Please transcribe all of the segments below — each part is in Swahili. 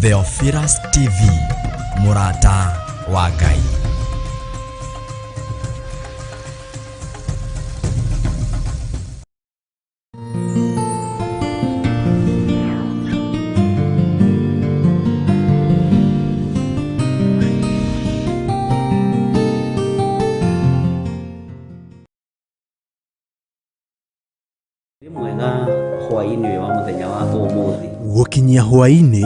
Theophilus TV, Murata wa Ngai. Mwega hwaini wa muthenya wa umuthi gukinyia hwaini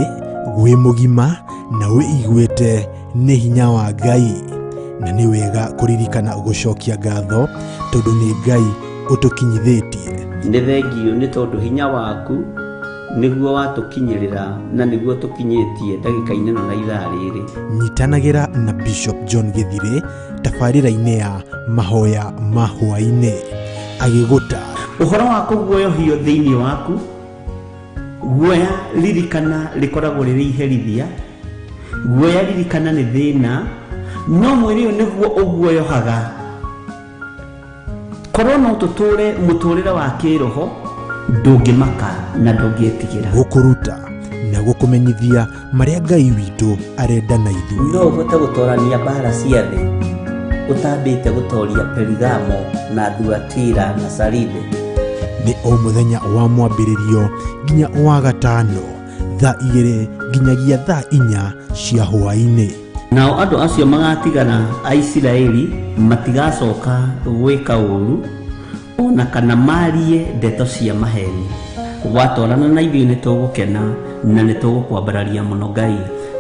gwi mugima na wĩiguĩte nĩ hinya wa Ngai, na nĩ wega kuririkana gucokia ngatho tondu nĩ Ngai utukinyithĩtie. Nĩ thengio nĩ tondu hinya waku nĩguo watukinyĩrĩra na nĩguo tukinyĩtie ndagĩka-inĩ na ithaa rĩrĩ. Nyitanagĩra na Bishop John Gĩthirĩ tabarĩra-inĩ ya mahoya ma hwainĩ agĩgũtaara uhoro wa kuguoyohio thĩinĩ waku. Guoya ririkana rikoragwo rĩrĩ iherithia, guoya ririkana nĩ thĩna, no mwĩrĩ ũyũ nĩguo ũguoyohaga. Korwo no tũtũre mũtũrĩre wa kĩroho, ndũngĩmaka na ndũngĩetigĩra. Gũkũruta na gũkũmenyithia marĩa Ngai witũ arenda na ithuĩ. No ũhote gũtorania mbara cia thĩ ũtambĩte gũtoria Perigamo na Thuatira na Saride. Nĩ o mũthenya wa mwambĩrĩrio nginya wa gatano thaa 2 nginyagia thaa 4 cia hwainĩ. Nao andũ acio magatigana a Isiraeli matigacoka gwĩka ũru ona kana marie ndeto cia maheni. Watwarana na ithuĩ nĩ tũgũkena na nĩ tũgũkwambararia mũno Ngai.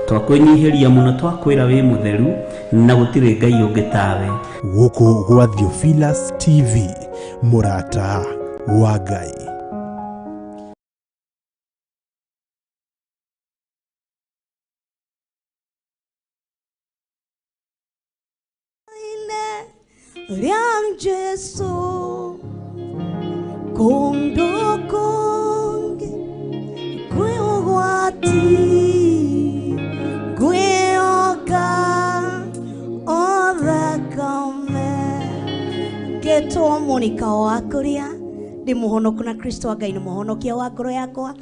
Twakwĩnyihĩria mũno, twakwĩra wĩ mũtheru na gũtirĩ Ngai ũngĩ tawe. Gũkũ gwa Theophilus TV, Murata wa Ngai. Riang Jesu kondo konge kwewati kweoga othakame geto Monica wakuria ndi muhonoku na Kristo wa Ngai ni muhonokia wa ngoro yakwa.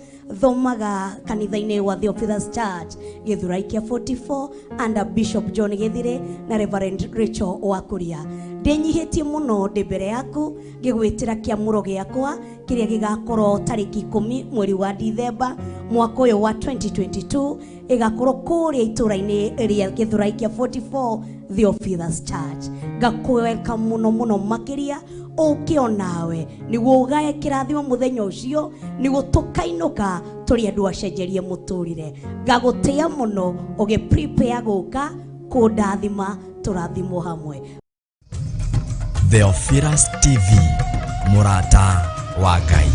Thomaga kanitha-inĩ wa Theophilus Church Gĩthuraikia 44 under Bishop John Gĩthirĩ na Reverend Rachel Wakuria. Ndĩnyihĩtie mũno ndĩ mbere yaku ngĩgwĩtĩra kĩamũro gĩakwa kĩrĩa gĩgakorwo tarĩki 10 mweri wa Dithemba mwaka ũyũ wa 2022 ĩgakorwo kũrĩa itũra-inĩ rĩa Gĩthuraikia 44 Theophilus Church. Ngakwelcome mũno makĩria ũkĩo nawe nĩguo ũgae kĩrathimo mũthenya ũcio, nĩguo tũkainũka tũrĩ andũ acenjerie mũtũrĩre. Ngagũtĩa mũno ũgĩ-prepare gũka kũndathima, tũrathimwo hamwe. Theophilus TV, Murata wa Ngai.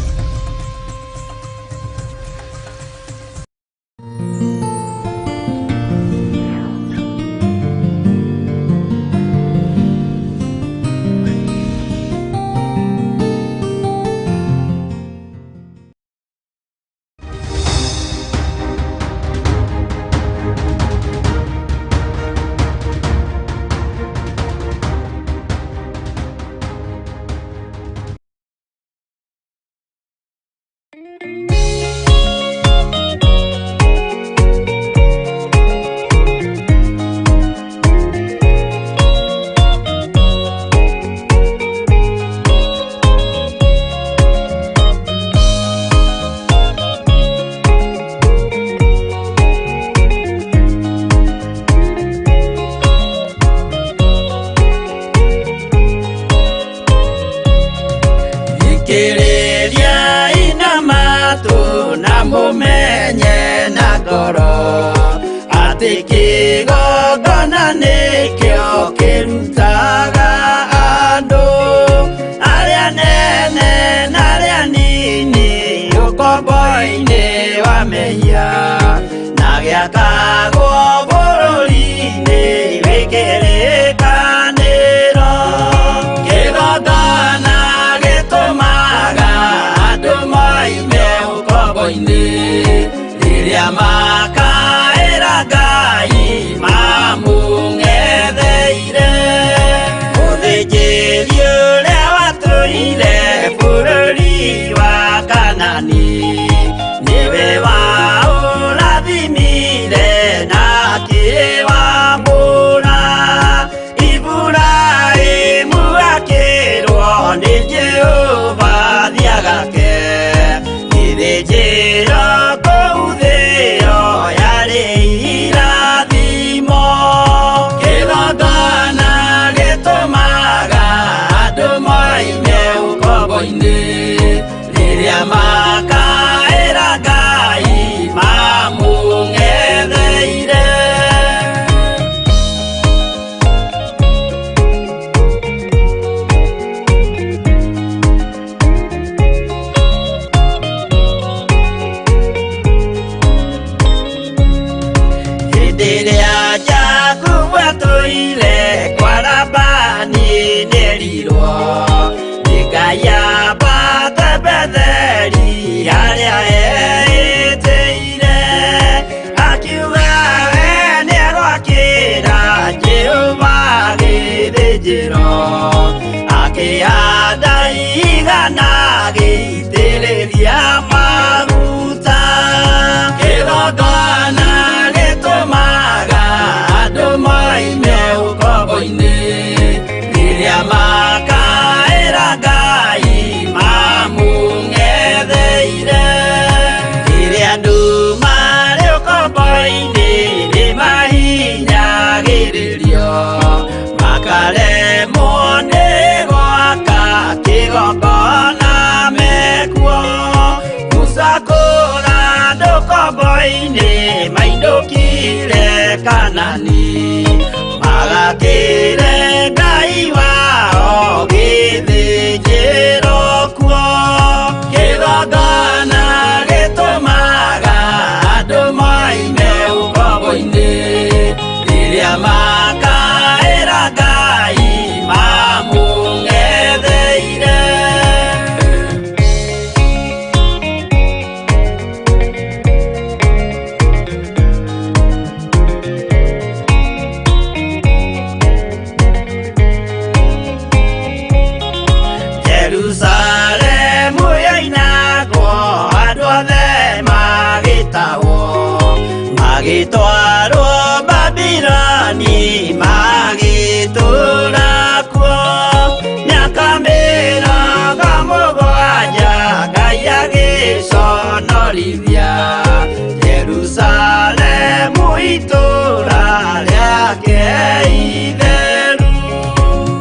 Mumenye na ngoro atĩ kĩgongona nĩkĩo kĩrutaga andũ arĩa nene na arĩa nini ũkombo-inĩ wa mehia na gĩakagwo bũrũri-inĩ wĩkĩrĩkanĩro. Kĩgongona gĩtũmaga andũ moime ũkombo-inĩ rĩrĩa makaĩra Ngai mamũng'etheire. Mũthĩnjĩri ũrĩa watũire bũrũri wa Kanani nĩwe waũrathimire wĩra kũu thĩ yo yarĩ irathimo. Kĩgongona gĩtũmaga andũ moime ũkombo-inĩ rĩrĩa makaĩra Ngai mamũng'etheire. Hĩndĩ ĩrĩa Jakubu atũire kwa Labani nĩerirwo nĩ Ngai ambate Betheli harĩa eĩtĩire, akiuga we nĩegwakĩra Jehova gĩthĩnjĩro, akĩhanda igana gĩitĩrĩria maguta. Kĩgongona gĩtũmaga andũ moime ũkombo-inĩ rĩrĩa makaĩra Ngai mamũng'etheire. Rĩrĩa andũ marĩ ũkombo-inĩ nĩmahinyagĩrĩrio, makaremwo nĩ gwaka kĩgongona mekuo. Musa kũra andũ ũkombo-inĩ mainũkire Kanani, magakĩre Ngai wao gĩthĩnjĩro kuo. Kĩgongona gĩtũmaga andũ moime ũkombo-inĩ rĩrĩa makaĩra Ngai mamũng'etheire. Jerusalemu yainagwo andũ othe magĩtahwo, magĩtwarwo Babironi magĩtũũra kuo. Mĩaka mĩrongo mũgwanja Ngai agĩconorithia Jerusalemu itũũra rĩake itheru.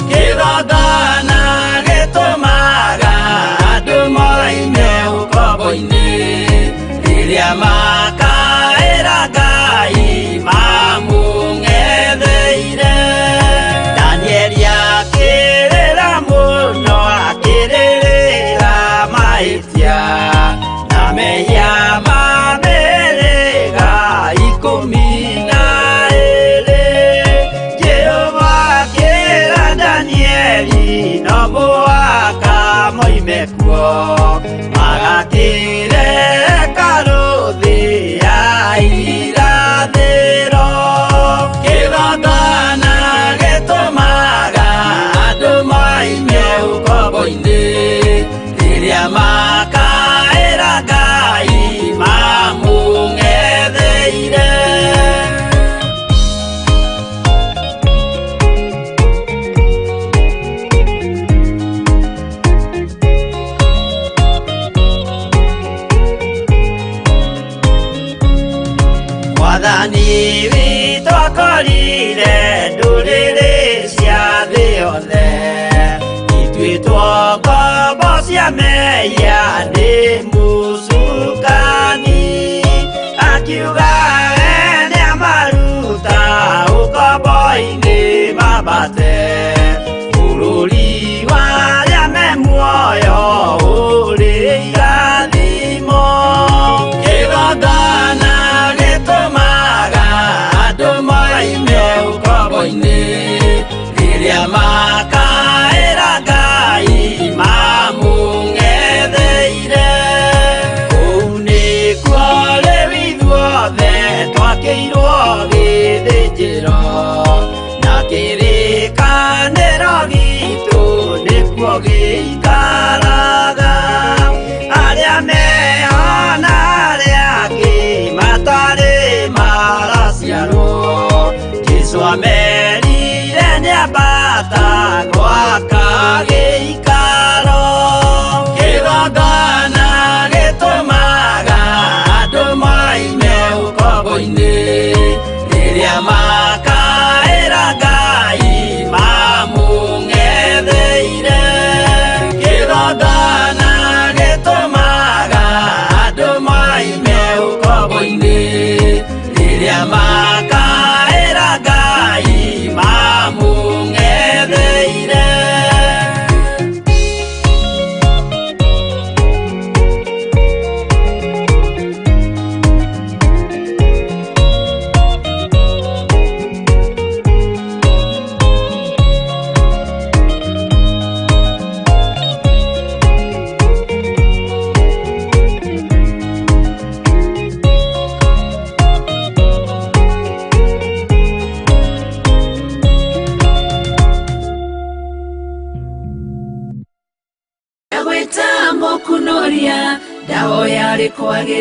Kĩgongona gĩtũmaga andũ moime ũkombo-inĩ rĩrĩa makaĩra Ngai mamũng'etheire. Danieli akĩrĩra mũno, akĩrĩrĩra mahĩtia na mehia ma mĩhĩrĩga 12. Jehova akĩra Danieli no mũhaka moime kuo, magakĩre hekarũ thĩ ya irathĩro. Kĩgongona gĩtũmaga andũ moime ũkombo-inĩ rĩrĩa makaĩra Ngai mamũng'etheire. Mwathani witũ akorire ndũrĩrĩ cia thĩ yothe, ituĩtwo ngombo cia mehia nĩ mũcukani. Akiuga we nĩamaruta ũkombo-inĩ mambate bũrũri warĩa me muoyo ũrĩ irathimo. Kĩgongona gĩtũmaga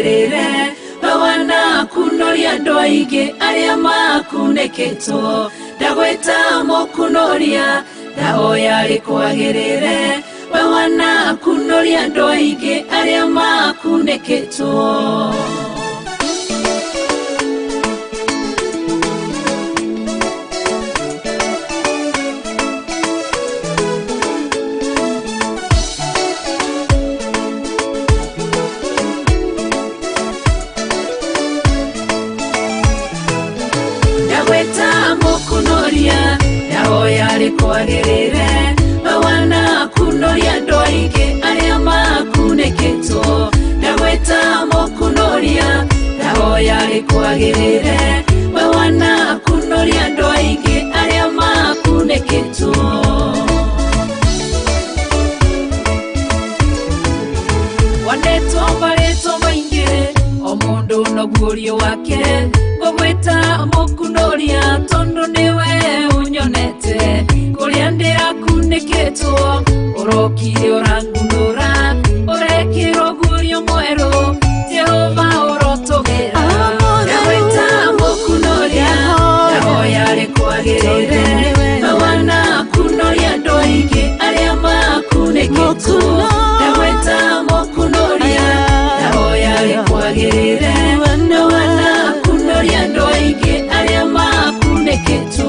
kwagĩrĩre we wanakunoria andũ aingĩ arĩa makunĩkĩtwo ndagwĩta mũkunoria ndahoya rĩkwagĩrĩre we wanakunoria andũ aingĩ arĩa makunĩkĩtwo. Ndahoya rĩkwagĩrĩre we wanakunoria andũ aingĩ arĩa makunĩkĩtwo ndagwĩta mũkunoria ndahoya rĩkwagĩrĩre we wanakunoria andũ aingĩ arĩa makunĩkĩtwo. Wandĩtwo marĩtwo maingĩ o mũndũ no guorio wake ngũgwĩta mũkunoria tondũ nĩwe ũnyonete kũrĩa ndĩrakunĩkĩtwo ũrokire ũrangunũra ũrekĩrwo guorio mwerũ Jehova ũrotũgĩra ndagwĩta mũkunoria ndahoya rĩkwagĩrĩre we wanakunoria andũ aingĩ arĩa makunĩkĩtwo ndagwĩta mũkunoria ndahoya rĩkwagĩrĩre we wanakunoria andũ aingĩ arĩa makunĩkĩtwo.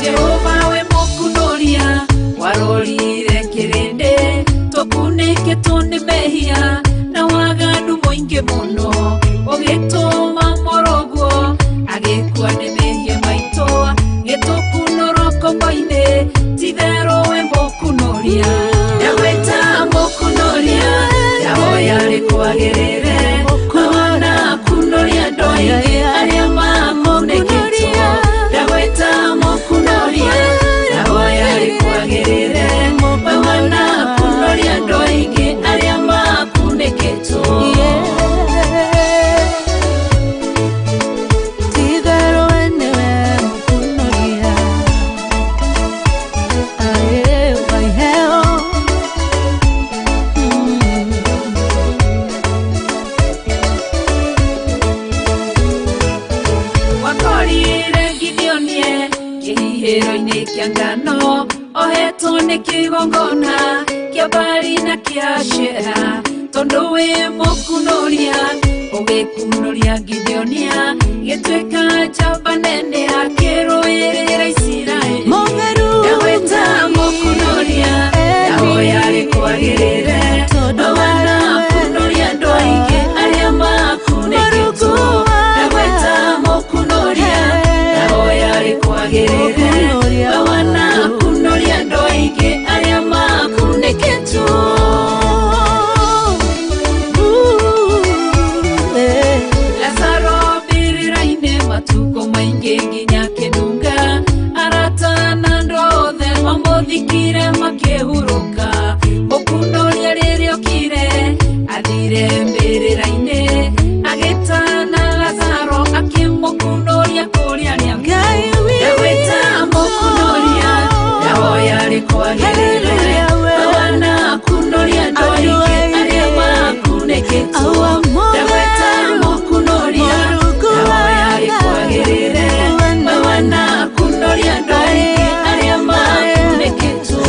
Jehova we mũkunoria warorire kĩrĩndĩ tũkunĩkĩtwo nĩ mehia na waganu mũingĩ mũno ũgĩtũma mũrũguo agĩkua nĩ mehia maitũ gĩtũkunũra kombo-inĩ titherũ we mũkunoria ndagwĩta mũkunoria ndahoya rĩkwagĩrĩre we wanakunoria andũ aingĩ arĩa makunĩkĩtwo ndagwĩta mũkunoria ndahoya rĩkwagĩrĩre we wanakunoria andũ aingĩ arĩa makunĩkĩtwo. Kĩhihĩro-inĩ kĩa ngano ohetwo nĩ kĩgongona kĩa Baali na kĩa Ashera tondũ wĩ mũkunoria ũgĩkunoria Gideonia gĩtuĩka njamba nene akĩrũĩrĩra Isiraeli ndagwĩta mũkunoria ndahoya rĩkwagĩrĩre we wanakunoria andũ aingĩ arĩa makunĩkĩtwo ndagwĩta mũkunoria ndahoya rĩkwagĩrĩre we wanakunoria andũ aingĩ arĩa makunĩkĩtwo. Lazaro mbĩrĩra-inĩ matukũ maingĩ nginya kĩnunga arata na andũ othe mamũthikire makĩhurũka mũkunoria rĩrĩa okire athire mbĩrĩra-inĩ agĩtana Lazaro akĩmũkunoria kũrĩa arĩa ndagwĩta mũkunoria ndahoya rĩkwagĩrĩre we wanakunoria andũ aingĩ arĩa makunĩkĩtwo ndagwĩta mũkunoria ndahoya rĩkwagĩrĩre we wanakunoria andũ aingĩ arĩa makunĩkĩtwo.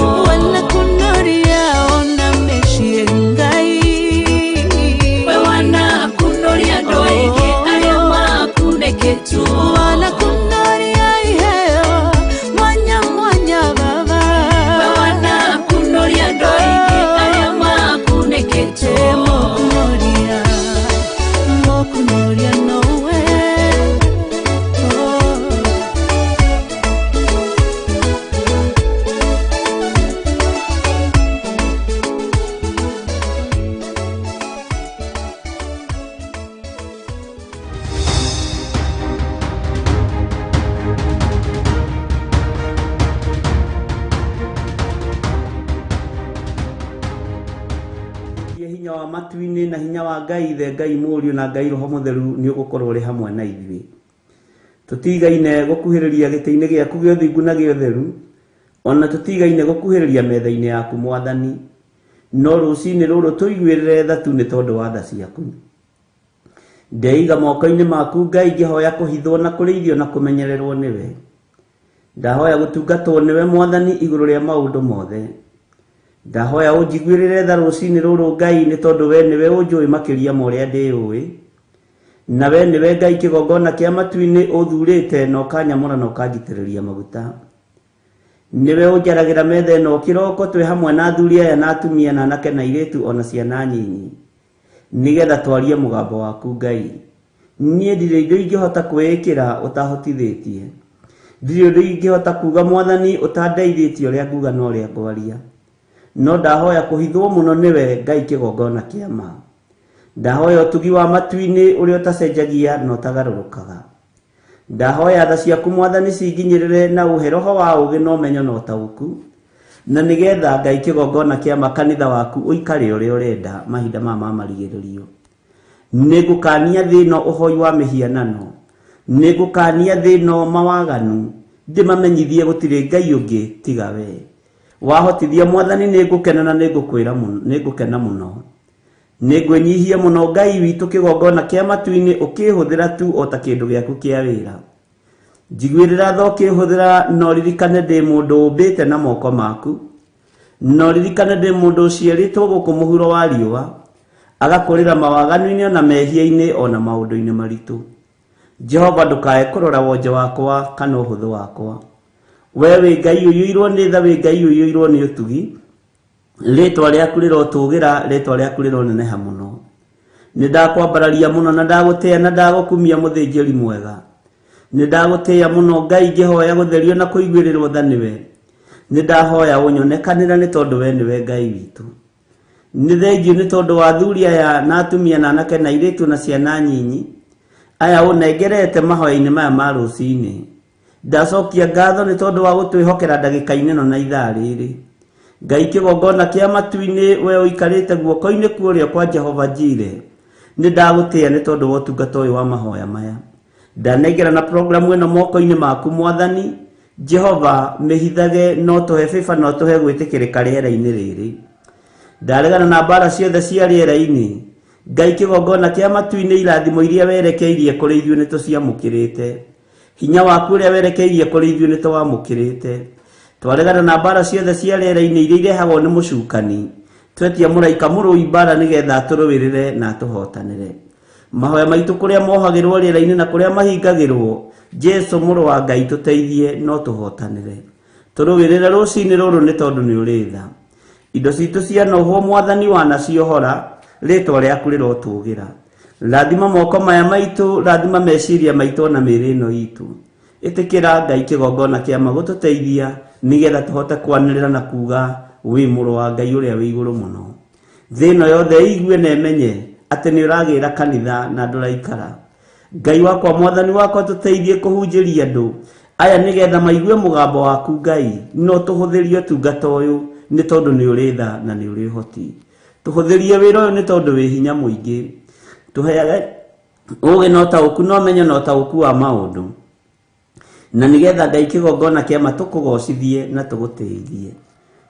We wanakunoria andũ aingĩ arĩa makunĩkĩtwo. hinya wa matu-inĩ na hinya wa Ngai the Ngai Mũriũ na Ngai Roho Mũtheru nĩ ũgũkorwo ũrĩ hamwe na ithuĩ. Tũtigaine gũkuhĩrĩria gĩtĩ-inĩ gĩaku gĩa ũthingu na gĩa ũtheru, ona tũtigaine gũkuhĩrĩria metha-inĩ yaku Mwathani, no rũcinĩ rũrũ tũiguĩrĩre tha tu nĩ tondũ wa tha ciaku. Ndeiga moko-inĩ maku Ngai ngĩhoya kũhithwo na kũrĩithio na kũmenyererwo nĩwe. Ndahoya gũtungatwo nĩwe Mwathani igũrũ rĩa maũndũ mothe. Ndahoya ũnjiguĩrĩre tha rũcinĩ rũrũ Ngai nĩ tondũ we nĩwe ũnjũĩ makĩria ma ũrĩa ndĩũĩ. Na we nĩwe Ngai kĩgongona kĩa matu-inĩ ũthurĩte na ũkanyamũra na ũkanjitĩrĩria maguta. Nĩwe ũnjaragĩra metha ĩno kĩroko twĩ hamwe na athuri aya na atumia na anake na airĩtu ona ciana nyinyi, nĩgetha twarie mũgambo waku Ngai. Niĩ ndirĩ indo ingĩhota kwĩĩkĩra ũtahotithĩtie, ndirĩ ũndũ ingĩhota kuga Mwathani ũtandeithĩtie ũrĩa nguga na ũrĩa ngwaria. No ndahoya kũhithwo mũno nĩwe Ngai kĩgongona kĩa ma. Ndahoya ũtugi wa matu-inĩ ũrĩa ũtacenjagia na ũtagarũrũkaga. Ndahoya tha ciaku Mwathani cinginyĩrĩre na ũhe roho wa ũũgĩ na ũmenyo na ũtaũku, na nĩgetha Ngai kĩgongona kĩa ma kanitha waku ũikare ũrĩa ũrenda mahinda ma marigĩrĩrio. Nĩngũkania thĩ ĩno ũhoi wa mĩhianano, nĩngũkania thĩ ĩno mawaganu, ndĩmamenyithie gũtirĩ Ngai ũngĩ tiga we. Wahotithia Mwathani nĩngũkena na nĩngũkena mũno. Nĩngwĩnyihia mũno Ngai witũ kĩgongona kĩa matu-inĩ ũkĩhũthĩra tu o ta kĩndũ gĩaku kĩa wĩra. Njiguĩrĩra tha ũkĩhũthĩra no ririkane ndĩ mũndũ ũmbĩte na moko maku, no ririkane ndĩ mũndũ ũciarĩtwo gũkũ mũhuro wa riũa, agakũrĩra mawaganu-inĩ ona mehia-inĩ ona maũndũ-inĩ maritũ. Jehova ndũkae kũrora wonje wakwa kana ũhũthũ wakwa. We wĩ Ngai ũiyũirwo nĩ tha, wĩ Ngai ũiyũirwo nĩ ũtugi. Rĩtwa rĩaku rĩrotũgĩra, rĩtwa rĩaku rĩroneneha mũno. Nĩndakwambararia mũno na ndagũtĩĩa na ndagũkumia mũthĩnjĩri mwega. Nĩndagũtĩĩa mũno Ngai ngĩhoya gũtherio na kũiguĩrĩrwo tha nĩwe. Nĩndahoya ũnyonekanĩra nĩ tondũ we nĩwe Ngai witũ. Nĩ thengiũ nĩ tondũ wa athuri aya na atumia na anake na airĩtu na ciana nyinyi aya ũnengerete mahoya-inĩ maya ma rũcinĩ. Ndacokia ngatho nĩ tondũ wa gũtwĩhokera ndagĩka-inĩ ĩno na ithaa rĩrĩ. Ngai kĩgongona kĩa matu-inĩ we ũikarĩte guoko-inĩ kuorĩa kwa Jehova Jire. Nĩndagũtĩĩa nĩ tondũ wa ũtungata ũyũ wa mahoya maya. Ndanengera na programu ĩno moko-inĩ maku Mwathani. Jehova mĩhithage no tũhe bĩba no tũhe gwĩtĩkĩrĩka rĩera-inĩ rĩrĩ. Ndaregana na mbara ciothe cia rĩera-inĩ. Ngai kĩgongona kĩa matu-inĩ irathimo iria werekeirie kũrĩ ithuĩ nĩtũciamũkĩrĩte. Hinya waku ũrĩa werekeirie kũrĩ ithuĩ nĩtũwamũkĩrĩte. Twaregana na mbara ciothe cia rĩera-inĩ iria irehagwo nĩ mũcukani. Twetia mũraika mũrũi mbara nĩgetha tũrũĩrĩre na tũhotanĩre. Mahoya maitũ kũrĩa mohagĩrwo rĩera-inĩ na kũrĩa mahingagĩrwo, Jesu mũrũ wa Ngai tũteithie no tũhotanĩre. Tũrũĩrĩre rũcinĩ rũrũ nĩ tondũ nĩ ũrĩ tha. Indo citũ cia nohwo Mwathani wanaciohora, rĩtwa rĩaku rĩrotũgĩra. Rathima moko maya maitũ, rathima meciria maitũ na mĩĩrĩ ĩno itũ. Ĩtĩkĩra Ngai kĩgongona kĩa ma gũtũteithia nĩgetha tũhote kwanĩrĩra na kuga wĩ mũrũ wa Ngai ũrĩa wĩ igũrũ mũno. Thĩ ĩno yothe ĩigue na ĩmenye atĩ nĩ ũragĩra kanitha na ndũraikara. Ngai wakwa Mwathani wakwa tũteithie kũhunjĩria andũ aya nĩgetha maigue mũgambo waku Ngai, no tũhũthĩrie ũtungata ũyũ nĩ tondũ nĩ ũrĩ tha na nĩ ũrĩ ũhoti. Tũhũthĩrie wĩra ũyũ nĩ tondũ wĩ hinya mũingĩ. Tũheage ũũgĩ na ũtaũku na ũmenyo na ũtaũku wa maũndũ, na nĩgetha Ngai kĩgongona kĩa ma tũkũgocithie na tũgũtĩithie.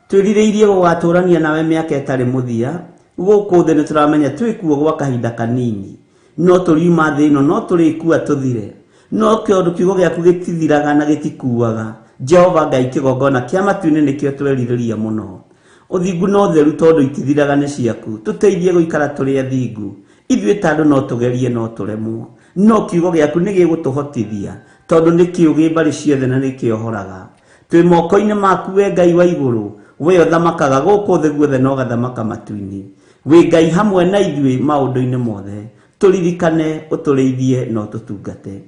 Twĩrirĩirie gũgatũrania nawe mĩaka ĩtarĩ mũthia. Gũkũ thĩ nĩtũramenya twĩkuo gwa kahinda kanini, no tũriuma thĩ ĩno no tũrĩkua tũthire. No kĩondũ kiugo gĩaku gĩtithiraga na gĩtikuaga. Jehova Ngai kĩgongona kĩa matu-inĩ nĩkĩo twerirĩria mũno. Ũthingu no theru tondũ itithiraga nĩ ciaku. Tũteithie gũikara tũrĩ athingu. Ithuĩ ta andũ no tũgerie no tũremwo, no kiugo gĩaku nĩ gĩgũtũhotithia tondũ nĩ kĩũgĩ mbarĩ ciothe na nĩ kĩohoraga. Twĩ moko-inĩ maku we Ngai wa igũrũ, we ũthamakaga gũkũ thĩ guothe na ũgathamaka matu-inĩ. Wĩ Ngai hamwe na ithuĩ maũndũ-inĩ mothe. Tũririkane, ũtũrĩithie na ũtũtungate.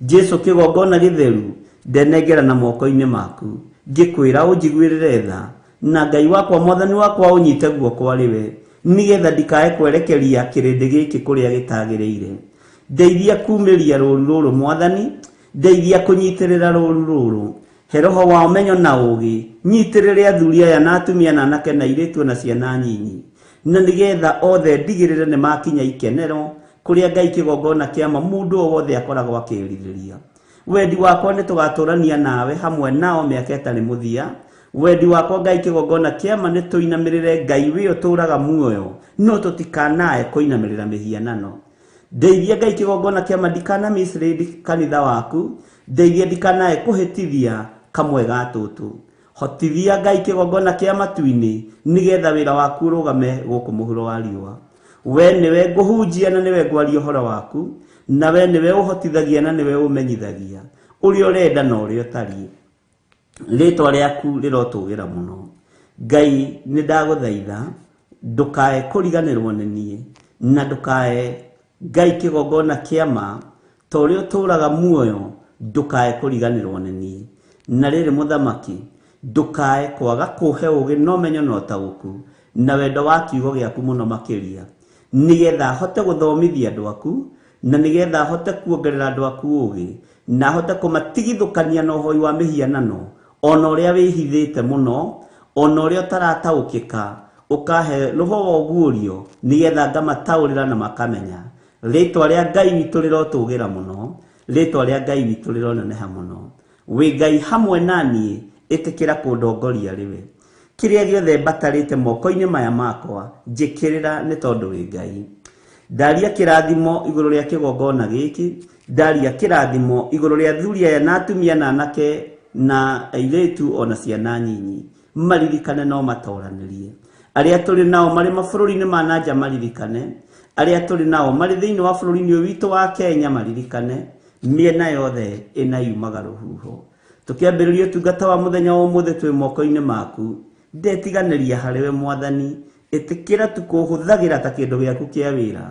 Jesu kĩgongona gĩtheru ndenengera na moko-inĩ maku, ngĩkwĩra ũnjiguĩrĩre tha, na Ngai wakwa Mwathani wakwa ũnyite guoko arĩ we, nĩgetha ndikae kwerekeria kĩrĩndĩ gĩkĩ kũrĩa gĩtagĩrĩire. Ndeithia kumĩria rũũru rũrũ Mwathani, ndeithia kũnyitĩrĩra rũũru rũrũ. He roho wa ũmenyo na ũũgĩ, nyitĩrĩre athuri aya na atumia na anake na airĩtu na ciana nyinyi, na nĩgetha othe ndigĩrĩre nĩ makinya ikenero kũrĩa Ngai kĩgongona kĩa ma mũndũ o wothe akoragwo akĩĩrirĩria. Wendi wakwa nĩ tũgatũrania nawe hamwe nao mĩaka ĩtarĩ mũthia. wendi wakwa Ngai kigongona kiama nĩ tũinamirĩre Ngai we ũtũraga muoyo no tũtikanae kũinamirĩra mĩhianano. Ndeithia Ngai kigongona kiama ndikana mislead kanitha waku, ndeithia ndikanae kũhĩtithia kamwe ga tũtũ. Hotithia Ngai kigongona kia matu-inĩ nigetha wĩra waku ũrũgame gũkũ mũhuro wa riũa. We nĩwe ngũhunjia na nĩwe ngwaria ũhoro waku, na we nĩwe ũhotithagia na nĩwe ũmenyithagia ũrĩa ũrenda na ũrĩa ũtariĩ. Rĩtwa rĩaku rĩrotũgĩra mũno. Ngai nĩ ndagũthaitha ndũkae kũriganĩrwo nĩ niĩ, na ndũkae Ngai kigongona kiama ta ũrĩa ũtũraga muoyo ndũkae kũriganĩrwo nĩ niĩ. Na rĩrĩ mũthamaki ndũkae kwaga kũhe ũgĩ na ũmenyo na ũtaũku na wendo wa kiugo gĩaku mũno makĩria, nigetha hote gũthomithia andũ aku, na nigetha hote kuongerera andũ aku ũgĩ, na hote kũmatigithũkania na ũhoi wa mĩhianano ona ũrĩa wĩhithĩte mũno, ona ũrĩa ũtarataũkĩka, ũkahe roho wa ũguũrio nigetha ngamataũrĩra na makamenya. Rĩtwa rĩa Ngai witũ rĩrotũgĩra mũno, rĩtwa rĩa Ngai witũ rĩroneneha mũno. Wĩ Ngai hamwe naniĩ, ĩtĩkĩra kũndongoria rĩwe. Kĩrĩa gĩothe mbatarĩte moko-inĩ maya makwa njĩkĩrĩra nĩ tondũ wĩ Ngai. Ndaria kĩrathimo igũrũ rĩa kĩgongona gĩkĩ, ndaria kĩrathimo igũrũ rĩa athuri aya na atumia na anake na airĩtu ona ciana nyinyi. Maririkane no matoranĩrie. Arĩa tũrĩ nao marĩ mabũrũri-inĩ ma nanja maririkane. Arĩa tũrĩ nao marĩ thĩinĩ wa bũrũri-inĩ ũyũ witũ wa Kenya maririkane. Mĩena yothe ĩna yumaga rũhuho. Tũkĩambĩrĩria ũtungata wa mũthenya wa ũmũthĩ twĩ moko-inĩ maku, ndetiganĩria harĩwe Mwathani. Ĩtĩkĩra tukũhũthagĩra ta kĩndũ gĩaku kĩa wĩra,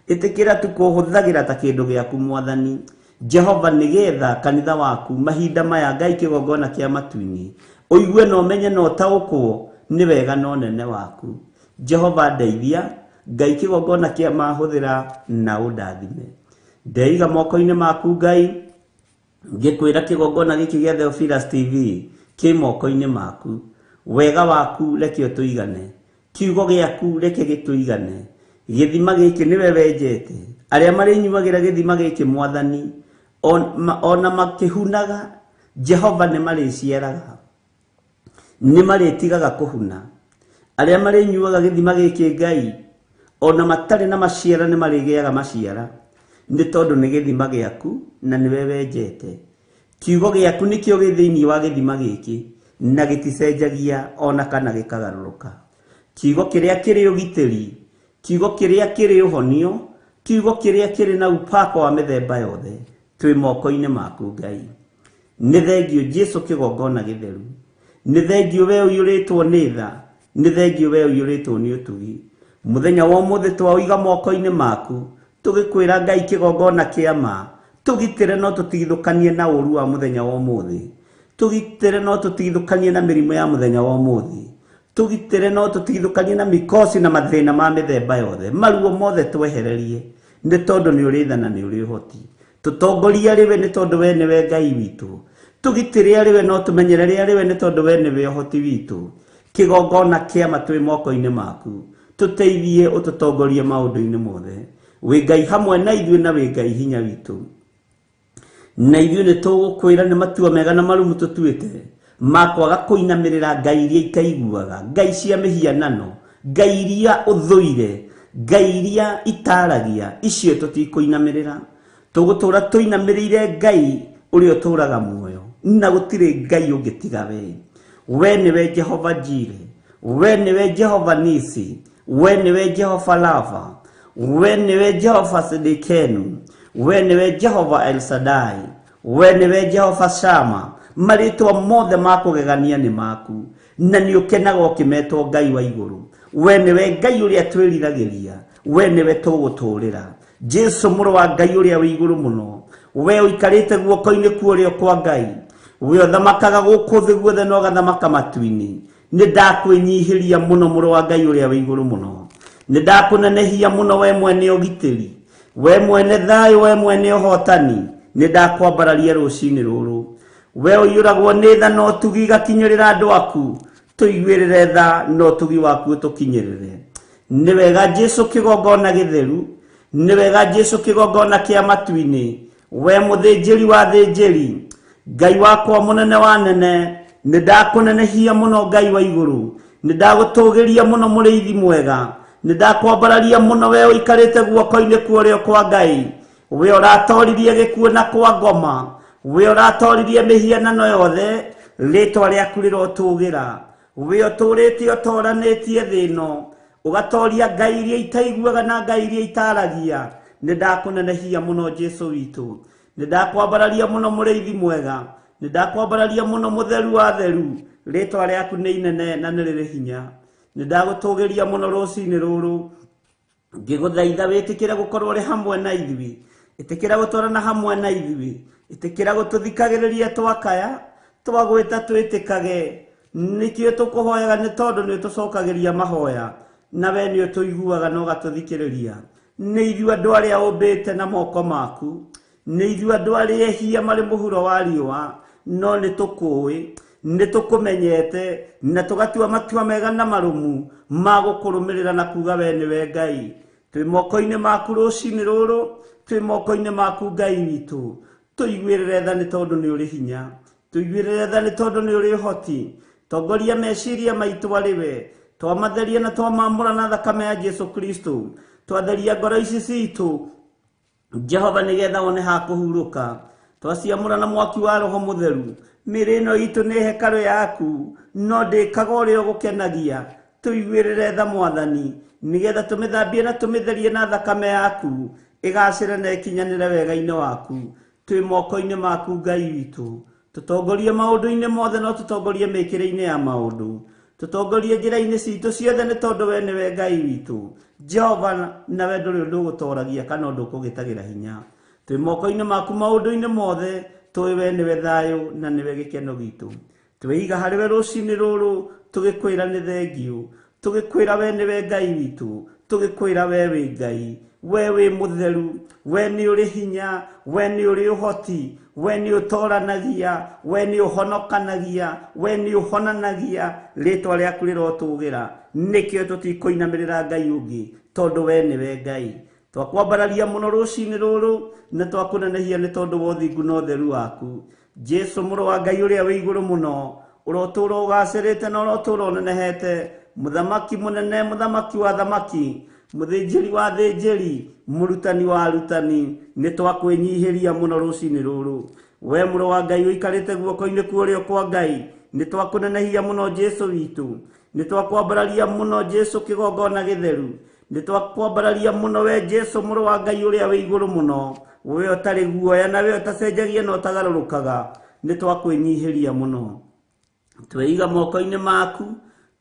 ĩtĩkĩra tukũhũthagĩra ta kĩndũ gĩaku Mwathani. Jehova nĩgetha kanitha waku mahinda maya Ngai kĩgongona kĩa matu-inĩ ũigue na ũmenye na ũtaũkwo nĩ wega na ũnene waku. Jehova ndeithia Ngai kĩgongona kĩa mahũthĩra na ũndathime. Ndeiga moko-inĩ maku Ngai, ngĩkwĩra kĩgongona gĩkĩ gĩa Theophilus TV kĩ moko-inĩ maku. Wega waku reke ũtũigane, kiugo gĩaku reke gĩtũigane. Gĩthima gĩkĩ nĩwe wenjete, arĩa marĩnyuagĩra gĩthima gĩkĩ Mwathani ona makĩhunaga Jehova nĩ marĩciaraga, nĩ marĩtigaga kũhuna. Arĩa marĩnyuaga gĩthima gĩkĩ Ngai ona matarĩ na maciara nĩ marĩgĩaga maciara, nĩ tondũ nĩ gĩthima gĩaku na nĩwe wenjete. Kiugo gĩaku nĩkĩo gĩ thĩinĩ wa gĩthima gĩkĩ na gĩticenjagia ona kana gĩkagarũrũka. Kiugo kĩrĩa kĩrĩ ũgitĩri, kiugo kĩrĩa kĩrĩ ũhonio, kiugo kĩrĩa kĩrĩ na upako wa mĩthemba yothe twĩ moko-inĩ maku Ngai. Nĩ thengio Jesũ kĩgongona gĩtheru, nĩ thengio we ũiyũrĩtwo nĩ tha, nĩ thengio we ũiyũrĩtwo nĩ ũtugi. Mũthenya wa ũmũthĩ twauiga moko-inĩ maku, tũgĩkwĩra Ngai kĩgongona kĩa ma, tũgitĩre no tũtigithũkanie na ũru wa mũthenya wa ũmũthĩ, tũgitĩre no tũtigithũkanie na mĩrimũ ya mũthenya wa ũmũthĩ, tũgitĩre no tũtigithũkanie na mĩkosi na mathĩna ma mĩthemba yothe. Maruo mothe twehererie nĩ tondũ nĩ ũrĩ tha na nĩ ũrĩ ũhoti. Tũtongoria rĩwe nĩ tondũ we nĩwe Ngai witũ, tũgitĩre rĩwe no tũmenyerere rĩwe nĩ tondũ we nĩwe ũhoti witũ. Kĩgongona kĩama twĩ moko-inĩ maku, tũteithie ũtũtongorie maũndũ-inĩ mothe. Wĩ Ngai hamwe na ithuĩ na wĩ Ngai hinya witũ, na ithuĩ nĩ tũgũkwĩra nĩ matua mega na marumu tũtuĩte makwaga kũinamĩrĩra ngai iria ikaiguaga, ngai cia mĩhianano, ngai iria ũthũire, ngai iria itaragia, icio tũtikũinamĩrĩra. Tũgũtũra tũinamĩrĩire Ngai ũrĩa ũtũraga muoyo, na gũtirĩ Ngai ũngĩ tiga we. We nĩwe Jehova Jire, we nĩwe Jehova Nisi, we nĩwe Jehova Lava, we nĩwe Jehova Sidikenu, we nĩwe Jehova El Shaddai, we nĩwe Jehova Shama. Marĩtwa mothe ma kũgegania nĩ maku, na nĩ ũkenaga ũkĩmetwo Ngai wa igũrũ. We nĩwe Ngai ũrĩa twĩriragĩria, we nĩwe tũgũtũũrĩra. Jesu mũrũ wa Ngai ũrĩa wĩ igũrũ mũno, we ũikarĩte guoko-inĩ kuorĩo kwa Ngai, we ũthamakaga gũkũ thĩ guothe na ũgathamaka matu-inĩ. Nĩ ndakwĩnyihĩria mũno mũrũ wa Ngai ũrĩa wĩ igũrũ mũno, nĩ ndakũnenehia mũno we mwene ũgitĩri, we mwene thayũ, we mwene ũhotani. Nĩ ndakwambararia rũcinĩ rũrũ, we ũiyũragwo nĩ tha na ũtugi gakinyĩrĩra andũ aku, tũiguĩrĩre tha na ũtugi waku tũkinyĩrĩre. Nĩ wega Jesu kĩgongona gĩtheru, nĩ wega Jesu kĩgongona kĩa matu-inĩ, we mũthĩnjĩri wa thĩnjĩri, Ngai wakwa mũnene wa nene, Nindakunenehia muno Ngai wa iguru, nindagutugiria muno muriithi mwega, nindakwambararia muno we uikarite guoko-ini kuorio kwa Ngai, we uratoririe gikuo na kwa ngoma, we uratoririe mihianano yothe, ritwa riaku rirotugira, we uturite utoranitie thino, ugatoria ngai iria itaiguaga na ngai iria itaragia. Nindakunenehia muno Jesu witu, nindakwambararia muno muriithi mwega, nindakwambararia muno mutheru wa theru, ritwa riaku ni inene na ni riri hinya. Nindagutugiria muno rucini ruru, ngiguthaitha witikire gukorwo ri hamwe na ithui, itikira gutwarana hamwe na ithui, itikira gututhikagiriria twakaya, twagwita twitikage, nikio tukuhoyaga ni tondu ni tucokagiria mahoya, na we ni tuiguaga no gatuthikiriria. Ni ithui andu aria umbite na moko maku, ni ithui andu aria ehia mari muhuro wa riua, no ni tukui, ni tukumenyete, na tugatua matua mega na marumu ma gukurumirira na kuga we ni we Ngai. Twi moko-ini maku rucini ruru, twi moko-ini maku Ngai witu, tuiguirire tha ni tondu ni uri hinya, tuiguirire tha ni tondu ni uri hoti, tongoria meciria maitu ariwe, twamatheria na twamamura na thakame ya Jesu Kristo, twatheria ngoro ici citu Jehova nigetha one ha kuhuruka, twaciamura na mwaki wa Roho Mutheru. Mĩĩrĩ ĩno itũ nĩ hekalu yaku, no ndĩkaga ũrĩa ũgũkenagia. Tũiguĩrĩre tha Mwathani, nigetha tũmĩthambie na tũmĩtherie na thakame yaku, ĩgacĩre na ĩkinyanĩre wega-inĩ waku. Twĩ moko-inĩ maku Ngai witũ, tũtongorie maũndũ-inĩ mothe, no tũtongorie mĩĩkĩre-inĩ ya maũndũ, tũtongorie njĩra-inĩ citũ ciothe nĩ tondũ we nĩwe Ngai witũ. Jehova, nawe ndũrĩ ũndũ ũgũtoragia kana ũndũ ũkũgĩtagĩra hinya. Twĩ moko-inĩ maku maũndũ-inĩ mothe, tũĩ we nĩwe thayũ na nĩwe gĩkeno gitũ. Twĩiga harĩwe rũcinĩ rũrũ, tũgĩkwĩra nĩ thengiũ, tũgĩkwĩra we nĩwe Ngai witũ, tũgĩkwĩra we wĩ Ngai, we wĩ mũtheru, we nĩ ũrĩ hinya, we nĩ ũrĩ ũhoti, we nĩ ũtoranagia, we nĩ ũhonokanagia, we nĩ ũhonanagia, rĩtwa rĩaku rĩrotũgĩra. Nĩkĩo tũtikũinamĩrĩra Ngai ũngĩ, tondũ we nĩwe Ngai. Twakwambararia muno rucini ruru, na twakũnenehia nĩ tondũ wa ũthingu na ũtheru waku. Jesu mũrũ wa Ngai ũrĩa wĩ igũrũ mũno, ũrotũũra ũgacĩrĩte na ũrotũũra ũnenehete, mũthamaki mũnene, mũthamaki wa thamaki, mũthĩnjĩri wa thĩnjĩri, mũrutani wa arutani, nĩ twakwĩnyihĩria mũno rucini ruru. We mũrũ wa Ngai ũikarĩte guoko-inĩ kuorĩo kwa Ngai, nĩ twakũnenehia mũno Jesu witũ, nĩ twakwambararia mũno Jesu kĩgongona gĩtheru, nĩ twakwambararia mũno we Jesu mũrũ wa Ngai ũrĩa wĩ igũrũ mũno, we ũtarĩ guoya na we ũtacenjagia na ũtagarũrũkaga, nĩ twakwĩnyihĩria mũno. Twĩiga moko-inĩ maku,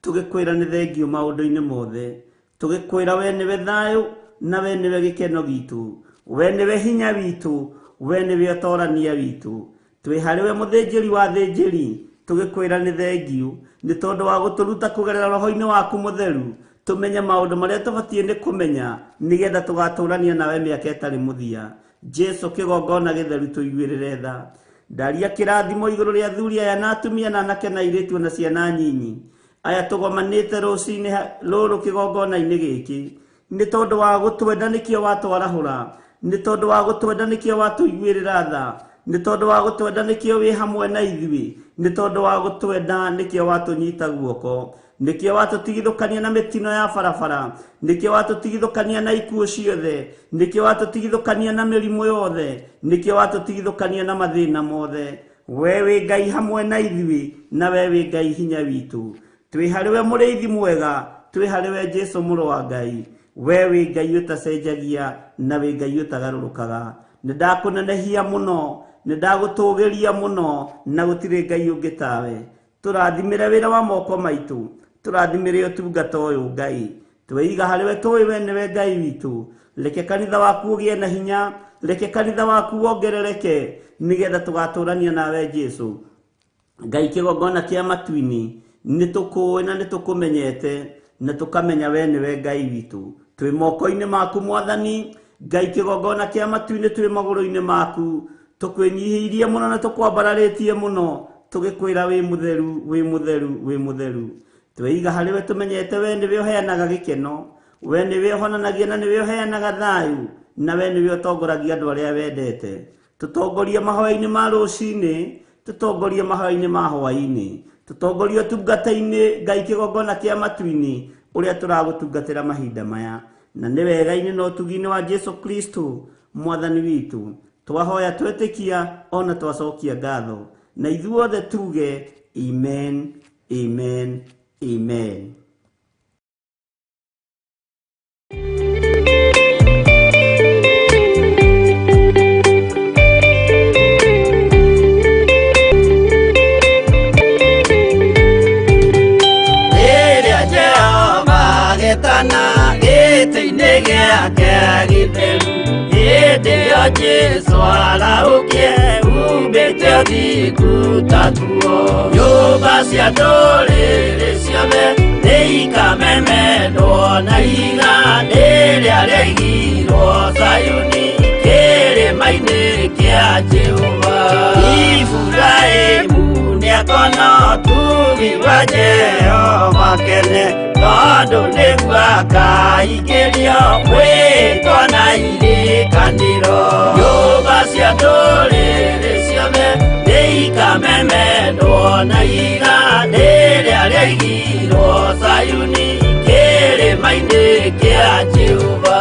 tũgĩkwĩra nĩ thengiũ maũndũ-inĩ mothe, tũgĩkwĩra we nĩwe thayũ na we nĩwe gĩkeno gitũ, we nĩwe hinya witũ, we nĩwe ũtorania witũ. Twĩ harĩwe mũthĩnjĩri wa thĩnjĩri, tũgĩkwĩra nĩ thengiũ nĩ tondũ wa gũtũruta kũgerera roho-inĩ waku mũtheru, tumenye maũndũ marĩa tũbatiĩ nĩ kũmenya, nĩgetha tũgatũrania nawe mĩaka ĩtarĩ mũthia. Jesu kĩgongona gĩtheru tũiguĩrĩre tha. Ndaria kĩrathimo igũrũ rĩa athuri aya na atumia na anake na airĩtu na ciana nyinyi, aya tũgomanĩte rũcinĩ rũrũ kĩgongona-inĩ gĩkĩ, nĩ tondũ wa gũtwenda nĩkĩo watwarahũra, nĩ tondũ wa gũtwenda nĩkĩo watũiguĩrĩra tha, nĩ tondũ wa gũtwenda nĩkĩo wĩ hamwe na ithuĩ, nĩ tondũ wa gũtwenda nĩkĩo watũnyita guoko, nĩkĩo watũtigithũkania na mĩtino ya barabara, nĩkĩo watũtigithũkania na ikuũ ciothe, nĩkĩo watũtigithũkania na mĩrimũ yothe, nĩkĩo watũtigithũkania na mathĩna mothe. We wĩ Ngai hamwe na ithuĩ, na we wĩ Ngai hinya witũ. Twĩ harĩwe mũrĩithi mwega, twĩ harĩwe Jesu mũrũ wa Ngai, we wĩ Ngai ũtacenjagia na wĩ Ngai ũtagarũrũkaga. Nĩ ndakũnenehia mũno, nĩ ndagũtũgĩria mũno, na gũtirĩ Ngai ũngĩ tawe. Tũrathimĩre wĩra wa moko maitũ, tũrathimĩre ũtungata ũyũ Ngai. Twĩiga harĩwe tũĩ we nĩwe Ngai witũ. Reke kanitha waku ũgĩe na hinya, reke kanitha waku wongerereke, nĩgetha tũgatũrania nawe Jesu. Ngai kĩgongona kĩa matu-inĩ, nĩ tũkũĩ na nĩ tũkũmenyete, na tũkamenya we nĩwe Ngai witũ. Twĩ moko-inĩ maku Mwathani, Ngai kĩgongona kĩa matu-inĩ twĩ magũrũ-inĩ maku, tũkwĩnyihĩirie mũno na tũkwambararĩtie mũno, tũgĩkwĩra wĩ mũtheru, wĩ mũtheru, wĩ mũtheru. Twĩiga harĩwe tũmenyete we nĩwe ũheanaga gĩkeno, we nĩwe ũhonanagia na nĩwe ũheanaga thayũ, na we nĩwe ũtongoragia andũ arĩa wendete. Tũtongorie mahoya-inĩ ma rũcinĩ, tũtongorie mahoya-inĩ ma hwaĩ-inĩ, tutongorio tungata-inĩ Ngai kĩgongona kĩa matu-inĩ ũrĩa tũragũtungatĩra mahinda maya, na nĩ wega-inĩ na ũtugi-inĩ wa Jesu Kristo mwathani witũ twahoya twetĩkia ona twacokia ngatho, na ithuothe tuge amen, amen, amen. Getana gĩtĩ-inĩ gĩake gĩtheru, hĩndĩ ĩyo Jesũ araũkie umbĩte ũthingu ta tuo. Nyũmba cia ndũrĩrĩ ciothe nĩikamemendwo na igandĩ rĩrĩa rĩaigirwo Zayuni kĩrĩma-inĩ kĩa Jehova. Iburahĩmu nĩakona ũtugi wa Jehova kene, tondũ nĩguo akaingĩrio mwĩtwo na irĩkanĩro. Nyũmba cia ndũrĩrĩ ciothe nĩikamemendwo na igandĩ rĩrĩa rĩaigirwo Zayuni kĩrĩma-inĩ kĩa Jehova.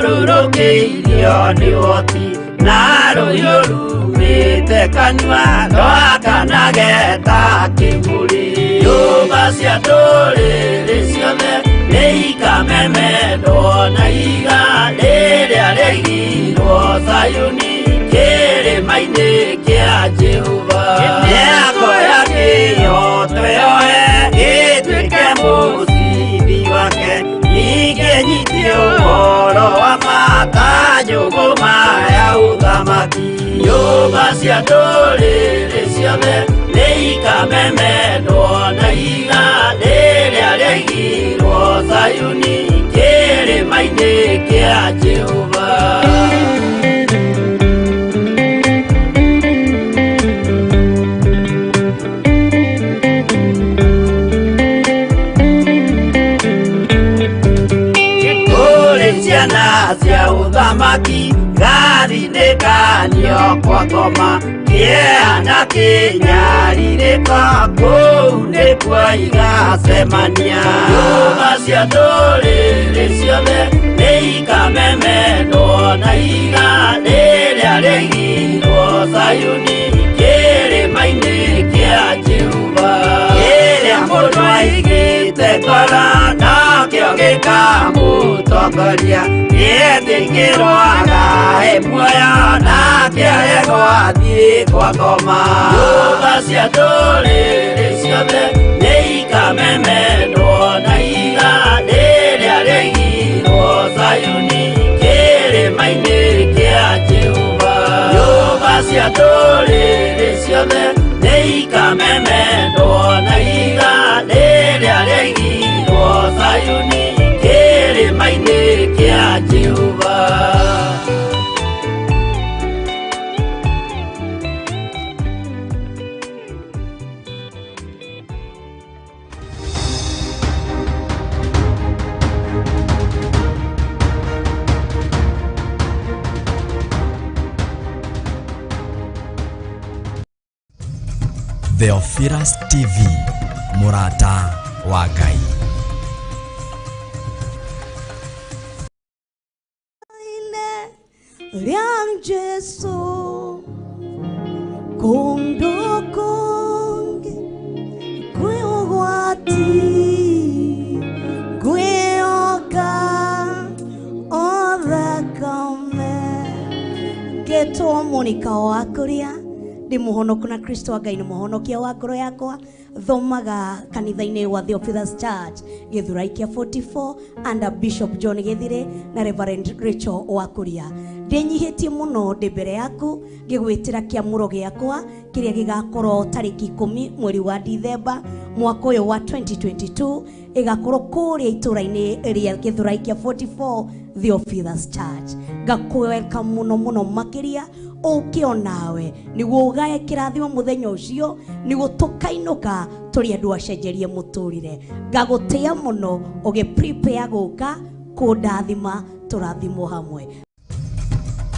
Thiũrũrũkĩirio nĩ woti na rũhiũ rumĩte kanua rwakanage ta kĩmũrĩ. Nyũmba cia ndũrĩrĩ ciothe nĩikamemendwo na igandĩ rĩrĩa rĩaigirwo Zayuni kĩrĩma-inĩ kĩa Jehova. Mĩako ya kĩyo twĩoe gĩtuĩke mũcibi wake, ningĩ nyitie ũhoro wa mata nyũngũma ya ũthamaki. Nyũmba cia ndũrĩrĩ ciothe nĩikamemendwo na igandĩ rĩrĩa rĩaigirwo Zayuni kĩrĩma-inĩ kĩa Jehova. Ciana cia ũthamaki gathinĩkanio kwa ngoma, kĩeana kĩnyarirĩka kũu nĩkuo igacemania. Nyũmba cia ndũrĩrĩ ciothe nĩikamemendwo na igandĩ rĩrĩa rĩaigirwo Zayuni kĩrĩma-inĩ kĩa Jehova. Kĩrĩa mũndũ aigĩte ngoro nakĩo gĩkamũtongoria, gĩtĩkĩrwaga muoyo nake agĩgwathiĩ kwa ngoma. Nyũmba cia ndũrĩrĩ ciothe nĩikamemendwo na igandĩ rĩrĩa rĩaigirwo Zayuni kĩrĩma-inĩ kĩa Jehova. Nyũmba cia ndũrĩrĩ ciothe nĩikamemendwo na igandĩ rĩrĩa rĩaigirwo Zayuni kĩrĩma-inĩ kĩa Jehova. Theophilus TV, Murata wa Ngai. Liang Jesu Kondo konge Kweogwati Kweoka Othakame Geto Monica wakuria ndi muhonoku na Kristo wa Ngai ni muhonokia wa ngoro yakwa. Thomaga kanitha-inĩ wa Theophilus Church Gĩthũrai 44 under Bishop John Gĩthire na Reverend Rachel Wakuria. Ndĩnyihĩtie mũno ndĩ mbere yaku ngĩgwĩtĩra kĩamũro gĩakwa kĩrĩa gĩgakorwo tarĩki 10 mweri wa Dithemba mwaka ũyũ wa 2022 ĩgakorwo kũrĩa itũra-inĩ rĩa Gĩthũrai 44 Theophilus Church. Ngakwelcome mũno makĩria uke onawe niguo ugae kirathimo muthenya ucio niguo tukainuka turi andu acenjerie muturire. Ngagutia muno uge prepare guka kundathima turathimo hamwe.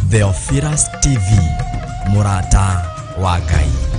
Theophilus TV, Murata wa Ngai.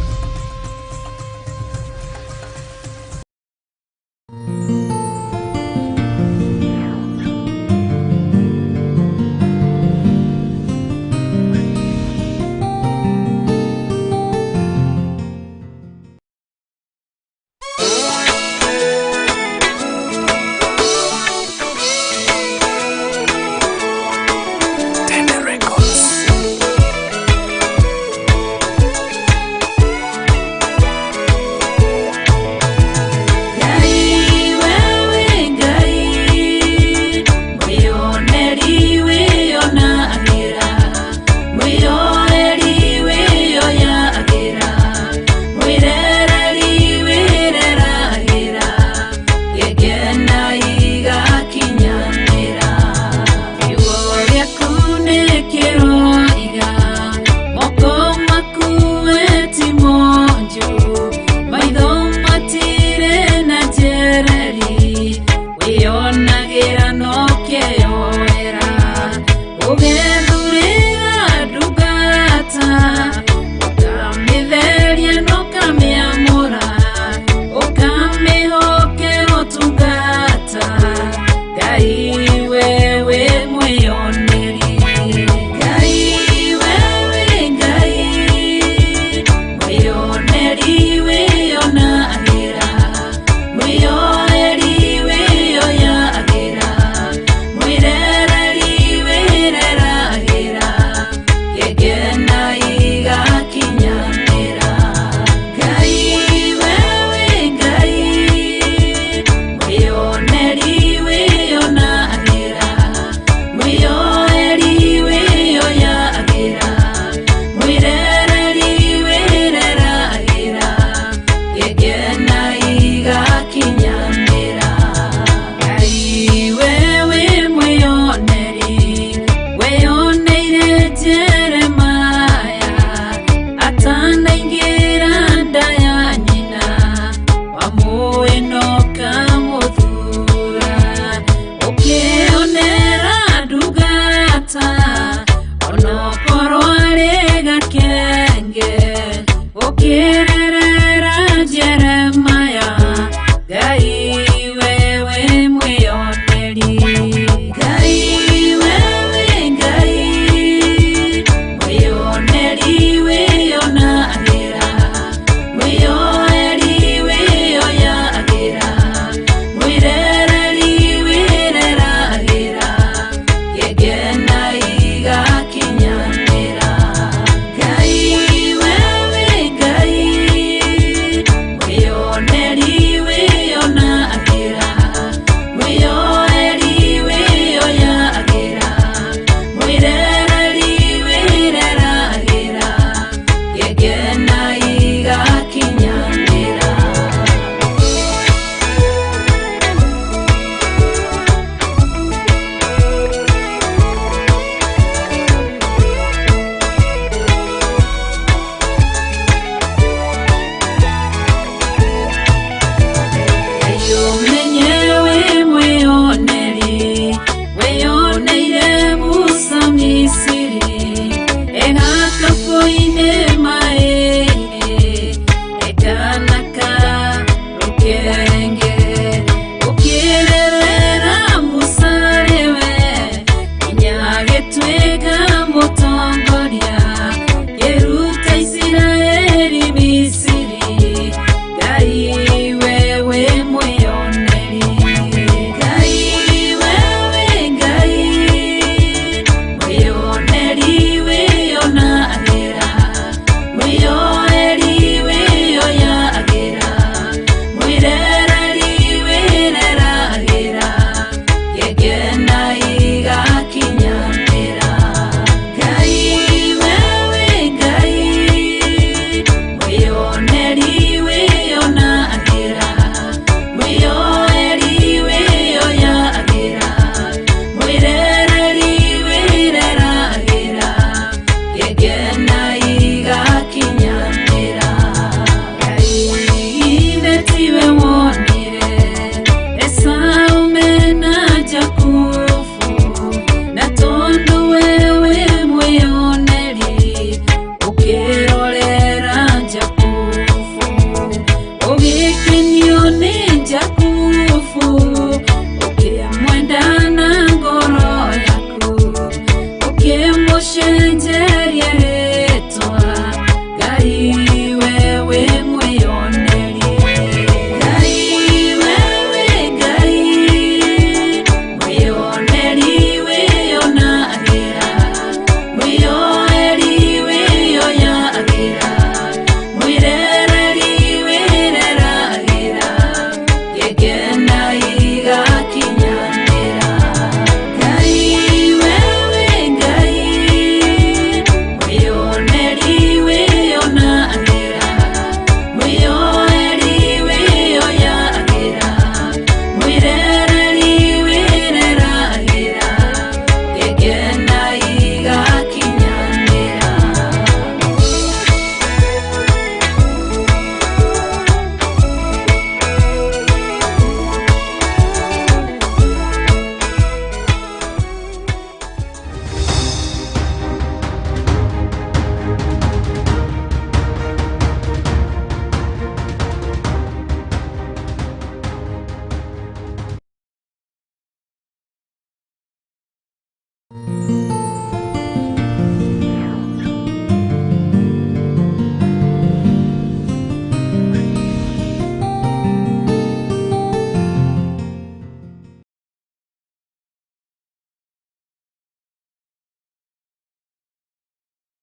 again.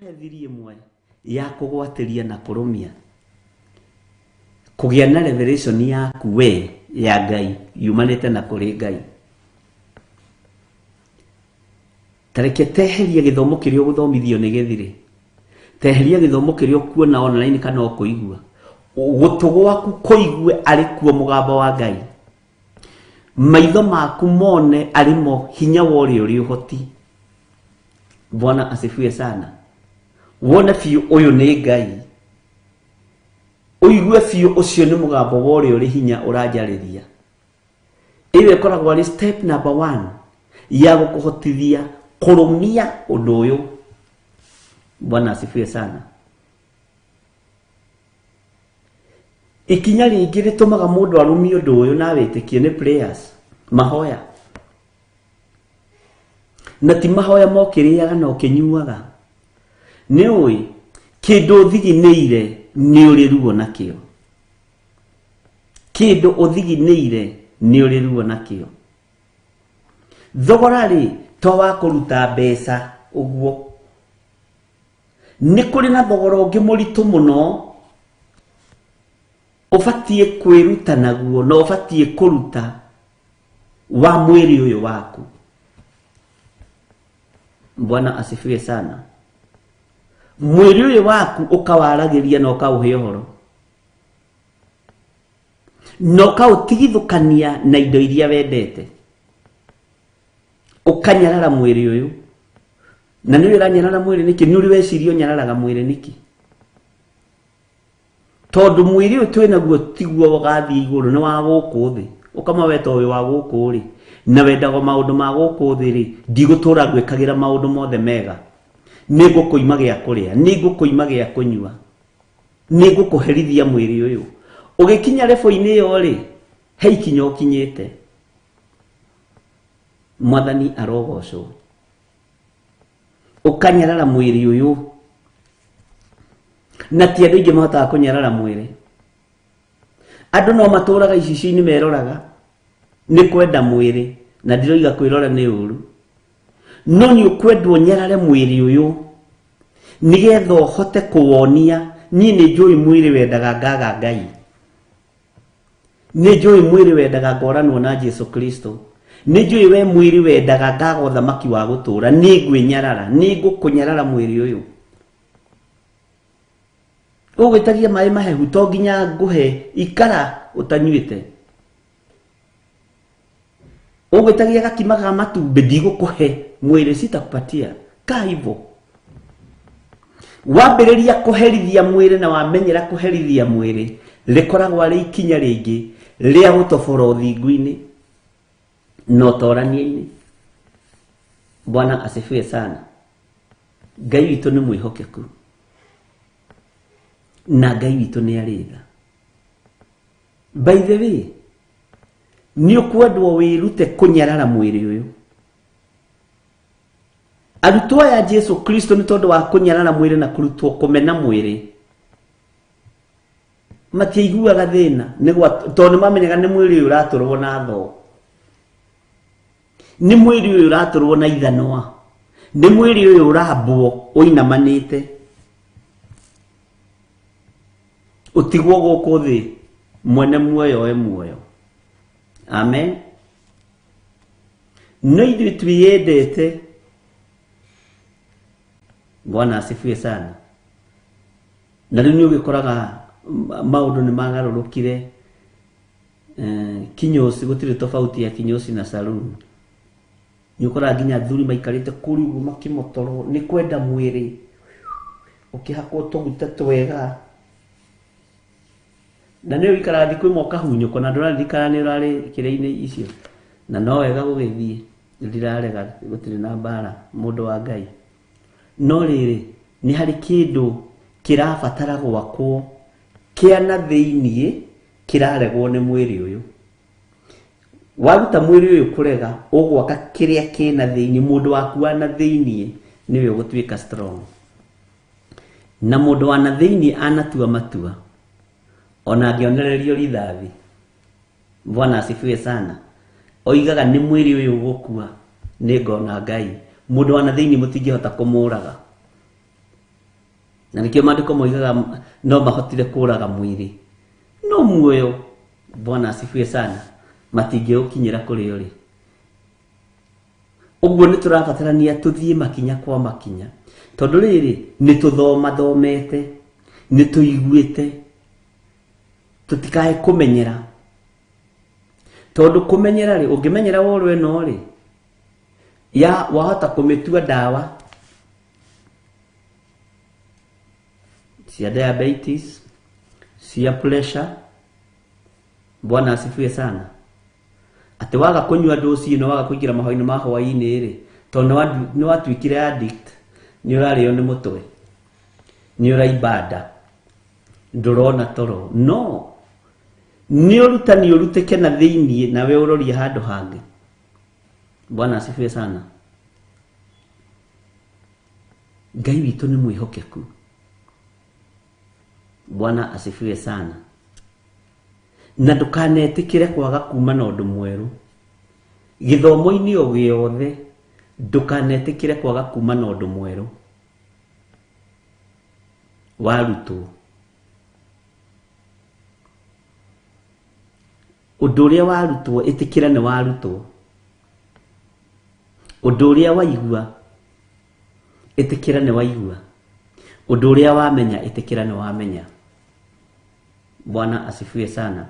thiri imwe ya kugwatiria na kurumia kugia na revelation yaku we ya Ngai yumanite na kuri Ngai. Tareke teheria githomo kirio guthomithio ni githire, teheria githomo kirio kuona online kana okuigua gutugo waku kuigue ari kuo mugambo wa Ngai, maitho maku mone arimo hinya wori uri uhoti. Bwana asifiwe sana. Wona fiu uyu ni Ngai, uigue fiu ucio ni mugambo wori uri hinya urajariria. Iwe koragwo ari step number 1 ya gukuhotithia kurumia undu uyu. Bwana asifiwe sana. Ikinya ringi ritumaga mundu arumie undu uyu na witikie ni prayers, mahoya. Na ti mahoya mokiriaga na ukinyuaga. Ni ui kindu uthigineire ni uri ruo nakio. Kindu uthigineire ni uri ruo nakio. Thogora ri to wa kuruta mbeca uguo. Ni kuri na thogora ungi muritu muno ufatie kwiruta naguo, no ufatie kuruta wa mwiri uyu waku. Bwana asifiwe sana. Mwiri uyu waku ukawaragiria na ukauhe uhoro, no kautigithukania na indo iria wendete, ukanyarara mwiri uyu. Na ni uranyarara mwiri niki? Ni uri weciria unyararaga mwiri niki? Tondu mwiri uyu twina guo tiguo ugathi iguru, ni wa guku thi. Ukama weto wi wa guku ri na wendago maundu ma guku thi ri, ndigutura gwikagira maundu mothe mega. Ni ngukuima gia kuria, ni ngukuima gia kunyua, ni ngukuherithia mwiri uyu. Ugikinya level-ini yo ri, he ikinya ukinyite. Mwathani arogocwo. Ukanyarara mwiri uyu. Na ti andu ingi mahotaga kunyarara mwiri. Andu no maturaga icici-ini meroraga ni kwenda mwiri, na ndiroiga kwirora ni uru. No ni ukwendwo nyarare mwiri uyu nigetha uhote kuwonia ni njui mwiri wendaga ngaga Ngai, ni njui mwiri wendaga ngoranwo na Jesu Kristo, ni njui we mwiri wendaga ngaga uthamaki wa gutura. Ni ngwinyarara, ni ngukunyarara mwiri uyu. Ugwitagia mai mahehu to nginya nguhe ikara utanyuite. Ugwitagia gakima ga matumbi ndigukuhe mwiri, sitakupatia ka hivyo. Wambiriria kuherithia mwiri na wamenyera kuherithia mwiri, rikoragwo ari ikinya ringi ria gutobora uthingu-ini no torania-ini. Bwana asifiwe sana. Ngai witu ni mwihokeku na Ngai witu ni aritha. By the way, ni ukwendwo wirute kunyarara mwiri uyu. Arutwo ya Jesu Kristo ni tondu wa kunyarara mwiri na kurutwo kumena mwiri, matiiguaga thina ni tondu mamenyaga ni mwiri uyu uraturwo na tho, ni mwiri uyu uraturwo na ithanwa, ni mwiri uyu urambwo uinamanite utigwo guku thi mwene muoyo we muoyo. Amen. No ithuĩ twiyendete. Bwana asifiwe sana. Na riu ni ugikoraga maundu ni magarurukire. Kinyosi gutire tofauti ya kinyosi na saloon. Ni ukora nginya thuri maikarite kuri uguo makimotoro ni kwenda mwiri ukihakwo tuguta twega. Na ni wikara thiku imwe kahunyuko na nduraririkana ni urari kire-ini icio, na no wega gugithie ndirarega gutire na mbara mundu wa Ngai. No riri ni hari kindu kirabatara gwakwo kiana thiini kiraregwo ni mwiri uyu. Waruta mwiri uyu kurega ugwaka kiria kina thiini, mundu waku wa na thiini niwe ugutwika strong. Na mundu wa na thiini anatua matua ona angionererio rithathi. Bwana asifiwe sana. Oigaga ni mwiri uyu gukua ni ngona Ngai. Mundu wa na thiini mutingihota kumuraga. na nikio maandiko moigaga no mahotire kũraga mwĩrĩ no muoyo. Bwana asifiwe sana. Matingĩũkinyĩra kũrĩ ũrĩ. Ũguo nĩ tũrabatarania tũthiĩ makinya kwa makinya, tondũ rĩrĩ nĩ tũthomete, nĩ tũiguĩte, tũtikae kũmenyera. Tondũ kũmenyera rĩ, ũngĩmenyera woro ĩno rĩ, ya wahota kũmĩtua ndawa cia diabetes, cia pressure. Bwana asifiwe sana. Ati waga kunywa dosi ino, waga kuingira mahoini ma hwaini ri, tondu ni watuikire addict, ni urario ni mutwe, ni uraibada, ndurona toro. No, ni urute kena thiini na we uroria handu hangi. Bwana asifiwe sana. Ngai witu ni mwihokeku. Bwana asifiwe sana. Na ndukanetikire kwaga kuma na undu mweru. Githomo-ini o giothe ndukanetikire kwaga kuma na undu mweru. Warutwo. Undu uria warutwo itikira ni warutwo. Undu uria waigua itikira ni waigua. Undu uria wamenya itikira ni wamenya. Bwana asifiwe sana.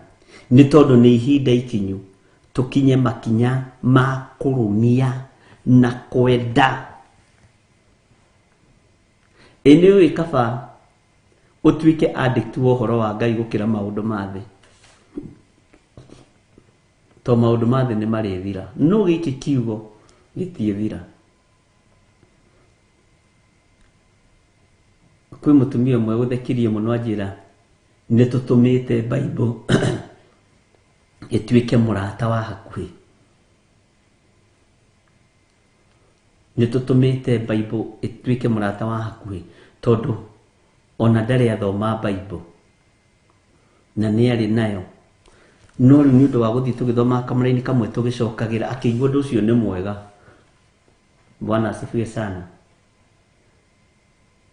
Ni tondu ni ihinda ikinyu tukinye makinya ma kurumia na kwenda. Ene ikaba utuike addict wo horo wa Ngai gukira maundu mathe. To maundu mathe ni mari thira. No giki kiugo gitie thira. Kwi mutumia mwe guthekirie muno ajira ni tutumite Bible ituike murata wa hakuhi. Ni tutumite Bible ituike murata wa hakuhi tondu ona ndari athoma Bible na ni ari nayo. No riu ni undu wa guthii tugithoma kamaraini kamwe tugicokagira akigwa undu ucio ni mwega. Bwana asifiwe sana.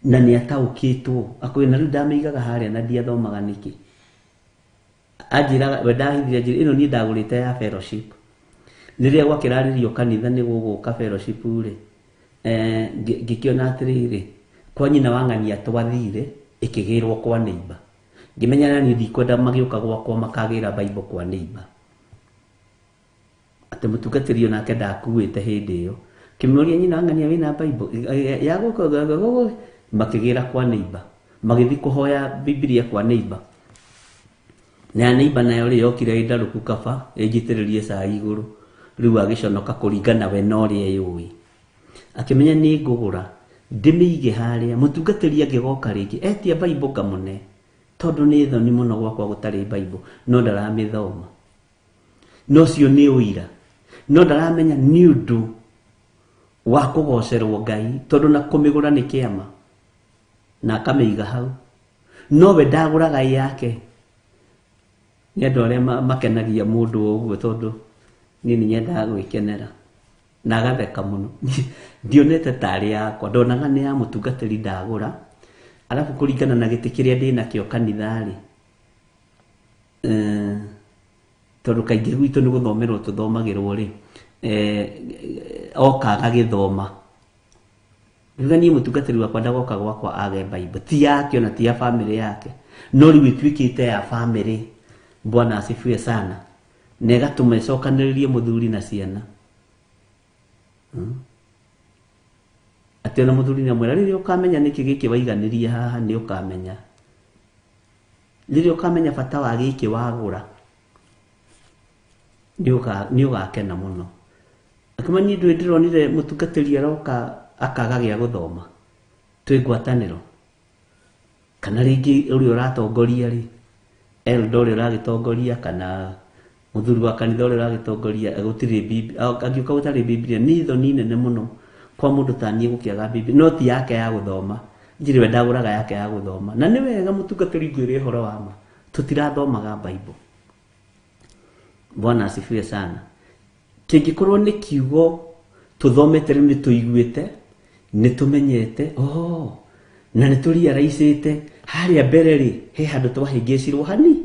Na ni ataukitwo akwina riu ndamigaga haria na ndiathomaga niki. Ajira wedahithia njira ino ni ndagurite ya fellowship. Niria gwakiraririo kanitha ni guguka fellowship ri. Ngikiona atiriri kwa nyina wang'ania twathire ikigirwo kwa neighbor. Ngimenyana ni ndikwenda magiuka gwakwa makagira Bible kwa neighbor. Ate mutugatirio nake ndakuite hindi iyo. Kimuria nyina wang'ania wina Bible ya guko makigira kwa neighbor. Magithi kuhoya Biblia kwa neighbor. Na neighbor nayo ri yokire indaruku kaba ejitiririe saa iguru. Riu agiconoka kuringana we no ri eyui. Akimenya ni ngugura ndimige haria mutungatiri agigoka ringi etia Bible kamune tondu ni thoni muno gwakwa gutari Bible no ndaramithoma. No cio ni uira. No ndaramenya ni undu wa kugocerwo Ngai tondu na kumigura ni kiama. Na akamiga hau. No we ndagura Ngai yake. Ni andu aria makenagia mundu uguo tondu ni nyendaga gwikenera. Na agatheka muno. Ndionete tari yakwa ndonaga ni ya mutungatiri ndagura. Alafu kuringana na giti kiria ndina kio kanithari. Tondu kaingi gwitu ni guthomerwo tuthomagirwo ri. Okaga githoma. Riu ni mutungatiri wakwa ndagoka gwakwa age Bible. Ti yake na ti ya family yake. No riu itwikite ya family. Bwana asifiwe sana. Nega tumecokaniririe muthuri na ciana. Ati na muthuri na mwera ririo ukamenya niki giki waiganiria haha ni ukamenya. Ririo ukamenya bata wa giki wagura. Ni ugakena muno. Akimani ndu ndironire mutungatiri aroka akaga gya guthoma. Twigwataniro. Kana ringi uri uratongoria ri. Eldore uragitongoria kana muthuri wa kanitha uri uragitongoria gutiri Biblia agiuka gutari Biblia ni thoni nene muno kwa mundu tanie gukiaga Biblia no ti yake ya guthoma. Njiri we ndaguraga yake ya guthoma. Na ni wega mutungatiri ngwire horo wa ma. Tutirathomaga Bible. Bwana asifiwe sana. Kingikorwo ni kiugo tuthomete ni tuiguite ni tumenyete na nituria raicite haria mbere ri he handu twahingicirwo hani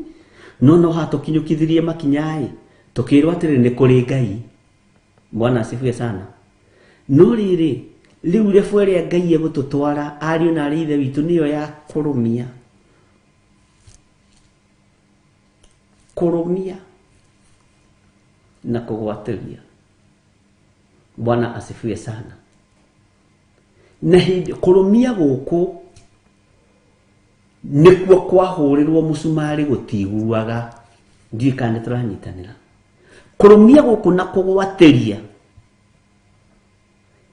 no hatukinyukithirie makinyai tukirwo atiri ni kuri Ngai. Bwana asifiwe sana. No riri riu refu ria Ngai egututwara ariu na ari ithe witu niyo ya kurumia na kugwatiria. Bwana asifiwe sana. Na hindi kurumia guku nikuo kwahurirwo musumari gutiguaga ndikane turanyitanira. Kurumia guku na kugwatiria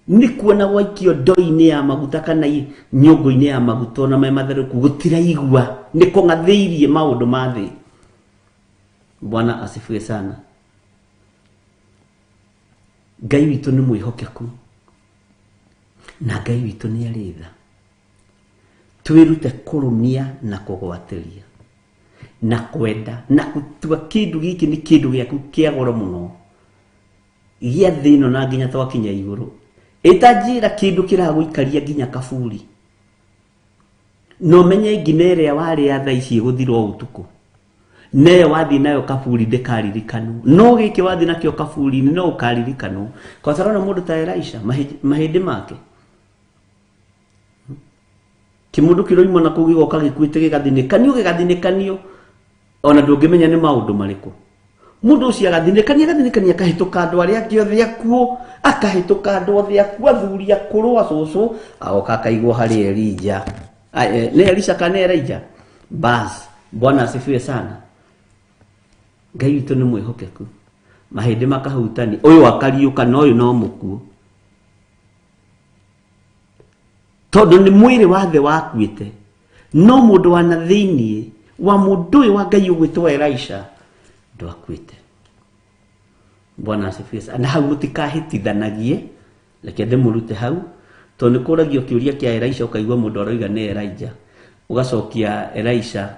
nikuo na gwaikio ndoi-ini ya maguta kana nyungu-ini ya maguta na mai matheruku gutiraigua niko ngatheirie maundu ma thi. Bwana asifiwe sana. Ngai witu ni mwihokeku na Ngai witu ni aritha. Twirute kurumia na kugwatiria na kwenda na kutua kindu giki ni kindu giaku kia goro muno gia thino na nginya twakinya iguru. Itajira kindu kiraguikaria nginya kaburi. No menye nginere ya wari ya thaa ici guthirwo utuku. Ne wathi nayo kaburi ndikaririkanu. No giki wathi nakio kaburi ni no ukaririkanu. Kwa sababu mundu ta Elisha mahindi make kimundu kiroimo na kugigoka gikuite gigathinekanio ona ndungimenya ni maundu mariku. Mundu ucio agathinekanio akahituka andu aria kiothe akuo akahituka andu othe akuo athuri akuru acucu agoka akaigwo hari Elija. Ni Elisha kana Elija? Bas. Bwana asifiwe sana. Ngai witu ni mwihokeku. Mahindi makahutani uyu akariuka na uyu no mukuo. Tondu ni mwiri wathe wakuite no mundu wa na thiini wa mundu wa Ngai ugwitwo Elisha ndwakuite. Bwana asifiwe sana. Na hau mutikahitithanagie reke ndimurute hau tondu kuragio kiuria kia Elisha ukaigwa mundu aroiga ni Elijah ugacokia Elisha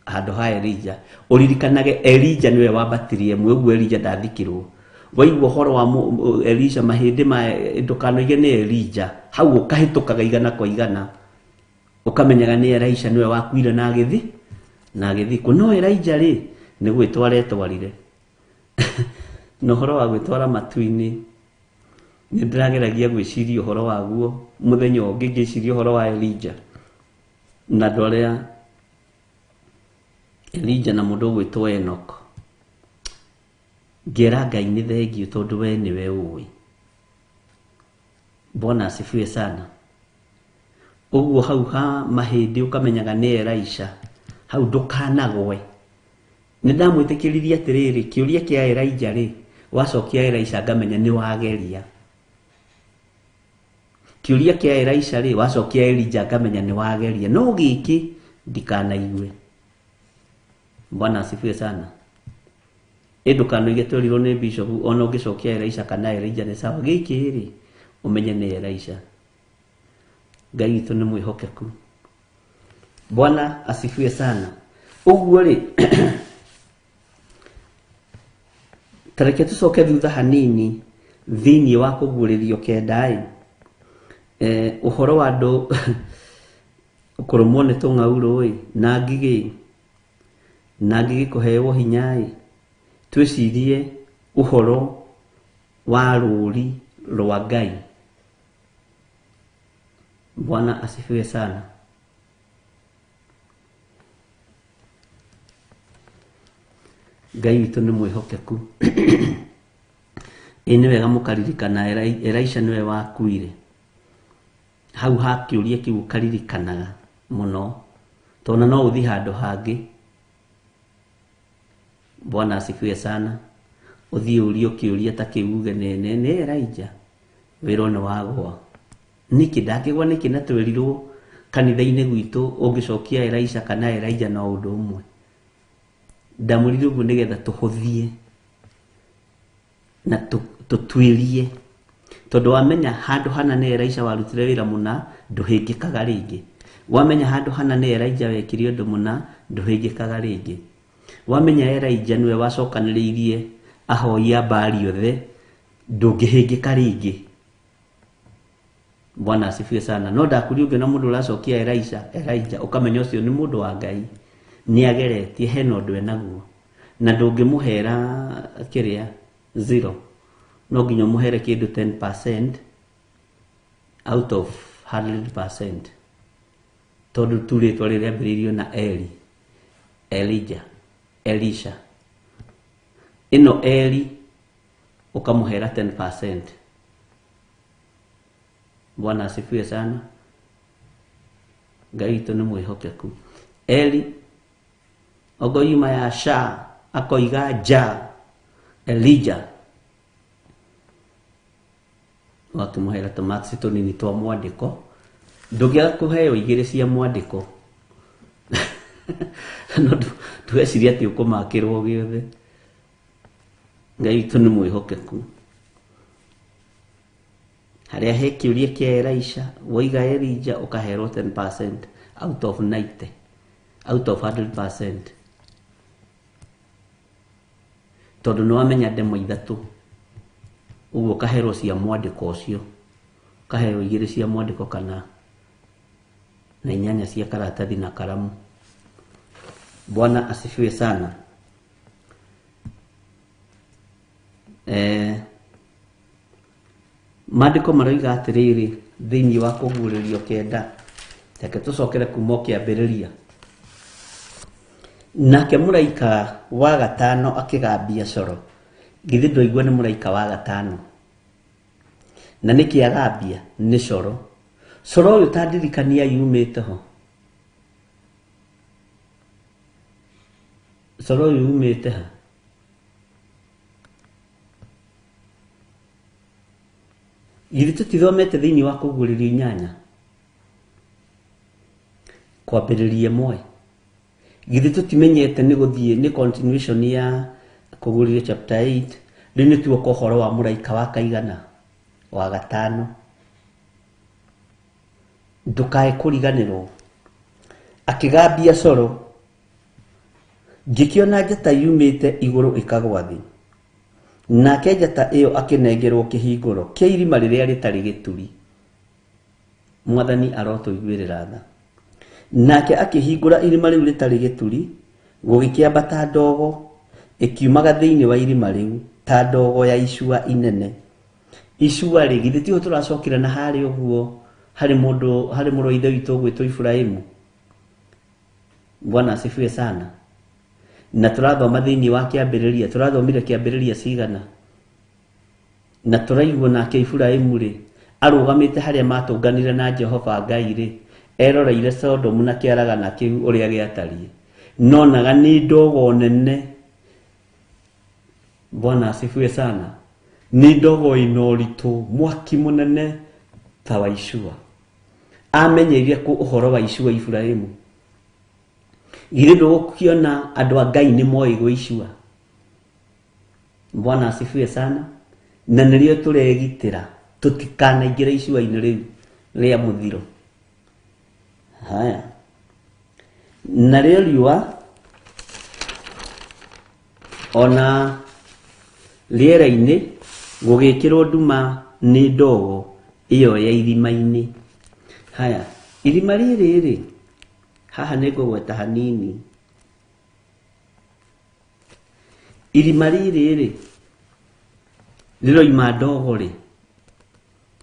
handu ha Elijah. Uririkanage Elijah niwe wambatirie mwe Elijah ndathikirwo. Waigwa horo wa Elisha mahindi ma ndukanoige ni Elijah hau ukahitukaga igana kwa igana ukamenyaga ni Elisha niwe wakuire na agithi kuno Elijah ri ni gwitwara twarire no horo wa gwitwara matu-ini ni ndirageragia gwiciria horo waguo muthenya ungi ngiciria horo wa Elijah na dorea Elijah na mundu gwitwo Enoch. Ngera Ngai ni thengio tondu we niwe uwi. Bwana asifiwe sana. Uguo hau ha mahindi ukamenyaga ni Elisha hau ndukanagwe. Ni ndamwitikiriria atiriri kiuria kia Elijah ri wacokia Elisha ngamenya ni wageria. Kiuria kia Elisha ri wacokia Elijah ngamenya ni wageria. No giki ndikanaigwe. Bwana asifiwe sana. Ndukanoige twirirwo ni bishop ona ungicokia Elisha kana Elijah ni sawa giki ri umenye ni Elisha. Ngai witu ni mwihokeku. Bwana asifiwe sana. Uguo ri tareke tucoke thutha hanini thiini wa kuguririo kendai uhoro wa andu kurumwo ni tung'auru na ngigi kuhewo hinyai twicirie uhoro wa ruri rwa Ngai. Bwana asifiwe sana. Ngai witu ni mwihokeku. Ine wega mukaririkana Elisha niwe wakuire. Hau hakiuria kiu karirikanaga muno tona no uthi handu hangi. Bwana asifiwe sana. Uthi urio kiuria ta kiuge nene ni Elijah wiro ni wagwa niki ndakigwa niki na twerirwo kanitha-ini gwitu ungicokia Elisha kana Elijah na undu umwe. Ndamurire uguo nigetha tuhuthie na tutwirie tondu wamenya handu hana ni Elisha warutire wira muna nduhingikaga ringi. Wamenya handu hana ni Elijah wekire undu muna nduhingikaga ringi. Wamenya Elijah niwe wacokaniriirie ahoia Baali othe ndungihingika ringi. Bwana asifiwe sana. No ndakuri ungi na mundu uracokia Elijah ukamenya ucio ni mundu wa Ngai, ni ageretie hena undu enaguo, na ndungimuhera kiria 0, no nginya muhere kindu 10% out of 100%, tondu turitwa riria mbiririo na Elijah, Elisha. Ino Eli ukamuhera 10%. Bwana asifiwe sana. Ngai itu ni mwihokeku. Eli ogoyuma ya sha akoiga ja Elijah wakimuhera tomaksi tunini twa mwandiko, ndugia kuheo igiri cia mwandiko no tueciria ati ukumakirwo giothe. Ngai itu ni mwihokeku. Haria he kiuria kia Elisha waiga Elijah ukaherwo 10% out of 90, out of 100%, tondu no amenya ndemo ithatu, uguo kaherwo cia mwandiko ucio, kaherwo igiri cia mwandiko kana na 8 cia karatathi na karamu. Bwana asifiwe sana. Maandiko maroiga atiriri thiini wa kuguririo kenda, reke tucokere kuma kiambiriria. Nake muraika wa gatano akigambia coro, githi ndũigua ni muraika wa gatano, na niki agambia ni coro. Coro uyu tandirikania yumite ho, coro uyu yumite ha githi tutithomete thiini wa kuguririo 8 kwambiriria 1, githi tutimenyete ni guthie ni continuation ya kuguririo chapter 8. Rini tuo kohoro wa muraika wa kaigana wa gatano, ndukae kuriganirwo. Akigambia coro, ngikiona njata yumite iguru ikagwa thi, nake njata iyo akinengerwo kihinguro kia irima riria ritari gituri. Mwathani arotuiguirira tha. Nake akihingura irima riu ritari gituri, gugikiambata ndogo ikiumaga thiini wa irima riu ta ndogo ya icua inene. Icua ri githi tiho turacokira na hari uguo, hari muru ithe witu gwitwo Ibrahimu. Bwana asifiwe sana. Na turathoma thiini wa kiambiriria, turathomire kiambiriria cigana, na turaigua nake Ibrahimu ri arugamite haria matunganire na Jehova Ngai ri eroreire Sodomu na kiaragana kiu uria giatarie, nonaga ni ndogo nene. Bwana asifiwe sana. Ni ndogo inoritu mwaki munene ta wa icua. Amenyeire ku uhoro wa icua Ibrahimu. Githi ndugukiona andu a Ngai ni moi gwa icua. Bwana asifiwe sana. Na nirio turegitira tutikanaingira icua-ini riu ria muthiro. Haya, na rio riua ona riera-ini gugikirwo nduma ni ndogo iyo ya irima-ini. Haya, irima riri haha nigugweta hanini. Irima riri riroima ndogo ri.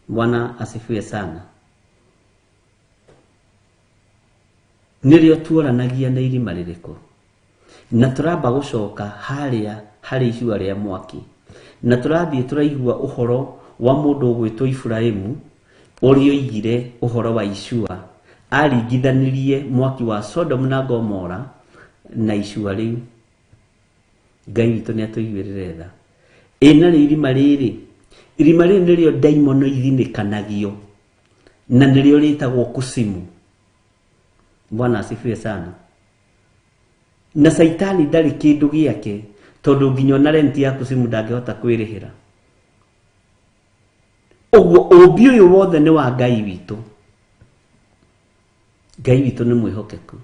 Bwana asifiwe sana. Nirio tuoranagia na irima ririko, na turamba gucoka haria hari icua ria mwaki, na turathie turaigua uhoro wa mundu gwitwo Ibrahimu uria oigire uhoro wa icua, aringithanirie mwaki wa Sodomu na Gomora na icua riu. Ngai witu ni atuiguirire tha. Ina ni irima riri nirio daimono ithinikanagio, na nirio ritagwo kusimu. Bwana asifiwe sana. Na Saitani ndari kindu giake, tondu nginya na renti ya kusimu ndangihota kwirihira. Uguo umbi uyu wothe ni wa Ngai witu. Ngai witu ni mwihokeku.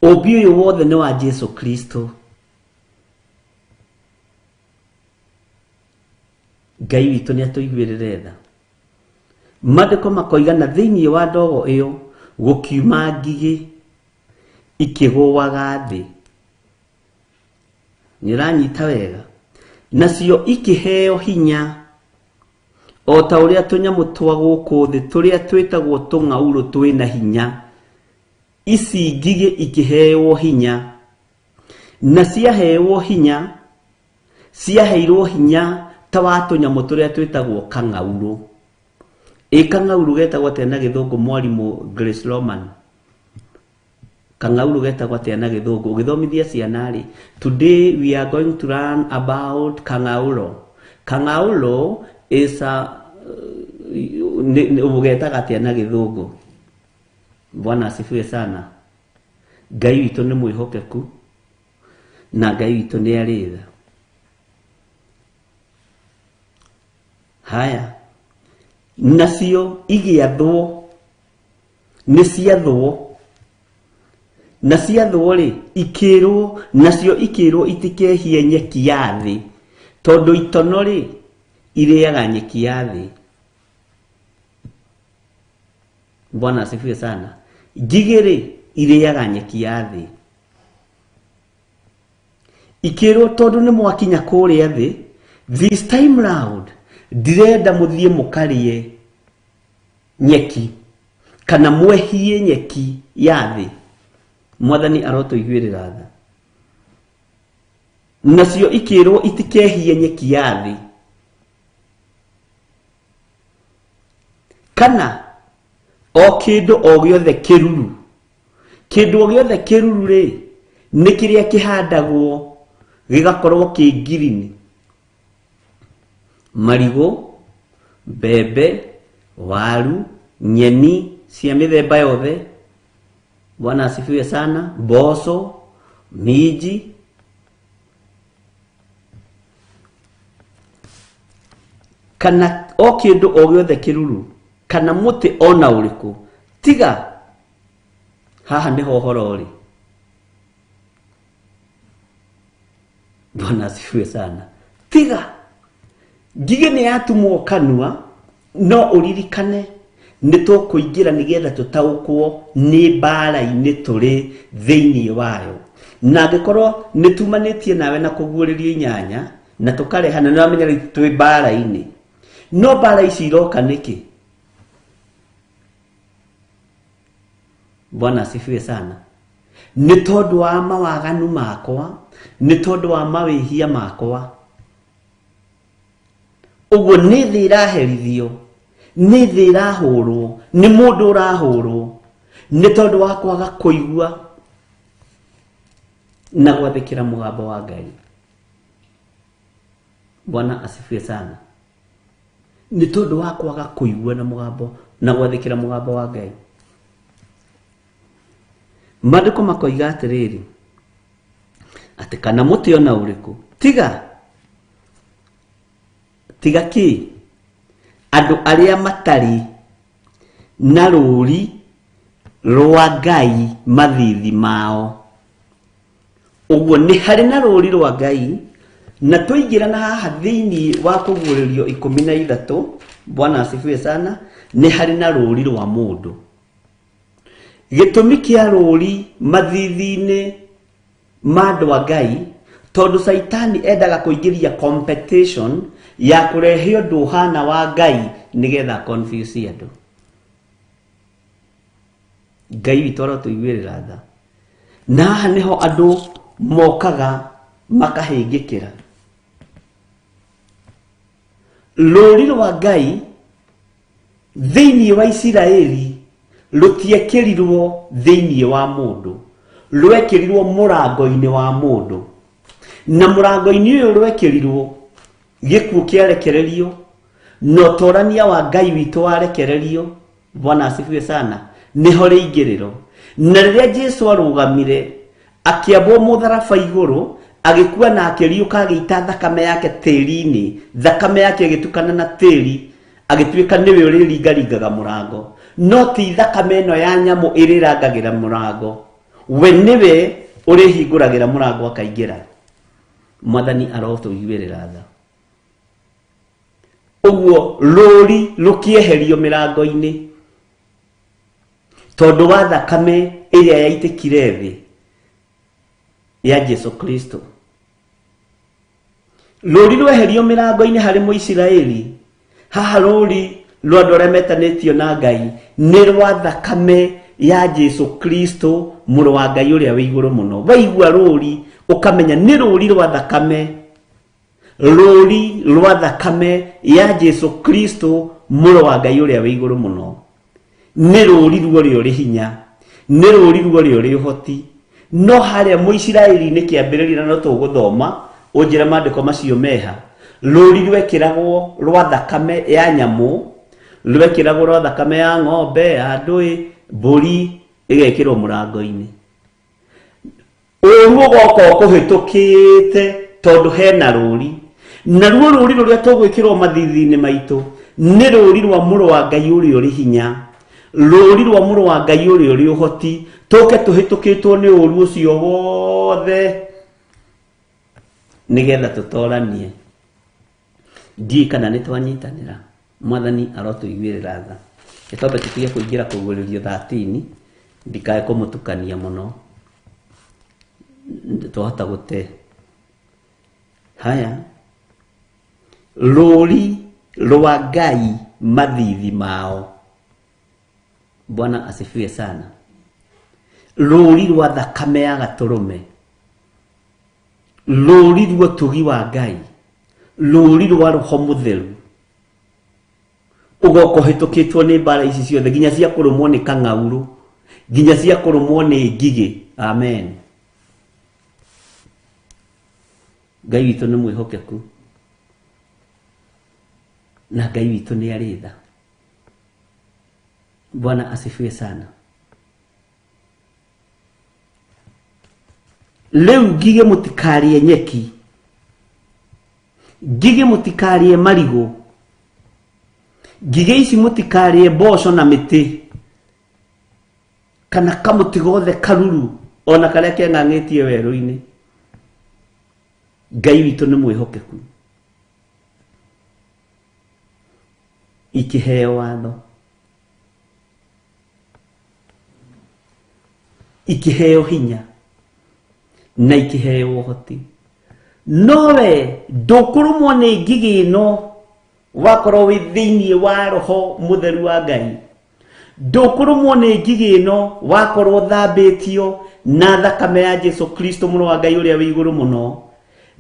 Umbi uyu wothe ni wa Jesu Kristo. Ngai witu ni atuiguirire tha. Mandĩko makoiga na thĩinĩ wa ndogo ĩyo gũkiuma ngigĩ ikĩgũaga thĩ. Nĩranyita wega. Nacio ikĩheo hinya o ta ũrĩa tũnyamũ twa gũkũ thĩ tũrĩa twĩtagwo tũng'aurũ twĩna hinya. Ici ngigĩ ikĩheo hinya, na ciaheirwo hinya ta wa tũnyamũ tũrĩa twĩtagwo kang'aurũ. Kang'aurũ getagwo atĩa na gĩthũngũ mwarimũ Grace Roman? Kang'aurũ getagwo atĩa na gĩthũngũ? Ũgĩthomithia ciana rĩ. Today we are going to learn about kang'aurũ. Kang'aurũ is a ugetaga atĩa na gĩthũngũ? Bwana asifiwe sana. Ngai witũ nĩ mwĩhokeku na Ngai witũ nĩ arĩ tha. Haya, nacio igĩathwo, nĩ ciathwo, na ciathwo rĩ, ikĩrwo, nacio ikĩrwo itikehie nyeki ya thĩ, tondũ itono rĩ irĩaga nyeki ya thĩ. Bwana asifiwe sana. Ngigĩ rĩ irĩaga nyeki ya thĩ. Ikĩrwo tondũ nĩ mwakinya kũrĩa thĩ, this time round ndirenda mũthiĩ mũkarĩe nyeki kana mwehie nyeki ya thĩ. Mwathani arotũiguĩrĩra tha. Nacio ikĩrwo itikehie nyeki ya thĩ kana o kĩndũ o gĩothe kĩruru. Kĩndũ o gĩothe kĩruru rĩ nĩ kĩrĩa kĩhandagwo gĩgakorwo kĩ green. Marigũ, mbembe, waru, nyeni cia mĩthemba yothe. Bwana asifiwe sana. Mboco, minji. Kana o kĩndũ o gĩothe kĩruru kana mũtĩ ona ũrĩkũ, tiga haha nĩho ũhoro ũrĩ. Bwana asifiwe sana. Tiga ngigĩ nĩ yatumwo kanua, no ũririkane nĩ tũkũingĩra nĩgetha tũtaũkwo nĩ mbara-inĩ tũrĩ thĩinĩ wayo. Na angĩkorwo nĩ tumanĩtie nawe na kũguũrĩrio inyanya na tũkarehana, nĩ wamenya rĩu twĩ mbara-inĩ. No mbara ici iroka nĩkĩ? Bwana asifiwe sana. Nĩ tondũ wa mawaganu makwa, nĩ tondũ wa mawĩhia makwa. Ũguo nĩ thĩ iraherithio, nĩ thĩ irahũrwo, nĩ mũndũ ũrahũrwo nĩ tondũ wa kwaga kũigua na gwathĩkĩra mũgambo wa Ngai. Bwana asifiwe sana. Nĩ tondũ wa kwaga kũigua na mũgambo na gwathĩkĩra mũgambo wa Ngai. Maandĩko makoiga atĩrĩrĩ, atĩ kana mũtĩ ona ũrĩkũ, tiga kĩ? Andũ arĩa matarĩ na rũũri rwa Ngai mathithi mao. Ũguo nĩ harĩ na rũũri rwa Ngai, na tũingĩrana haha thĩinĩ wa kũguũrĩrio 13. Bwana asifiwe sana. Nĩ harĩ na rũũri rwa mũndũ. Gĩtũmi kĩa rũũri mathithi-inĩ ma andũ a Ngai, tondũ Saitani endaga kũingĩria competition ya kũrehe ũndũ ũhana wa Ngai nĩgetha confuse andũ. Ngai witũ arotũiguĩrĩra tha. Na haha nĩho andũ mokaga makahĩngĩkĩra. Rũũri rwa Ngai thĩinĩ wa Isiraeli rũtiekĩrirwo thĩinĩ wa mũndũ, rwekĩrirwo mũrango-inĩ wa mũndũ. Na mũrango-inĩ ũyũ rwekĩrirwo gĩkuũ kĩarekererio, na ũtorania wa Ngai witũ warekererio. Bwana asifiwe sana. Nĩho rĩingĩrĩro. Na rĩrĩa Jesũ arũgamire akĩambwo mũtharaba igũrũ, agĩkua na akĩriũka agĩita thakame yake tĩri-inĩ, thakame yake ĩgĩtukana na tĩri, agĩtuĩka nĩwe ũrĩringaringaga mũrango. No ti thakame ĩno ya nyamũ ĩrĩrangagĩra mũrango, we nĩwe ũrĩhingũragĩra mũrango akaingĩra. Mwathani arotũiguĩrĩra tha. Uguo rũri rũkĩeherio mĩrango-inĩ tondũ wa thakame ĩrĩa yaitĩkire thĩ ya Jesu Kristo. Rũri rweherio mĩrango-inĩ harĩ Mũisiraeli. Haha rũri rwa andũ arĩa metanĩtio na Ngai nĩ rwa thakame ya Jesu Kristo, mũrũ wa Ngai ũrĩa wĩ igũrũ mũno. Waigua rũri ũkamenya nĩ rũri rwa thakame, rũri rwa thakame ya Jesu Kristo, mũrũ wa Ngai ũrĩa wĩ igũrũ mũno. Nĩ rũri ruo rĩ hinya, nĩ rũri ruo rĩ ũhoti. No harĩa Mũisiraeli-inĩ kĩambĩrĩria no tũgũthoma ũnjĩra maandĩko macio meha. Rũri rwekĩragwo rwa thakame ya nyamũ, rwekĩragwo rwa thakame ya ng'ombe, ya ndũĩ, mbũri, ĩgekĩrwo mũrango-inĩ. Ũguo goko kũhĩtũkĩte tondũ hena rũri. Na ruo rũri rũrĩa tũgwĩkĩrwo mathithi-inĩ maitũ nĩ rũri rwa mũrũ wa Ngai ũrĩa ũrĩ hinya, rũri rwa mũrũ wa Ngai ũrĩa ũrĩ ũhoti. Tũke tũhĩtũkĩtwo nĩ ũru ũcio wothe nĩgetha tũtoranie. Ndiĩ kana nĩ twanyitanĩra. Mwathani arotũiguĩrĩra tha. Gĩtombe tũtige kũingĩra kũgũrĩrio 13 ndikae kũmũtukania mũno, twahota gũte. Haya, rũri rwa Ngai mathithi mao. Bwana asifiwe sana. Rũri rwa thakame ya gatũrũme, rũri rwa ũtugi wa Ngai, rũri rwa Roho Mũtheru. Ũgoko hĩtũkĩtwo nĩ mbara ici ciothe, nginya cia kũrũmwo nĩ kang'aurũ, nginya cia kũrũmwo nĩ ngigĩ. Amen. Ngai witũ nĩ mwĩhokeku na Ngai witũ nĩ arĩ tha. Bwana asifiwe sana. Leo ngigĩ mũtikarie nyeki, ngigĩ mũtikarie marigũ, ngigĩ ici mũtikarie mboco na mĩtĩ kana kamũtĩ gothe karuru ona karĩa keng'ang'ĩtie werũ-inĩ. Ngai witũ nĩ mwĩhokeku. Ikĩheo watho, ikĩheo hinya na ikĩheo ũhoti. Nowe ndũkũrũmwo nĩ ngigĩ ĩno wakorwo wĩ thĩinĩ wa Roho Mũtheru wa Ngai. Ndũkũrũmwo nĩ ngigĩ ĩno wakorwo thambĩtio na thakame ya Jesu Kristo, mũrũ wa Ngai ũrĩa wĩ igũrũ mũno.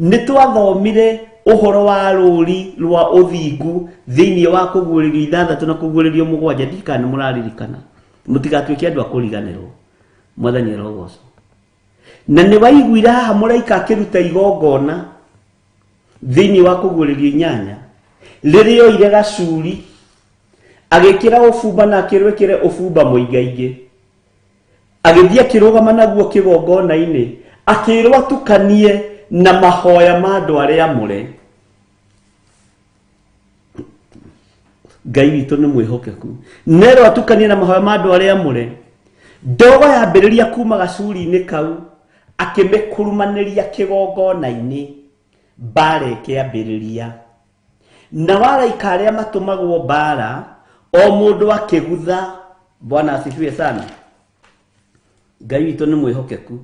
Nĩ twathomire ũhoro wa rũri rwa ũthingu thĩinĩ wa kũguũrĩrio 6 na kũguũrĩrio 7. Ndikana mũraririkana, mũtigatuĩke andũ a kũriganĩrwo. Mwathani arogocwo. Na nĩ waiguire haha mũraika akĩruta igongona thĩinĩ wa kũguũrĩrio 8 rĩrĩa oire gacuri agĩkĩra ũbumba na akĩrwĩkĩre ũbumba mũingaingĩ, agĩthiĩ akĩrũgama naguo kĩgongona-inĩ, akĩrwo atukanie na mahoya ma andũ arĩa amũre. Ngai witũ nĩ mwĩhokeku. Nerwo atukanie na mahoya ma andũ arĩa amũre. Ndogo yambĩrĩria kuma gacuri-inĩ kau akĩmĩkurumanĩria kĩgongona-inĩ, mbara ĩkĩambĩrĩria. Na waraika arĩa matũmagwo mbara o mũndũ akĩgutha. Bwana asifiwe sana. Ngai witũ nĩ mwĩhokeku.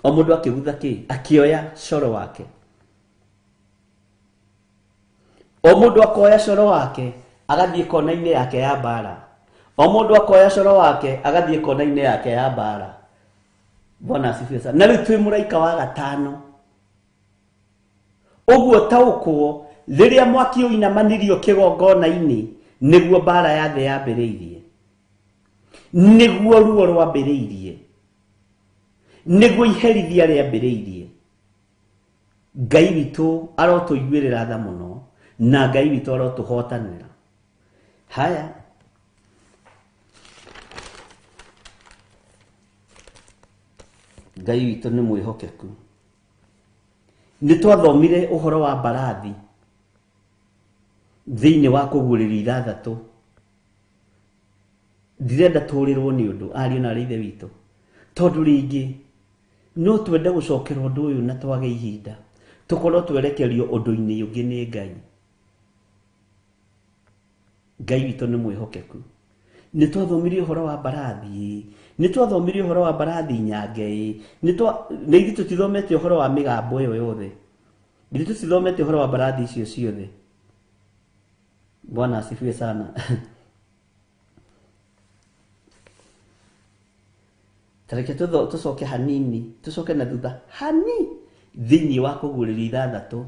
O mũndũ akĩgutha kĩ? Akĩoya coro wake. O mũndũ akoya coro wake agathiĩ kona-inĩ yake ya mbara. O mũndũ akoya coro wake agathiĩ kona-inĩ yake ya mbara. Bwana asifiwe sana. Na rĩu twĩ mũraika wa 5. Ũguo taũkwo rĩrĩa mwaki ũinamanirio kĩgongona-inĩ nĩguo mbara ya thĩ yambĩrĩirie, nĩguo ruo rwambĩrĩirie, nĩguo iherithia rĩambĩrĩirie. Ngai witũ arotũiguĩrĩra tha mũno na Ngai witũ arotũhotanĩra. Haya, Ngai witũ nĩ mwĩhokeku. Nĩ twathomire ũhoro wa mbarathi thĩinĩ wa kũguũrĩrio 6. Ndirenda tũrĩrwo nĩ ũndũ ariũ na ithe witũ, tondũ rĩngĩ no twende gũcokera ũndũ ũyũ na twage ihinda, tukorwo twerekerio undu-ini ungi ni Ngai. Ngai witũ nĩ mwĩhokeku. Nĩ twathomirio ũhoro wa mbarathi, nĩ twathomirio ũhoro wa mbarathi nyange, nĩ ithuĩ tũtithomete ũhoro wa mĩgambo ĩyo yothe, ithuĩ tũtithomete ũhoro wa mbarathi icio ciothe. Bwana asifiwe sana. Tareke tucoke hanini, tucoke na thutha thĩinĩ wa Kũguũrĩrio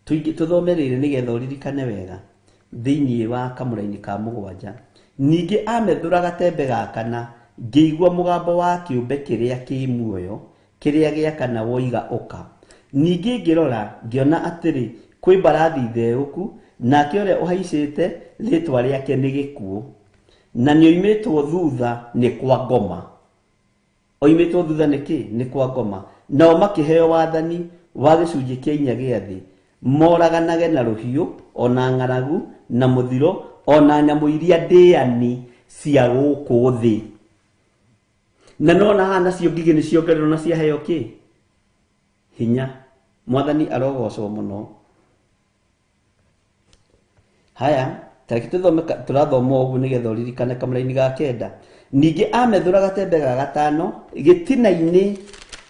6 tuthome rĩrĩ nĩgetha ũririkane wega. Thĩinĩ wa kamũra-inĩ ka 7, ningĩ amethũra gatembe ga kana, ngĩigua mũgambo wa kĩũmbe kĩrĩa kĩ muoyo kĩrĩa gĩa kana woiga ũka. Ningĩ ngĩrora ngĩona atĩrĩ, kwĩ mbarathi theũku, nake ũrĩa ũhaicĩte rĩĩtwa rĩake nĩ Gĩkuũ, na nĩ oimĩtwo thutha nĩ kwa ngoma. Oimĩtwo thutha nĩkĩ? Nĩ kwa ngoma. Nao makĩheo wathani wa gĩcunjĩ kĩa 4 gĩa thĩ, moraganage na rũhiũ, ona ng'aragu, na mũthiro, ona nyamũ iria ndĩani cia gũkũ thĩ. Na nona haha nacio ngigĩ nĩ ciongererwo na ciaheo kĩ? Hinya. Mwathani arogocwo mũno. Haya, tareke tũrathoma ũguo nĩgetha ũririkane kamũra-inĩ ga 9. Ningĩ amethũra gatembe ga 5, gĩtina-inĩ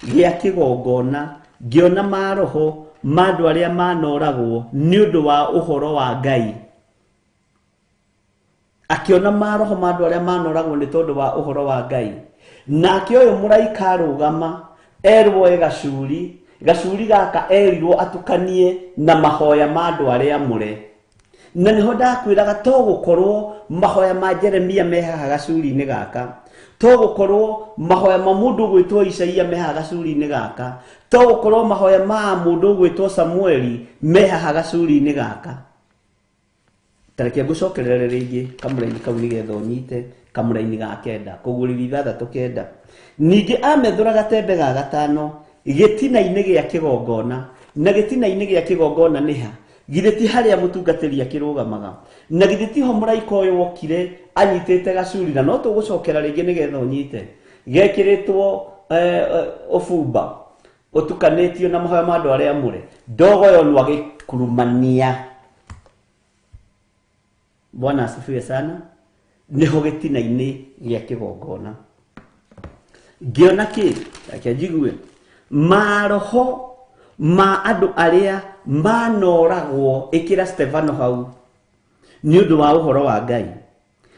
gĩa kĩgongona ngĩona maroho ma andũ arĩa manoragwo nĩ ũndũ wa ũhoro wa Ngai. Akĩona maroho ma andũ arĩa manoragwo nĩ tondũ wa ũhoro wa Ngai. Nake ũyũ mũraika arũgama, erwo gacuri, gacuri gaka erirwo atukanie na mahoya ma andũ arĩa amũre. Na niho ndakwĩraga to gũkorwo mahoya ma Jeremia me haha gacuri-inĩ gaka, to gũkorwo mahoya ma mũndũ gwĩtwo Isaia me haha gacuri-inĩ gaka, to gũkorwo mahoya ma mũndũ gwĩtwo Samueli me haha gacuri-inĩ gaka. Tareke ngũcokerere rĩngĩ kamũra-inĩ kau nĩgetha ũnyite kamũra-inĩ ga 9, Kũguũrĩrio 6:9. Ningĩ amethũra gatembe ga 5 gĩtina-inĩ gĩa kĩgongona, na gĩtina-inĩ gĩa kĩgongona nĩ ha? Githĩ ti harĩa mũtungatĩri akĩrũgamaga? Na githĩ tiho mũraika ũyũ wokire anyitĩte gacuri, na no tũgũcokera rĩngĩ nĩgetha ũnyite, gekĩrĩtwo ũbumba ũtukanĩtio na mahoya ma andũ arĩa amũre, ndogo yo nĩ agĩkurumania. Bwana asifiwe sana. Niho gĩtina-inĩ gĩa kĩgongona ngĩona kĩ? Reke njigue maroho ma andũ arĩa manoragwo, ĩkĩra Stefano hau, nĩ ũndũ wa ũhoro wa Ngai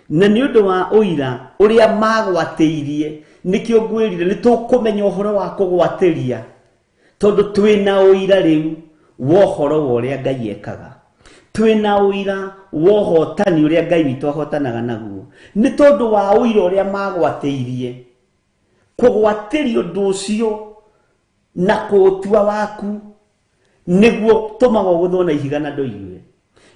na nĩ ũndũ wa ũira ũrĩa magwatĩirie. Nĩkĩo ngwĩrire nĩ tũkũmenya ũhoro wa kũgwatĩria, tondũ twĩna ũira rĩu wa ũhoro wa ũrĩa Ngai ekaga, twĩna ũira wa ũhotani ũrĩa Ngai witũ ahotanaga naguo, nĩ tondũ wa ũira ũrĩa magwatĩirie. Kũgwatĩrio ũndũ ũcio na kũũtua waku nĩguo tũmaga ũgũthwo na ihiga na ndũigue,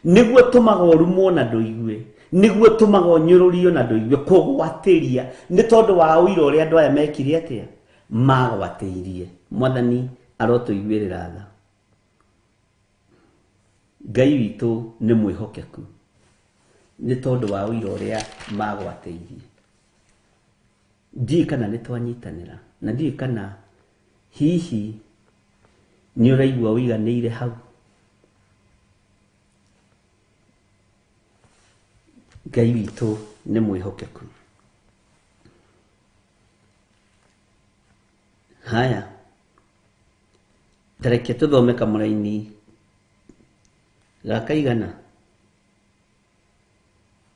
nĩguo tũmaga ũrumwo na ndũigue, nĩguo tũmaga ũnyũrũrio na ndũigue. Kũgwatĩria nĩ tondũ wa ũira ũrĩa andũ aya mekire atĩa? Magwatĩirie. Mwathani arotũiguĩrĩra tha. Ngai witũ nĩ mwĩhokeku nĩ tondũ wa ũira ũrĩa magwatĩirie. Ndiũĩ kana nĩ twanyitanĩra, na ndiũĩ kana hihi nĩ ũraigua ũiganĩire hau. Ngai witũ nĩ mwĩhokeku. Haya, tareke tũthome kamũra-inĩ ga kaigana.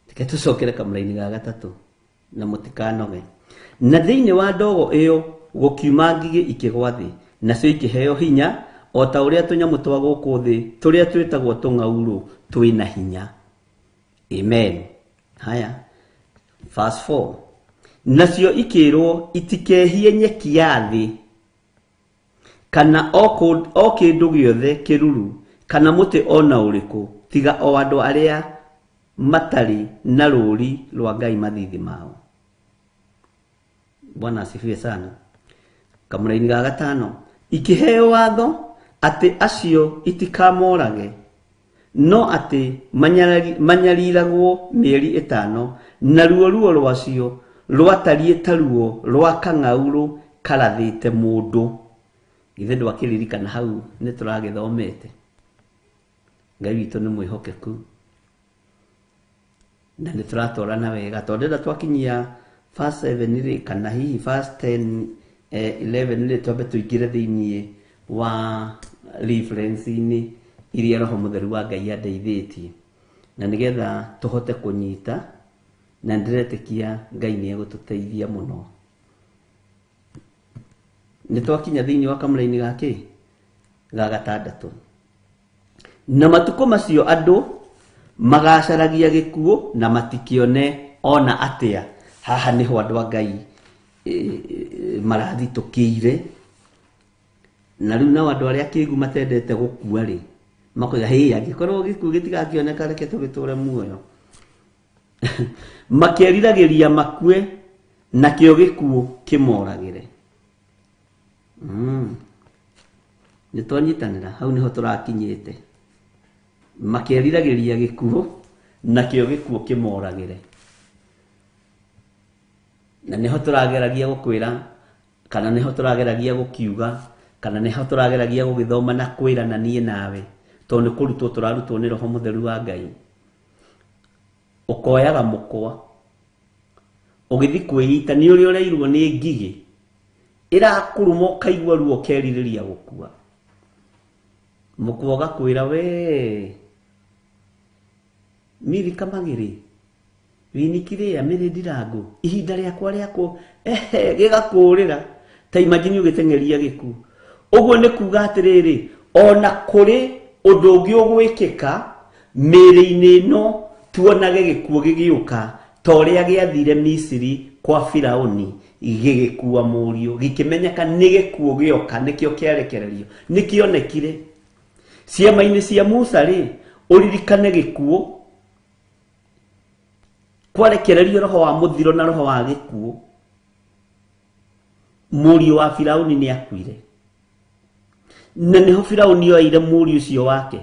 Reke tũcokere kamũra-inĩ ga 3 na mũtikanoge. Na thĩinĩ wa ndogo ĩyo gũkiuma ngigĩ ikĩgwa thĩ, nacio ikĩheo hinya o ta ũrĩa tũnyamũ twa gũkũ thĩ tũrĩa twĩtagwo tũng'aurũ twĩna hinya. Amen. Haya, verse 4. Nacio ikĩrwo itikehie nyeki ya thĩ, kana o kĩndũ gĩothe kĩruru, kana mũtĩ ona ũrĩkũ, tiga o andũ arĩa matarĩ na rũũri rwa Ngai mathithi mao. Bwana asifiwe sana. Kamũra-inĩ ga 5, ikĩheo watho atĩ acio itikamorage, no atĩ manyariragwo mĩeri 5, na ruo rwacio rwatariĩ ta ruo rwa kang'aurũ karathĩte mũndũ. ithe ndwakiririkana hau nĩ tũragĩthomete Ngai witũ nĩ mwĩhokeku na nĩ tũratwarana wega tondũ ndĩrenda twakinyia verse 7 rĩ kana hihi verse 10 11 rĩ twambe tũingĩre thĩinĩ wa reference-inĩ iria Roho Mũtheru wa Ngai andeithĩtie na nĩgetha tũhote kũnyita na ndĩretĩkia Ngai nĩ egũtũteithia mũno. Nĩ twakinya thĩinĩ wa kamũra-inĩ gake ga gatandatũ. Na matukũ macio andũ magacaragia gĩkuũ na matikĩone ona atĩa. Haha nĩho andũ a Ngai marathitũkĩire. Na rĩu nao andũ arĩa kĩĩgu matendete gũkua rĩ makoiga hĩ angĩkorwo gĩkuũ gĩtigakĩoneka reke tũgĩtũre muoyo. Makĩeriragĩria makue nakĩo gĩkuũ kĩmoragĩre. Nĩ twanyitanĩra hau nĩho tũrakinyĩte. Makĩeriragĩria gĩkuũ nakĩo gĩkuũ kĩmoragĩre. Na nĩho tũrageragia gũkwĩra kana nĩho tũrageragia gũkiuga kana nĩho tũrageragia gũgĩthoma na kwĩrana niĩ nawe tondũ nĩ kũrutwo tũrarutwo nĩ Roho Mũtheru wa Ngai. Ũkoyaga mũkwa ũgĩthiĩ kwĩita nĩ ũrĩa ũrairwo nĩ ngigĩ ĩrakũruma ũkaigua ruo ũkerirĩria gũkua. Mũkwa ũgakwĩra we miri kamagĩrĩ winikire amĩrĩ ndirangu ihinda rĩakwa rĩakwo gĩgakũrĩra ta imagine ũgĩteng'eria gĩkuũ. Ũguo nĩ kuuga atĩrĩrĩ ona kũrĩ ũndũ ũngĩ ũgwĩkĩka mĩĩrĩ-inĩ ĩno tuonage gĩkuũ gĩgĩũka ta ũrĩa gĩathire Misiri kwa Firaũni gĩgĩkua mũriũ gĩkĩmenyeka nĩ gĩkuũ gĩoka nĩkĩo kĩarekererio nĩkĩonekire ciama-inĩ cia Musa rĩ ũririkane gĩkuũ kwarekererio roho wa mũthiro na roho wa gĩkuũ. Mũriũ wa Firaũni nĩ akuire na nĩho Firaũni oire mũriũ ũcio wake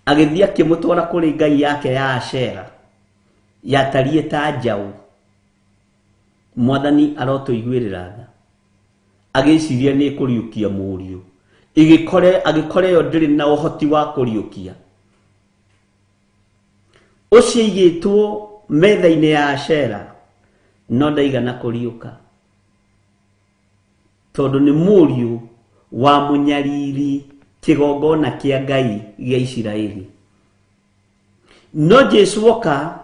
agĩthiĩ akĩmũtwara kũrĩ ngai yake ya Ashera yatariĩ ta njaũ. Mwathani arotũiguĩrĩra tha agĩciria nĩ kũriũkia mũriũ agĩkore yo ndĩrĩ na ũhoti wa kũriũkia. Ũcio aigĩtwo metha-inĩ ya Ashera no ndaigana kũriũka tondũ nĩ mũriũ wa mũnyariri kĩgongona kĩa Ngai gĩa Isiraeli. No Jesũ oka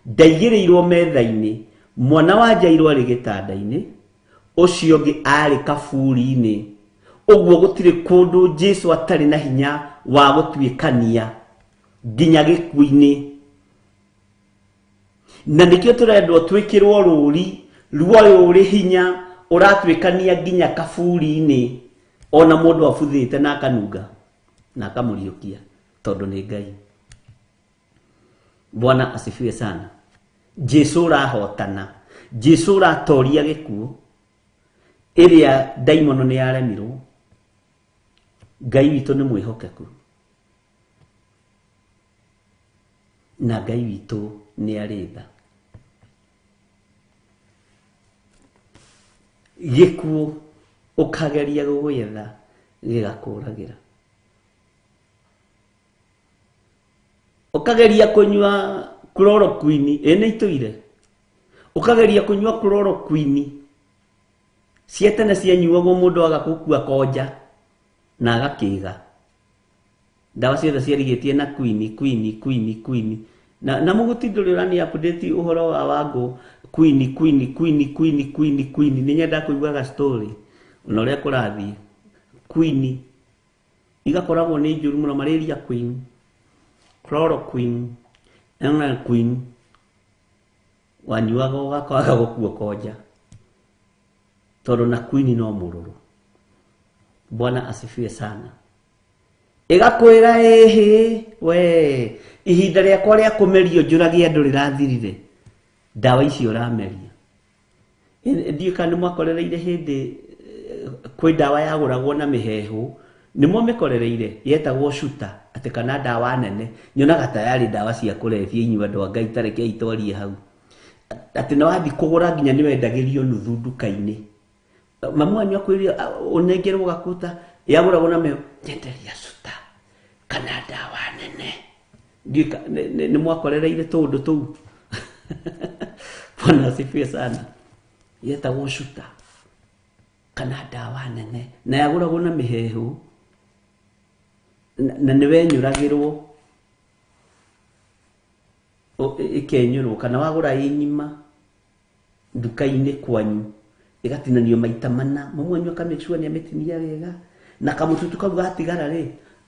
ndaigĩrĩirwo metha-inĩ, mwana wa Jairũ arĩ gĩtanda-inĩ, ũcio ũngĩ arĩ kaburi-inĩ. Ũguo gũtirĩ kũndũ Jesũ atarĩ na hinya wa gũtuĩkania nginya gĩkuũ-inĩ. Na nĩkĩo tũrendwo twĩkĩrwo rũũri ruoyo ũrĩ hinya ũratuĩkania nginya kaburi-inĩ ona mũndũ abuthĩte na akanunga na akamũriũkia tondũ nĩ Ngai. Bwana asifiwe sana. Jesũ ũrahotana, Jesũ ũratoria gĩkuũ ĩrĩa ndaimono nĩ yaremirwo. Ngai witũ nĩ mwĩhokeku na Ngai witũ nĩ arĩ tha. Gĩkuũ ũkageria gũgwetha gĩgakũragĩra. Ũkageria kũnyua chloroquine nĩ itũire. Ũkageria kũnyua chloroquine cia tene cianyuagwo mũndũ agakũkua koja na agakĩiga. Ndawa ciothe ciarigĩtie na queen na mũgũtindũrĩ ũrani update ũhoro wa Wangũ queen nĩ nyenda kũiguaga story ona ũrĩa kũrathiĩ. Queen igakoragwo nĩ njũru mũno, malaria queen, chloroquine, queen wanyuaga ũgakwaga gũkua koja tondũ na queen no mũrũrũ. Bwana asifiwe sana. Igakwĩra we ihinda rĩakwa rĩa kũmerio njũragia andũ rĩrathirire, ndawa icio ũrameria. Ndiũĩ kana nĩ mwakorereire hĩndĩ kwĩ ndawa yagũragwo na mĩheehũ, nĩ mũmĩkorereire yetagwo Shuta, atĩ kana ndawa nene nyonaga ta yarĩ ndawa cia kũrebia inyuĩ andũ a Ngai tareke itwarie hau. Atĩ nĩ wathiĩ kũgũra nginya nĩ wendagĩrio nuthu nduka-inĩ mamu wanyu akwiria unengerwo gakuta yaguragwo na meho nyenderia cuta kana ndawa nene ndika nĩ mwakorereire tũndũ tũu. Bwana asifiwe sana. Yetagwo cuta kana ndawa nene na yaguragwo na mĩhehu na nĩ wenyũragĩrwo ikenyũrwo kana wagũra ĩnyima nduka-inĩ kwanyu igatinanio maita mana, mamu wanyu aka make sure nĩ amĩtinia wega na kamũtutu kau gatigara rĩ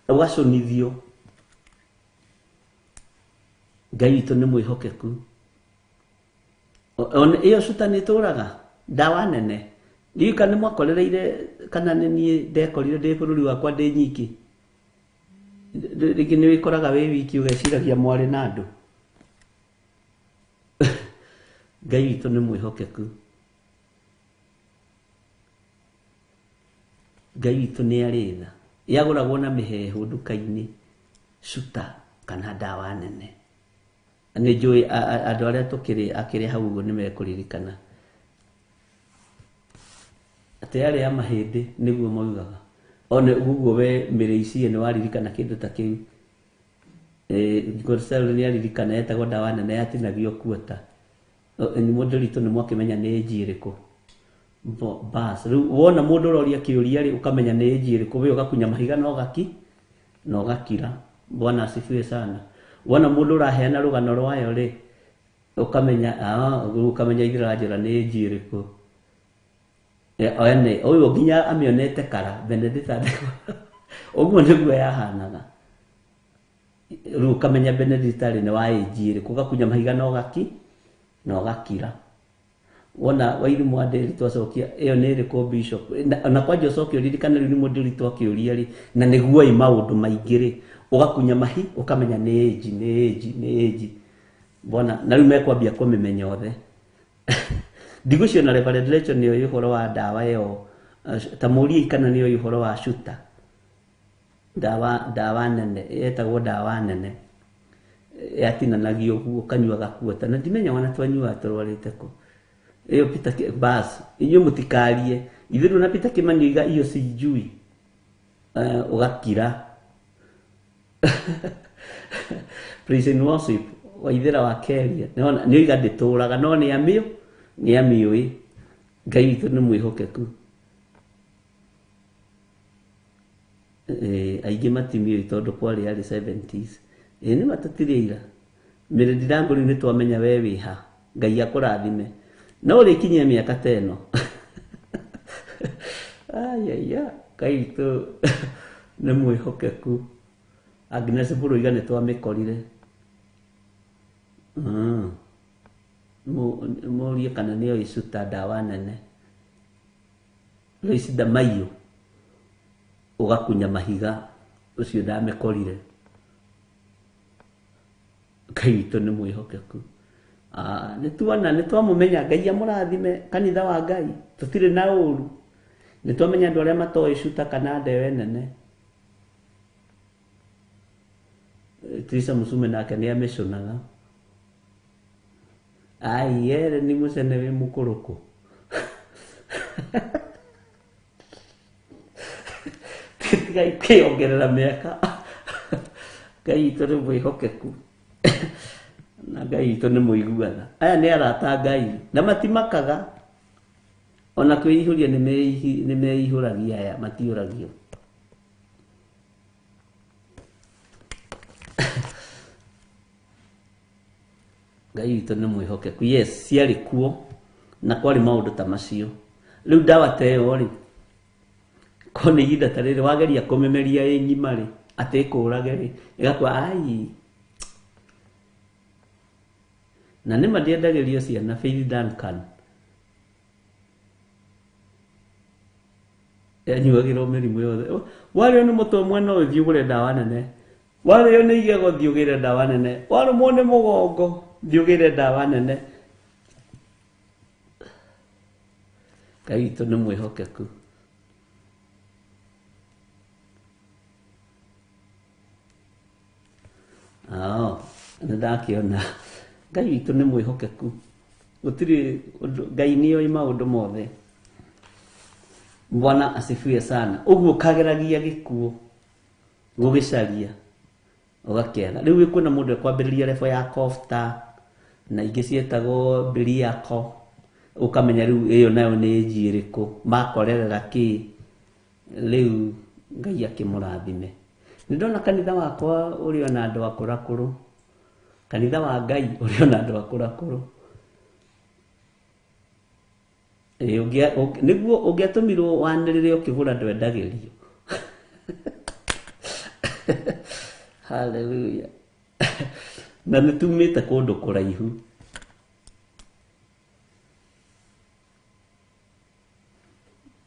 ũgaconithio. Ngai witũ nĩ mwĩhokeku. Ĩyo cuta nĩ ĩtũraga ndawa nene. Ndika nĩ mwakorereire kana nĩ niĩ ndekorire ndĩ bũrũri wakwa ndĩ nyiki. Rĩngĩ nĩ wĩkoraga wĩ wiki ũgeciragia mwarĩ na andũ. Ngai witũ nĩ mwĩhokeku. Ngai witũ nĩ arĩ tha. Yagũragwo na mĩhehu nduka-inĩ cuta kana ndawa nene. Nĩ njũĩ andũ arĩa akĩrĩ hau ũguo nĩ mekũririkana atĩ yarĩ ya mahĩndĩ nĩguo maugaga. Ona ũguo we mĩrĩiciĩ nĩ waririkana kĩndũ ta kĩu. Gonzalo nĩ aririkana yetagwo ndawa nene yatinagio kuota. Mũndũ ritũ nĩ mwakĩmenya nĩ ĩnji ĩrĩkũ. Bas rĩu wona mũndũ ũroria kĩũria rĩ ũkamenya nĩ ĩnji ĩrĩkũ, we ũgakunya mahiga na ũgakira. Bwana asifiwe sana. Wona mũndũ ũraheana rũgano rwayo rĩ ũkamenya ithĩranjĩra nĩ ĩnji ĩrĩkũ. Ene ũyũ nginya amĩonete kara Benedicta ũguo nĩguo yahanaga. Rĩu ũkamenya Benedicta nĩ wa ĩnji ĩrĩkũ, ũgakunya mahiga na ũgakira. Wona Wairimu wa Nderi twacokia ĩyo nĩ ĩrĩkũ bishop na kwanja ũcokia ũririkana rĩu nĩ mũndũ ritũ akĩũria rĩ na nĩguo maũndũ maingĩ rĩ ũgakunya mahi ũkamenya nĩ ĩnji. Bona na rĩu mekwambia kũmĩmenya othe. Ndigũcio na Reverend Rachel nĩ ũhoro wa ndawa ĩyo ta mũrie kana nĩ ũhoro wa cuta ndawa nene yetagwo ndawa nene yatinanagio ũguo kanyua gakuota na ndimenya wana twanyua tũrwarĩte kũ. Ĩyo Peter bas inyuĩ mũtikarie ithuĩ na Peter Kimani iga iyo sijui ũgakira. Praise and worship Waithĩra wa Keria nĩ oiga ndĩtũraga no nĩ amĩũĩ. Ngai witũ nĩ mwĩhokeku. Aingĩ matimĩũĩ tondũ kwarĩ arĩ 70s. Nĩ matatire ira mĩrĩ ndirangũri nĩ twamenya we wĩha. Ngai akũrathime no ũrĩkinyia mĩaka ta ĩno. Ngai witũ nĩ mwĩhokeku. Agnes Buruiga nĩ twamĩkorire. Mũrie kana nĩ oĩ cuta ndawa nene. Lois Ndamaiyũ ũgakunya mahiga ũcio ndamĩkorire. Ngai witũ nĩ mwĩhokeku. Nĩ twamũmenya. Ngai amũrathime kanitha wa Ngai tũtirĩ na ũru. Nĩ twamenya andũ arĩa matoĩ cuta kana ndewe nene. Teresa Musume nake nĩ amĩconaga. Yere nĩ mũcene wĩ mũkũrũkũ. Ngai kĩongerera mĩaka. Ngai witũ nĩ mwĩhokeku. Na Ngai witũ nĩ mũiguaga. Aya nĩ arata Ngai na matimakaga. Ona kwĩihũria nĩ meihũragia aya matiũragio. Ngai witũ nĩ mwĩhokeku. Yes ciarĩ kuo na kwarĩ maũndũ ta macio. Rĩu ndawa ta ĩyo rĩ ko nĩ ihinda ta rĩrĩ wageria kũmĩmeria ĩ ng'ima rĩ atĩ ĩkũrage rĩ ĩgakua na nĩ mandiendagĩrio ciana Faith Duncan yanyuagĩrwo mĩrimũ yothe. Warĩo nĩ mũtwe mwena ũyũ thiĩ ũgũre ndawa nene. Warĩo nĩ igego thiĩ ũgĩre ndawa nene. Warũmwo nĩ mũgongo thiĩ ũgĩre ndawa nene. Ngai witũ nĩ mwĩhokeku. Nĩ ndakĩona Ngai witũ nĩ mwĩhokeku. Gũtirĩ Ngai nĩ oĩ maũndũ mothe. Bwana asifiwe sana. Uguo kageragia gikuo gugicaria ugakĩaga. Rĩu kwĩna mũndũ ekwambĩrĩria level ya kofta na ingĩ cietagwo biliako, ukamenya rĩu ĩyo nayo nĩ njirĩkũ makorerera kĩ. Rĩu Ngai akĩmũrathime. Nĩndona kanitha wakwa ũrĩ ona andũ akũrakũrũ, kanitha wa Ngai ũrĩ ona andũ akũrakũrũ. Nĩguo ũngĩatũmirwo wanĩrĩre ũkĩgũra ndwendagĩrio. Hallelujah. Na nĩtumĩte kũndũ kũraihu.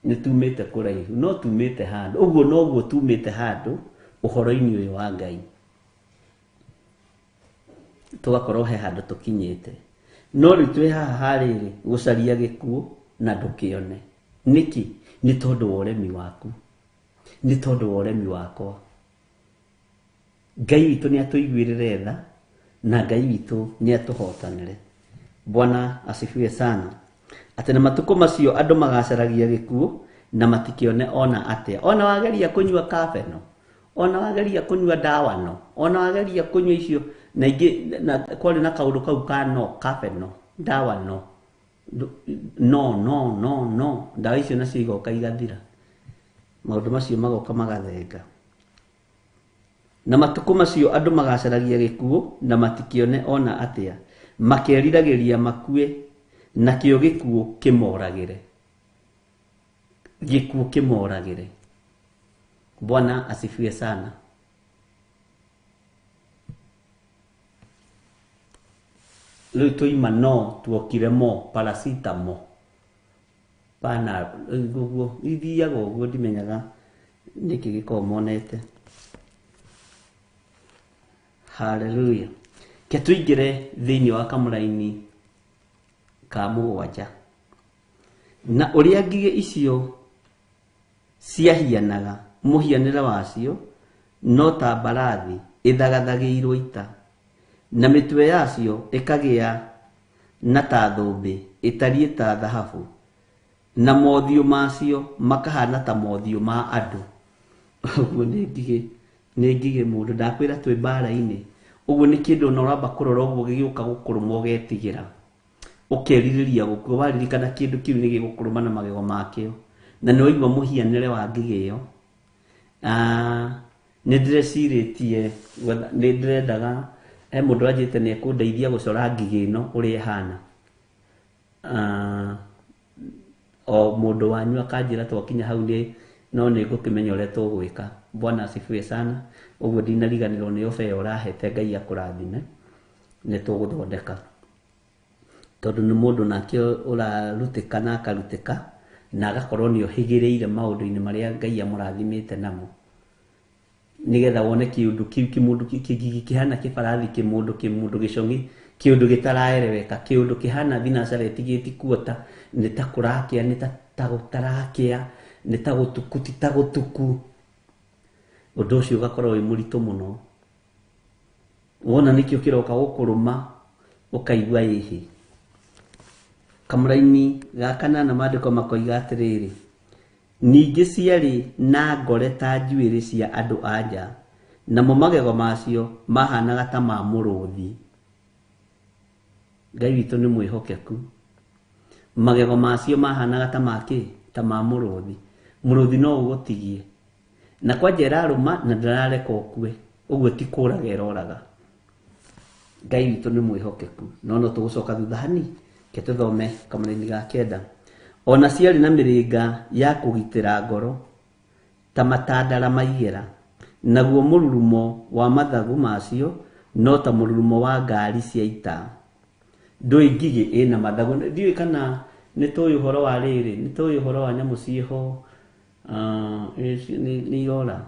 Nĩtumĩte kũraihu, no tumĩte handũ. Ũguo noguo tumĩte handũ ũhoro-inĩ ũyũ wa Ngai. Tũgakorwo he handũ tũkinyĩte. No rĩu twĩ haha harĩrĩ gũcaria gĩkuũ na ndũkĩone. Nĩkĩ? Nĩ tondũ wa ũremi waku. Nĩ tondũ wa ũremi wakwa. Ngai witũ nĩ atũiguĩrĩre tha na Ngai witũ nĩ atũhotanĩre. Bwana asifiwe sana. Atĩ na matukũ macio andũ magacaragia gĩkuũ na matikĩone ona atĩa. Ona wageria kũnyua kabeno, ona wageria kũnyua ndawa no, ona wageria kũnyua icio na ingĩ na kwarĩ na kaũndũ kau ka no, kabeno, ndawa no. No, ndawa icio nacio igoka igathira. Maũndũ macio magoka magathenga. Na matukũ macio andũ magacaragia gĩkuũ na matikĩone ona atĩa. Makeriragĩria makue nakĩo gĩkuũ kĩmoragĩre. Gĩkuũ kĩmoragĩre. Bwana asifiwe sana. Rĩu tũima no tuokire mo paracetamol. Pana ũguo ithiaga ũguo ndimenyaga nĩkĩ gĩkoragwo monete. Hallelujah. Ke tũingĩre thĩinĩ wa kamũraini ka mũgwanja. Na ũrĩa ngigĩ icio ciahianaga, mũhianĩre wacio no ta mbarathi ĩthagathagĩirwo ita, na mĩtwe yacio ĩkagĩa na ta thũmbĩ ĩtariĩ ta thahabu, na mothiũ macio makahana ta mothiũ ma andũ. Ũguo nĩ ngigĩ mũndũ ndakwĩra twĩ mbara-inĩ. Ũguo nĩ kĩndũ na ũramba kũrora ũguo gĩgĩũka gũkũrũma ũgetigĩra, ũkerirĩria gũkua. Waririkana kĩndũ kĩu nĩ gĩgũkũrũma na magego makĩo, na nĩ waigua mũhianĩre wa ngigĩ ĩyo. Nĩ ndĩrecirĩtie, nĩ ndĩrendaga he mũndũ anjĩte nĩ ekũndeithia gũcora ngigĩ ĩno ũrĩa ĩhana. O mũndũ wanyu akanjĩra twakinya hau no nĩ ngũkĩmenya ũrĩa tũgwĩka. Bwana asifiwe sana. Ũguo ndinariganĩrwo nĩ obe ũrahete. Ngai akũrathime. Nĩ tũgũthondeka, tondũ nĩ mũndũ nake ũrarutĩka na akarutĩka na agakorwo nĩ ohĩgĩrĩire maũndũ-inĩ marĩa Ngai amũrathimĩte namo, nĩgetha wone kĩũndũ kĩu kĩmũndũ kĩhana kĩbarathi, kĩmũndũ gĩcong'i, kĩũndũ gĩtaraereweka, kĩũndũ kĩhana thinacara ĩtigĩti kuota, nĩ ta kũrakĩa, nĩ ta gũtarakĩa, nĩ ta gũtuku, ti ta gũtuku. Ũndũ ũcio ũgakorwo wĩ mũritũ mũno. Wona nĩkĩo kĩroka gũkũrũma ũkaigua ĩhĩ. Kamũraini gaka na maandĩko makoiga atĩrĩrĩ, ningĩ ciarĩ na ngore ta njuĩrĩ cia andũ anja, namo magego macio mahanaga ta ma mũrũthi. Ngai witũ nĩ mwĩhokeku. Magego macio mahanaga ta makĩ? Ta ma mũrũthi. Mũrũthi no ũgũtigie, na kwanja ĩrarũma na ndĩrareka ũkue. Ũguo ti kũraga ĩroraga. Ngai witũ nĩ mwĩhokeku. No tũgũcoka thutha hani ke tũthome kamũraini ga kenda. Ona ciarĩ na mĩrĩnga ya kũgitĩra ngoro ta matandara maigera, naguo mũrurumo wa mathagu macio no ta mũrurumo wa ngari cia ita. Ndũĩ ngigĩ ĩna mathagu. Ndiũĩ kana nĩ tũĩ ũhoro wa rĩrĩ, nĩ tũĩ ũhoro wa nyamũ ciĩho nĩ irora.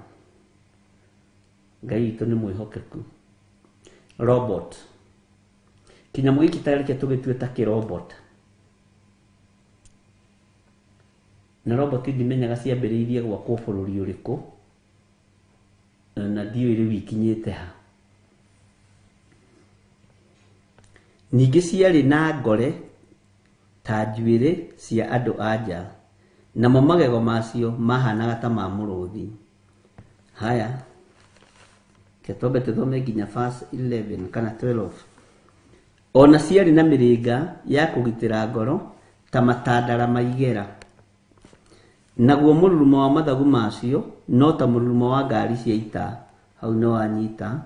Ngai witũ nĩ mwĩhokeku. Robot. Kinyamũ gĩkĩ tarĩke tũgĩtue ta kĩrobot. Na robot ndimenyaga ciambĩrĩirie gwakwo bũrũri ũrĩkũ, na ndiũĩ rĩu ikinyĩte ha. Ningĩ ciarĩ na ngore ta njuĩrĩ cia andũ anja, namo magego macio mahanaga ta ma mũrũthi. Haya, ketwambe tuthome nginya verse 11 kana 12. Ona ciarĩ na mĩrĩnga ya kũgitĩra ngoro ta matandara maigera, naguo mũrurumo wa mathagu macio no ta mũrurumo wa ngari cia ita. Hau no wanyita.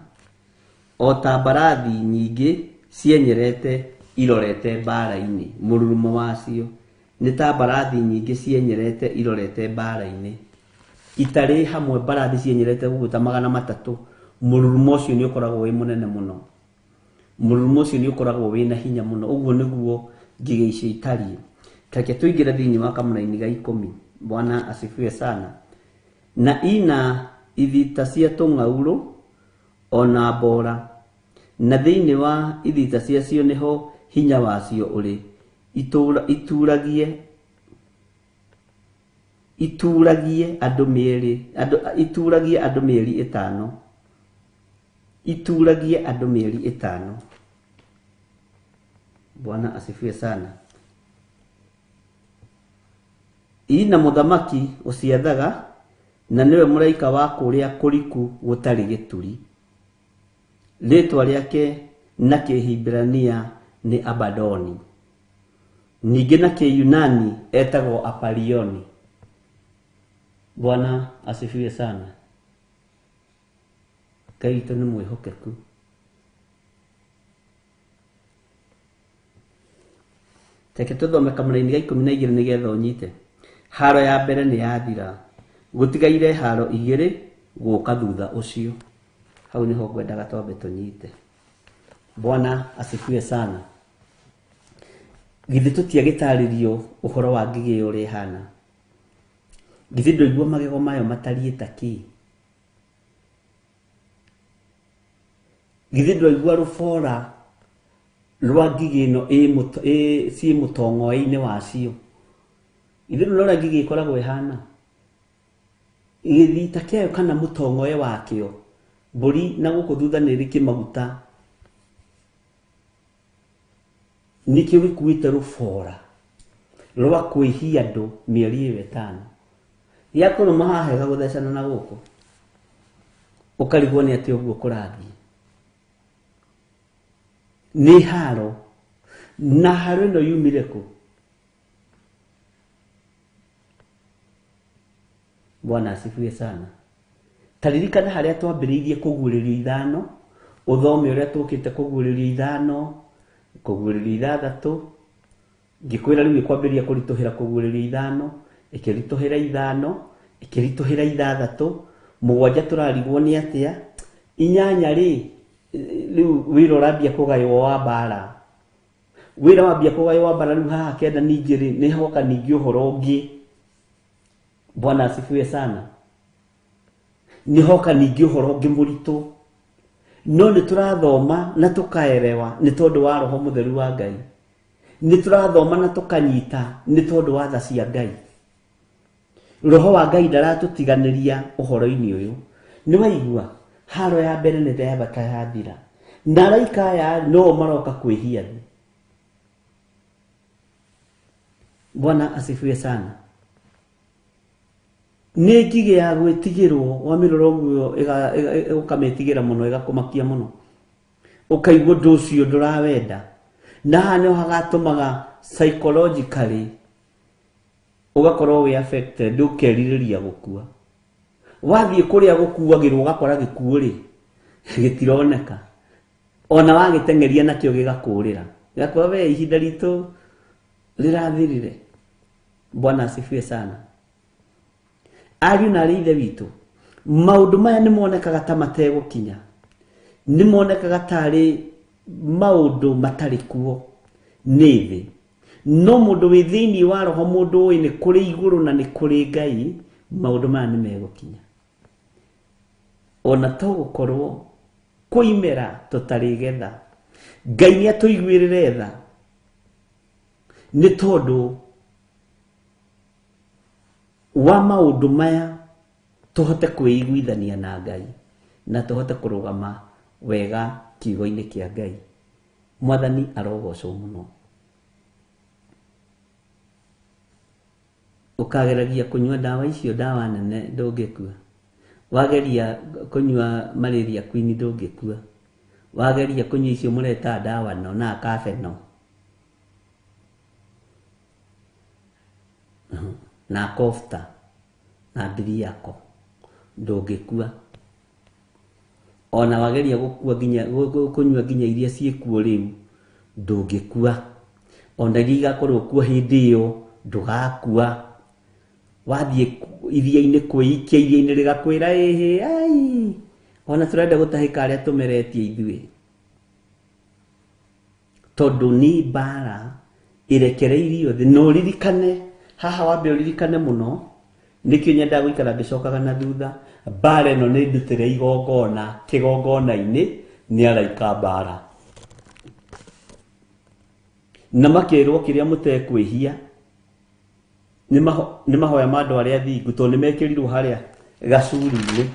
O ta mbarathi nyingĩ cienyerete irorete mbara-inĩ. Mũrurumo wacio nĩ ta mbarathi nyingĩ cienyerete irorete mbara-inĩ. Itarĩ hamwe mbarathi cienyerete gũgũta 300. Mũrurumo ũcio nĩ ũkoragwo wĩ mũnene mũno. Mũrurumo ũcio nĩ ũkoragwo wĩ na hinya mũno. Ũguo nĩguo ngigĩ icio itariĩ. Reke tũingĩre thĩinĩ wa kamũra-inĩ ga 10. Bwana asifiwe sana. Na ina ithita cia tũng'aurũ ona mbora, na thĩinĩ wa ithita ciacio nĩho hinya wacio ũrĩ. Ituragie andũ mĩeri 5. Bwana asifiwe sana. Ina mũthamaki ũciathaga, na niwe mũraika wa kũrĩa kũriku gũtarĩ gĩturi. Rĩtwa rĩake na Kĩhibirania nĩ Abadoni, ningĩ na Kĩyunani etagwo Apalioni. Bwana asifiwe sana. Ngai witũ nĩ mwĩhokeku. Reke tũthome kamũra-inĩ ga 12 nĩgetha ũnyite. Haro ya mbere nĩ yathira, gũtigaire haro 2 gũka thutha ũcio. Hau nĩho ngwendaga twambe tũnyite. Bwana asifiwe sana. Githĩ tũtiagĩtarĩrio ũhoro wa ngigĩ ũrĩa ĩhana? Githĩ ndũigua magego mayo matariĩ ta kĩ? Githĩ ndũigua rũbora rwa ngigĩ ĩno ciĩ mũtong'oe-inĩ wacio? Githĩ ndũrona ngigĩ ĩkoragwo ĩhana? Gĩthita kĩayo kana mũtong'oe wakĩo, mbũri na gũkũ thutha nĩrĩ kĩmaguta, nĩkĩo gĩkuĩte rũbora rwa kwĩhia andũ mĩeri 5. Gĩakũrũma haha hega gũthecana na gũkũ, ũkarigwo nĩ atĩ ũguo kũrathiĩ. Nĩ haro, na haro ĩno yumire kũ? Bwana asifiwe sana. Taririkana harĩa twambĩrĩirie kũguũrĩrio ithano, ũthome ũrĩa tũkĩte kũguũrĩrio ithano, kũguũrĩrio 6. Ngĩkwĩra rĩu kwambĩrĩria kũritũhĩra kũguũrĩrio ithano, ĩkĩritũhĩra 5, ĩkĩritũhĩra 6, 7 tũrarigwo nĩ atĩa, 8 rĩu wĩra ũrambia kũgaywo wa mbara. Wĩra wambia kũgaywo wa mbara rĩu haha 9 ningĩ rĩ nĩ hoka ningĩ ũhoro ũngĩ. Bwana asifiwe sana. Nĩ hoka ningĩ ũhoro ũngĩ mũritũ. No nĩ tũrathoma na tũkaerewa nĩ tondũ wa Roho Mũtheru wa Ngai. Nĩ tũrathoma na tũkanyita nĩ tondũ wa tha cia Ngai. Roho wa Ngai ndaratũtiganĩria ũhoro-inĩ ũyũ. Nĩ waigua haro ya mbere nĩ theba yathira, na araika aya no maroka kwĩhia thĩ. Bwana asifiwe sana. Nĩ ngigĩ ya gwĩtigĩrwo, wamĩrora ũguo ũkamĩtigĩra mũno, ĩgakũmakia mũno, ũkaigua ũndũ ũcio ndũrawenda, na haha nĩho hagatũmaga psychologically ũgakorwo wĩ affected, ũkerirĩria gũkua. Wathiĩ kũrĩa gũkuagĩrwo ũgakora gĩkuũ rĩ gĩtironeka, ona wagĩteng'eria nakĩo gĩgakũrĩra, gĩgakorwo we ihinda ritũ rĩrathirire. Bwana asifiwe sana. Ariũ na arĩ ithe witũ, maũndũ maya nĩ monekaga ta mategũkinya, nĩ monekaga tarĩ maũndũ matarĩ kuo nĩ thĩ, no mũndũ wĩ thĩinĩ wa Roho, mũndũ ũĩ nĩ kũrĩ igũrũ na nĩ kũrĩ Ngai, maũndũ maya nĩ megũkinya. Ona to gũkorwo kwĩmera tũtarĩ getha, Ngai nĩ atũiguĩrĩre tha, nĩ tondũ wa maũndũ maya tũhote kwĩiguithania na Ngai na tũhote kũrũgama wega kiugo-inĩ kĩa Ngai. Mwathani arogocwo mũno. ukageragia kunywa dawa icio, dawa nene, ndũngĩkua. Wageria kunywa malaria queen, ndũngĩkua. Wageria kunywa icio mũreta dawa no na kafeno na kofta na diriako, ndũngĩkua. Ona wageria gũkua ginya kunywa ginya iria ciĩkuo rĩu, ndũngĩkua. Ona iria igakorwo kuo hĩndĩ ĩyo, ndũgakua. Wathiĩ iria-inĩ kwĩikia, iria-inĩ rĩgakwĩra ai, ona tũrenda gũtahĩka arĩa tũmeretie ithuĩ. Tondũ nĩ mbara ĩrekereirio thĩ. No ririkane haha, wambe ũririkane mũno, nĩkĩo nyendaga gũikara ngĩcokaga na thutha. Mbara ĩno nĩ ndutĩre igongona, kĩgongona-inĩ nĩ araika mbara, na makĩrwo kĩrĩa mũtekwĩhia nĩ mahoya ma andũ arĩa athingu, tondũ nĩ mekĩrirwo harĩa gacuri-inĩ.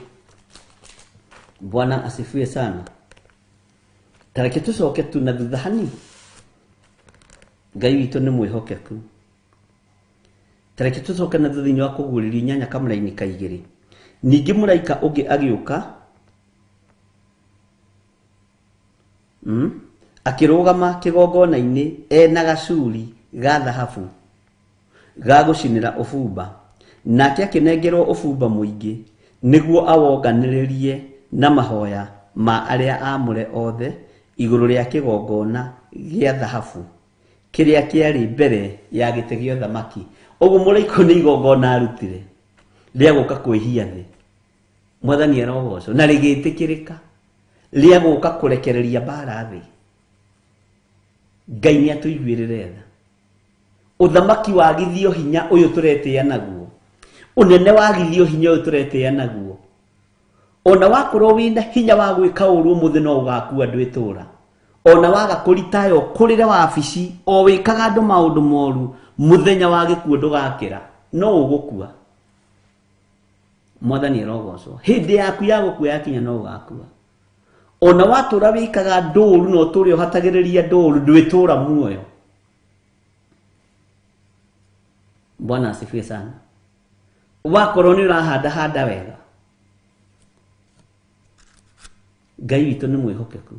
Bwana asifiwe sana. Tareke tũcoke tu na thutha hani. Ngai witũ nĩ mwĩhokeku. Tareke tũcoke na thutha-inĩ wa kũguũrĩria inyanya kamũra-inĩ kaigĩrĩ. Ningĩ mũraika ũngĩ agĩũka, akĩrũgama kĩgongona-inĩ ena gacuri ga thahabu ga gũcinĩra ũbumba, nake akĩnengerwo ũbumba mũingĩ nĩguo awonganĩrĩrie na mahoya ma arĩa amũre othe igũrũ rĩa kĩgongona gĩa thahabu kĩrĩa kĩarĩ mbere ya gĩtĩ gĩa ũthamaki. Ũguo mũraika nĩ igongona arutire rĩa gũka kwĩhia thĩ. Mwathani arogocwo, na rĩgĩtĩkĩrĩka rĩa gũka kũrekereria mbara thĩ. Ngai nĩ atũiguĩrĩre tha. Ũthamaki wagithio hinya ũyũ tũretĩĩa naguo, ũnene wagithio hinya ũyũ tũretĩĩa naguo. Ona wakorwo wĩna hinya wa gwĩka ũũru ũmũthĩ no ũgakua andũ itũũra. Ona waga kũritayo kũrĩre wabici o wĩkaga andũ maũndũ moru, mũthenya wa gĩkuũ ndũgakĩra, no ũgũkua. Mwathani arogocwo. Hĩndĩ yaku ya gũkua yakinya no ũgakua. Ona watũra wĩkaga ndũũru no ũtũre ũhatagĩrĩria ndũũru, ndwĩtũũra muoyo. Bwana asifiwe sana. Wakorwo nĩ ũrahanda wega, Ngai witũ nĩ mwĩhokeku.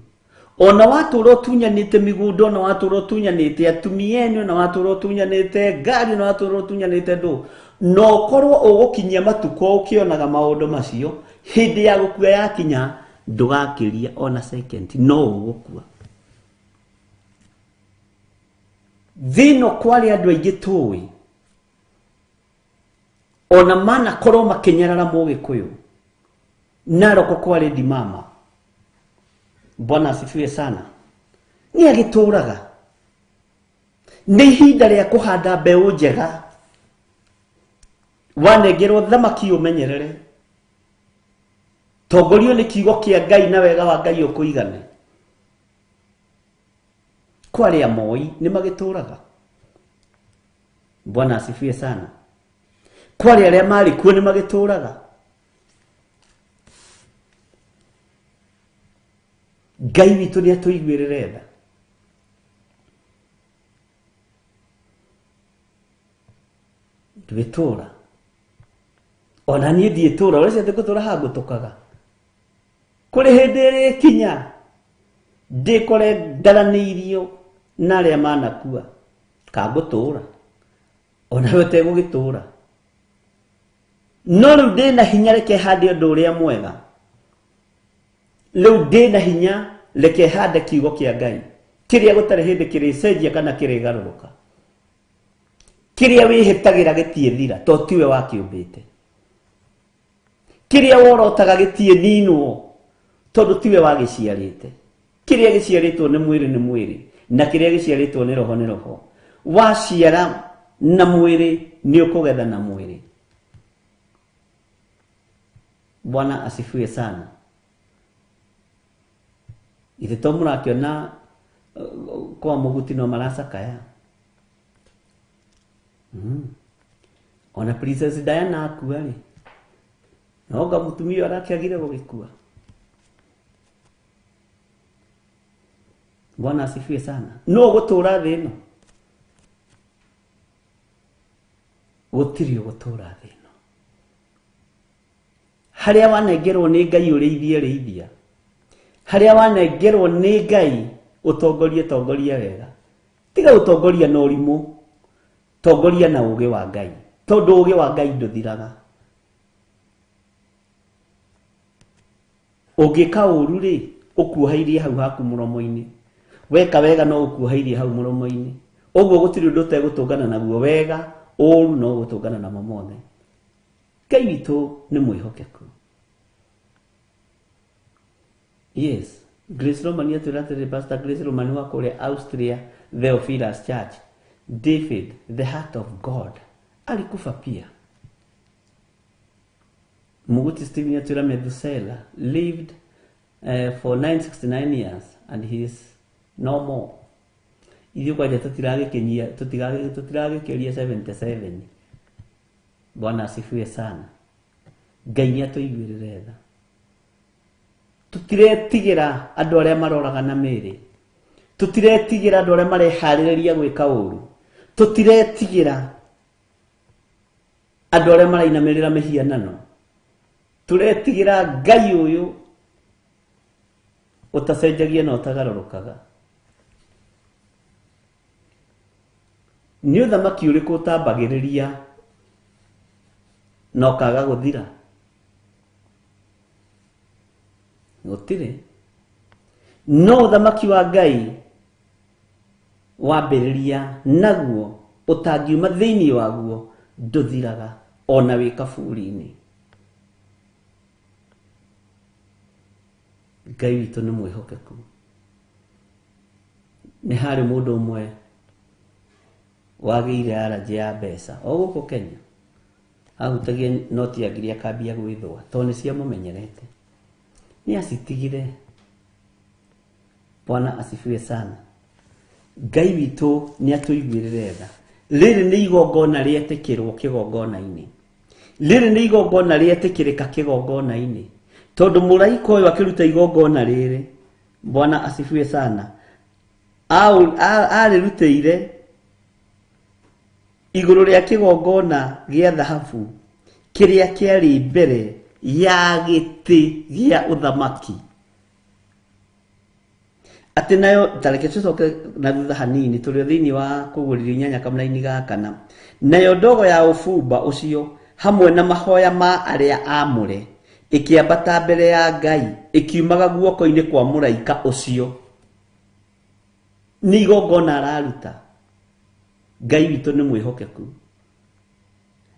Ona watũra ũtunyanĩte mĩgũnda, ona watũra ũtunyanĩte atumia enu, ona watũra ũtunyanĩte ngari, ona watũra ũtunyanĩte ndũ, no ũkorwo ũgũkinyia matukũ ũkĩonaga maũndũ macio, hĩndĩ ya gũkua yakinya ndũgakĩria ona second, no ũgũkua. Thĩno kwarĩ andũ aingĩ tũĩ, ona manakorwo makĩnyarara Mũgĩkũyũ, Naroko kwarĩ ndimama. Bwana asifiwe sana. Nĩ agĩtũũraga. Nĩ ihinda rĩa kũhanda mbeũ njega. Wanengerwo thamaki ũmenyerere. Tongorio nĩ kiugo kĩa Ngai na wega wa Ngai ũkũigane. Kwarĩ amoi nĩ magĩtũũraga. Bwana asifiwe sana. Kwarĩ arĩa marĩ kuo nĩ magĩtũũraga. Ngai witũ nĩ atũiguĩrĩre tha. Twĩtũũra. Ona niĩ ndiĩtũũra, ũrĩa atĩ gũtũũra hangũtũkaga. Kũrĩ hĩndĩ ĩrĩ kinya ndĩkore ndaranĩirio na arĩa manakua, kangũtũũra. Ona we ũtegũgĩtũũra. No rĩu ndĩna hinya reke hande ũndũ ũrĩa mwega. Rĩu ndĩna hinya reke hande kiugo kĩa Ngai, kĩrĩa gũtarĩ hĩndĩ kĩrĩcenjia kana kĩrĩgarũrũka. Kĩrĩa wĩhĩtagĩra gĩtiĩ thira, to tiwe wakĩũmbĩte. Kĩrĩa worotaga gĩtiĩ ninwo, tondũ tiwe wagĩciarĩte. Kĩrĩa gĩciarĩtwo nĩ mwĩrĩ, na kĩrĩa gĩciarĩtwo nĩ roho. Waciara na mwĩrĩ nĩ ũkũgetha na mwĩrĩ. Bwana asifiwe sana. Ithe to mũrakĩona kwa mũguti no maracakaya. Ona Princess Diana akua rĩ, noga mũtumia arakĩagire gũgĩkua. Bwana asifiwe sana. No gũtũũra thĩ ĩno. gutiri gutura thĩ ĩno. Harĩa wanengerwo nĩ Ngai ũrĩithie, harĩa wanengerwo nĩ Ngai ũtongorie wega, tiga ũtongoria na ũrimũ, tongoria na ũũgĩ wa Ngai, tondũ ũũgĩ wa Ngai ndũthiraga. Ũngĩka ũũru rĩ, ũkuohairie hau haku mũromo-inĩ, weka wega no ũkuohairie hau mũromo-inĩ. Ũguo gũtirĩ ũndũ ũtegũtũngana naguo, wega ũũru no gũtũngana namo mothe. Ngai witũ nĩ mwĩhokeku. Yes, Grace Romani atwĩra atĩrĩ, Pastor Grace Romani wa kũrĩa Austria, Theophilus Church, David, the heart of God, alikufa pia. Muguti Stephen atwĩra Methuselah lived for 969 years and he is no more. Ithuĩ kwa tũtiragĩkĩria 77. Bwana asifiwe sana. Ngai nĩatũiguĩrĩre tha. Tũtiretigĩra andũ arĩa maroraga na mĩĩrĩ, tũtiretigĩra andũ arĩa mareharĩrĩria gwĩka ũũru, tũtiretigĩra andũ arĩa marainamĩrĩra mĩhianano, tũretigĩra Ngai ũyũ ũtacenjagia na ũtagarũrũkaga. Nĩ ũthamaki ũrĩkũ ũtambagĩrĩria na ũkaga gũthira? Gũtirĩ. No ũthamaki wa Ngai wambĩrĩria naguo ũtangiuma thĩinĩ waguo ndũthiraga ona wĩ kaburi-inĩ. Ngai witũ nĩ mwĩhokeku. Nĩ harĩ mũndũ ũmwe wagĩire aranjĩ ya mbeca o gũkũ Kenya, ahutagia noti ya ngiri akambia gwĩthũa tondũ nĩ ciamũmenyerete, nĩ acitigire. Bwana asifiwe sana. Ngai witũ nĩ atũiguĩrĩre tha. Rĩrĩ nĩ igongona rĩetĩkĩrwo kĩgongona-inĩ, rĩrĩ nĩ igongona rĩetĩkĩrĩka kĩgongona-inĩ, tondũ mũraika ũyũ akĩruta igongona rĩrĩ, Bwana asifiwe sana, arĩrutĩire igũrũ rĩa kĩgongona gĩa thahabu kĩrĩa kĩarĩ mbere ya gĩtĩ gĩa ũthamaki. Atĩ nayo tareke tũcoke na thutha hanini, tũrĩ thĩinĩ wa kũgũrĩrio inyanya kamũra-inĩ gakana. Nayo ndogo ya ũbumba ũcio hamwe na mahoya ma arĩa amũre ĩkĩambata mbere ya Ngai, ĩkiumaga guoko-inĩ kwa mũraika ũcio. Nĩ igongona araruta. Ngai witũ nĩ mwĩhokeku.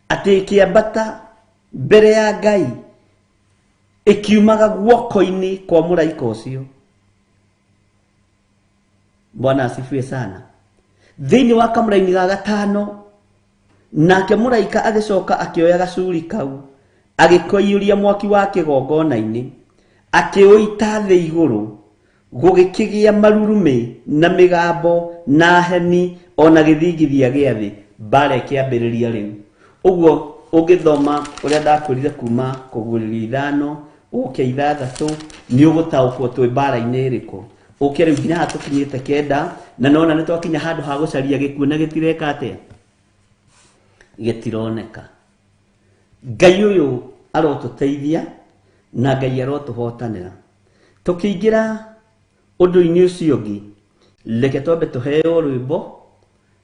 Atĩ ĩkĩambata mbere ya Ngai, ĩkiumaga guoko-inĩ kwa mũraika ũcio. Bwana asifiwe sana. Thĩinĩ wa kamũra-inĩ ga gatano, nake mũraika agĩcoka akĩoya gacuri kau, agĩkoiyũria mwaki wa kĩgongona-inĩ, akĩũita thĩ igũrũ, gũgĩkĩgĩa marurumĩ na mĩgambo na heni ona gĩthingithia gĩa thĩ. Mbara ĩkĩambĩrĩria rĩu. Ũguo ũngĩthoma ũrĩa ndakwĩrire kuma kũgũrĩrio 5 ũke 6, nĩ ũgũtaũkwo twĩ mbara-inĩ ĩrĩkũ. Ũke rĩu nginya tũkinyĩte 9, na nona nĩ twakinya handũ ha gũcaria gĩkuũ na gĩtireka atĩa, gĩtironeka. Ngai ũyũ arotũteithia na Ngai arotũhotanĩra. Tũkĩingĩra ũndũ-inĩ ũcio ũngĩ, reke twambe tũheo rwĩmbo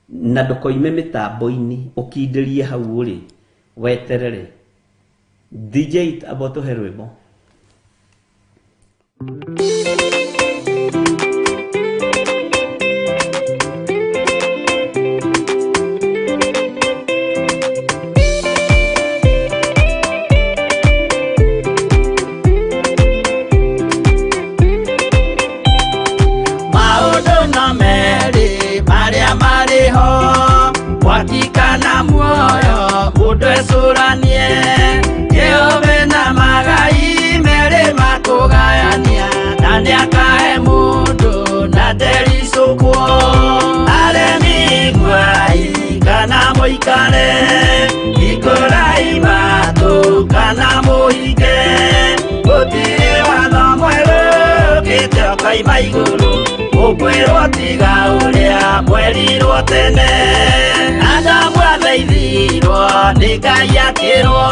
na ndũkoime mĩtambo-inĩ, ũkindĩrie hau ũrĩ weterere. DJ abo tũhe rwĩmbo. Wakikana muoyo mundu ecuranie Jehova na magai mere makugayania na nĩakahe mundu na ndericũkwo aremi gwai kana mũikare ikũrai matũ kana mũhinge gũtirĩ watho mwerũ ũkĩte ũkaima igũrũ gukwirwo tiga uria mwerirwo tene Adamu athaithirwo nĩ Ngai akĩrwo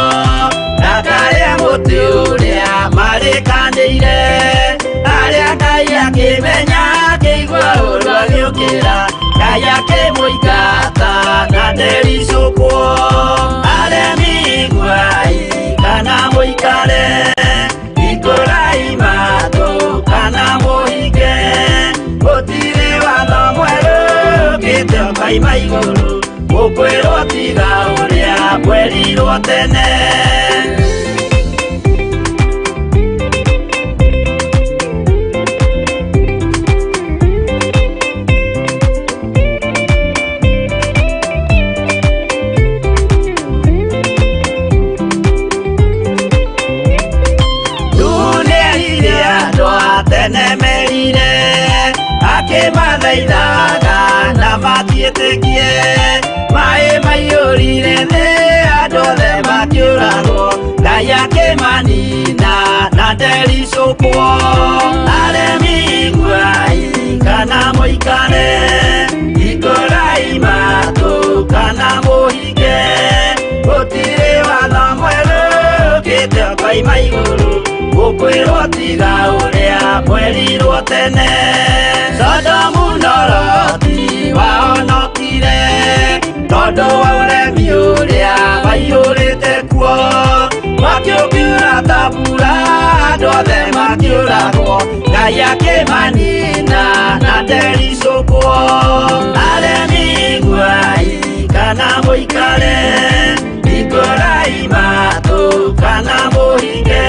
ndakarĩa mũtĩ ũrĩa marĩkanĩire arĩa Ngai akĩmenya akĩigua ũru agĩũkĩra Ngai akĩmũingata na ndericũkwo aremi iguai kana mũikare ikũrai matũ kana mũhinge gũtirĩ watho mwerũ ũkĩte ũkaima igũrũ gukwirwo tiga ũrĩa mwerirwo tene akĩmathaithaga na matiĩtĩkie maĩ maiyũrire thĩ andũ othe makĩũragwo Ngai akĩmanina na ndericũkwo aremi iguai kana mũikare ikũrai matũ kana mũhinge gũtirĩ watho mwerũ ũkĩte ũkaima igũrũ gukwirwo tiga uria mwerirwo tene Sodomu na Loti wahonokire tondũ wa ũremi ũrĩa waiyũrĩte kuo makĩũkiura ta mbura andũ othe makĩũragwo Ngai akĩmanina na ndericũkwo aremi iguai kana mũikare ikũrai matũ kana mũhinge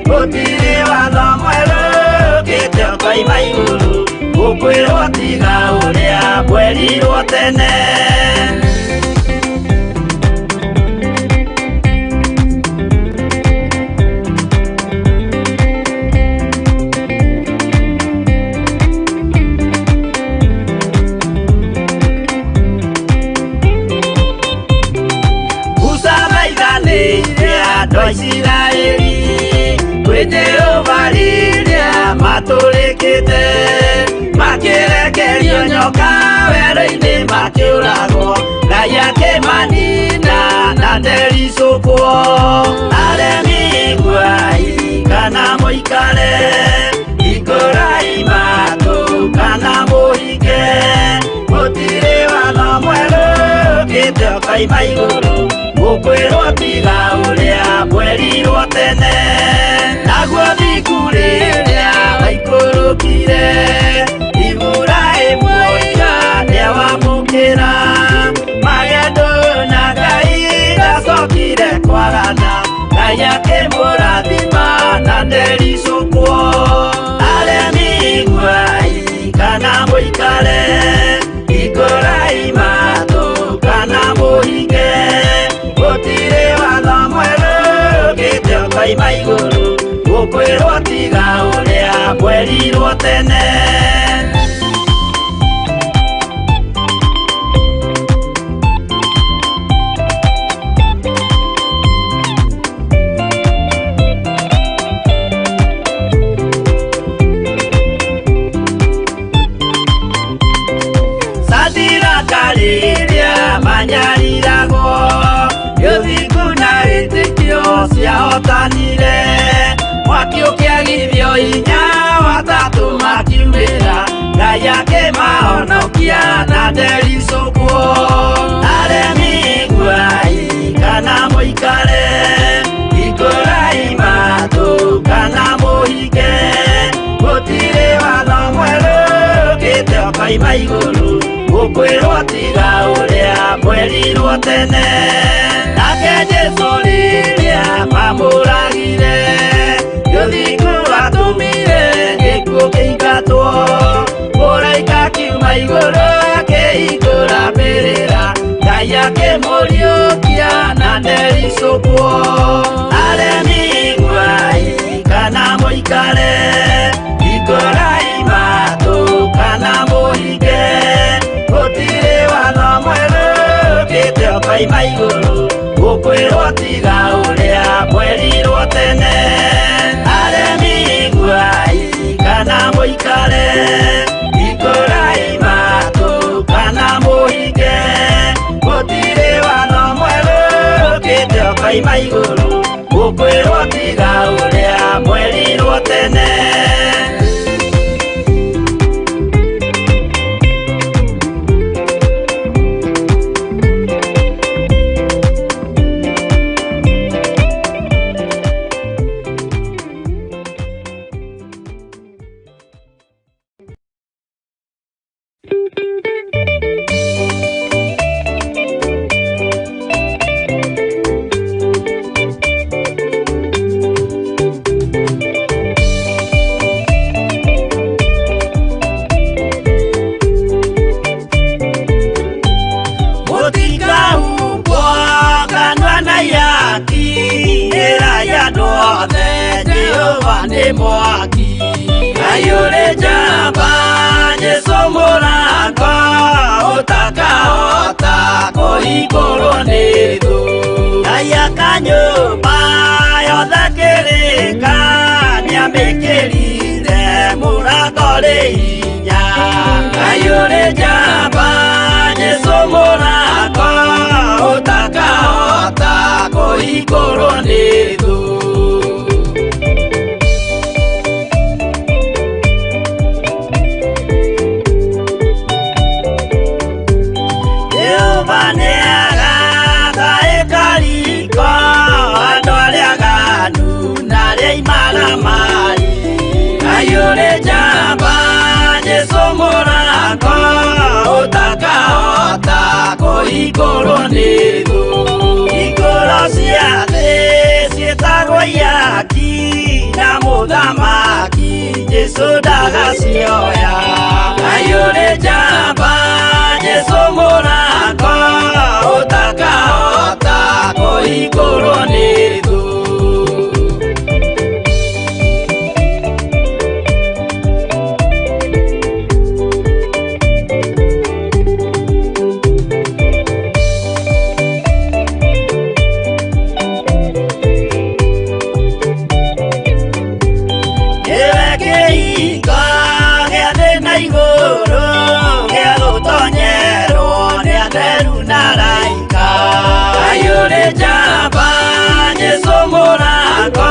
gũtirĩ watho mwerũ ũkĩte ũkaima igũrũ gukwirwo tiga ũrĩa mwerirwo tene Musa thaithanĩire andũ a Isiraeli kwĩ Jehova rĩrĩa matũrĩkĩte makĩrekerio nyoka werũ-inĩ makĩũragwo Ngai akĩmanina na ndericũkwo aremi iguai kana mũikare ikũrai matũ kana mũhinge gũtirĩ watho mwerũ ũkĩte ũkaima igũrũ gukwirwo tiga ũrĩa mwerirwo tene naguo thiku rĩrĩa waikũrũkire Iburahĩmu oiga nĩawamũkĩra magendo na Ngai ndacokire kwarana Ngai akĩmũrathima na ndericũkwo aremi iguai kana mũikare ikũrai matũ kana mũhinge gũtirĩ watho mwerũ ũkĩte ũkaima igũrũ gukwirwo tiga ũrĩa mwerirwo tene Sadiraka rĩrĩa manyariragwo gĩthiku na wĩtĩkio ciahotanire mwaki ũkĩagithio hinya watatũ makiumĩra Ngai akĩmahonokia na ndericũkwo aremi iguai kana mũikare ikũrai matũ kana mũhinge gũtirĩ watho mwerũ ũkĩte ũkaima igũrũ gukwirwo tiga ũrĩa mwerirwo tene nake Jesũ rĩrĩa mamũragire gĩthiku atũmire gĩkuũ kĩingatwo mũraika kiuma igũrũ akĩhingũra mbĩrĩra Ngai akĩmũriũkia na ndericũkwo aremi iguai kana mũikare ikũrai matũ kana mũhinge gũtirĩ watho mwerũ ũkĩte ũkaima igũrũ gukwirwo tiga ũrĩa mwerirwo tene aremi iguai kana mũikare Ngai maiguru gukwirwo tiga uria mwerirwo tene. Mwaki ayure jamba Jesu murako utakaota kuhingũrwo nĩ thũ. Ayaka nyũmba yothe kĩrĩka nĩamĩkĩrire mũrango rĩ hinya. Ayure jamba Jesu murako utakaota kuhingũrwo nĩ thũ. Ayure jamba Jesu murako utakaota kuhingũrwo nĩ thũ. Hingũro cia thĩ ciĩtagwo ihaki na mũthamaki Jesu ndagacioya. Ayure jamba Jesu murako utakaota kuhingũrwo nĩ thũ. Ayure jamba Jesu murako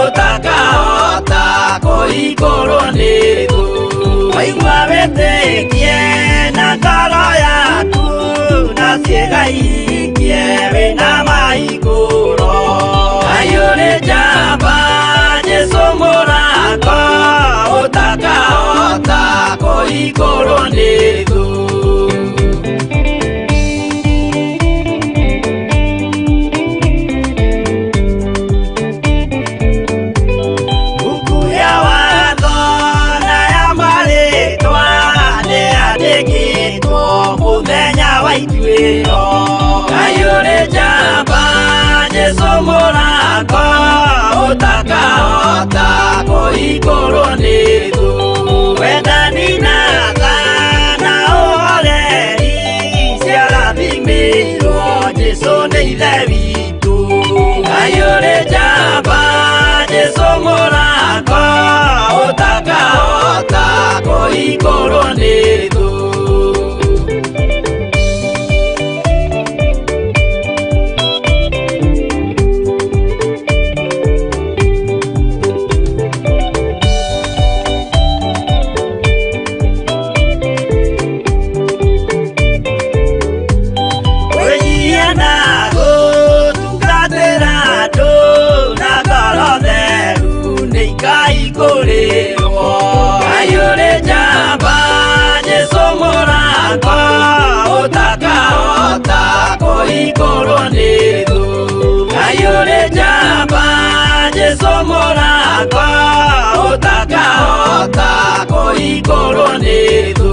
utakaota kuhingũrwo nĩ thũ. Waigua wĩtĩkie na ngoro yaku na ciĩga ihingie wĩna mahingũro. Ayure jamba Jesu murako utakaota kuhingũrwo nĩ thũ. Ayure jamba Jesu murako utakaota kuhingũrwo nĩ thũ. Wendani na tha na ũhoreri ciarathimĩrwo Jesu nĩ ithe witũ. Ayure jamba Jesu murako utakaota kuhingũrwo nĩ thũ. Ayure jamba Jesu murako utakaota kuhingũrwo nĩ thũ. Ayure jamba Jesu murako utakaota kuhingũrwo nĩ thũ.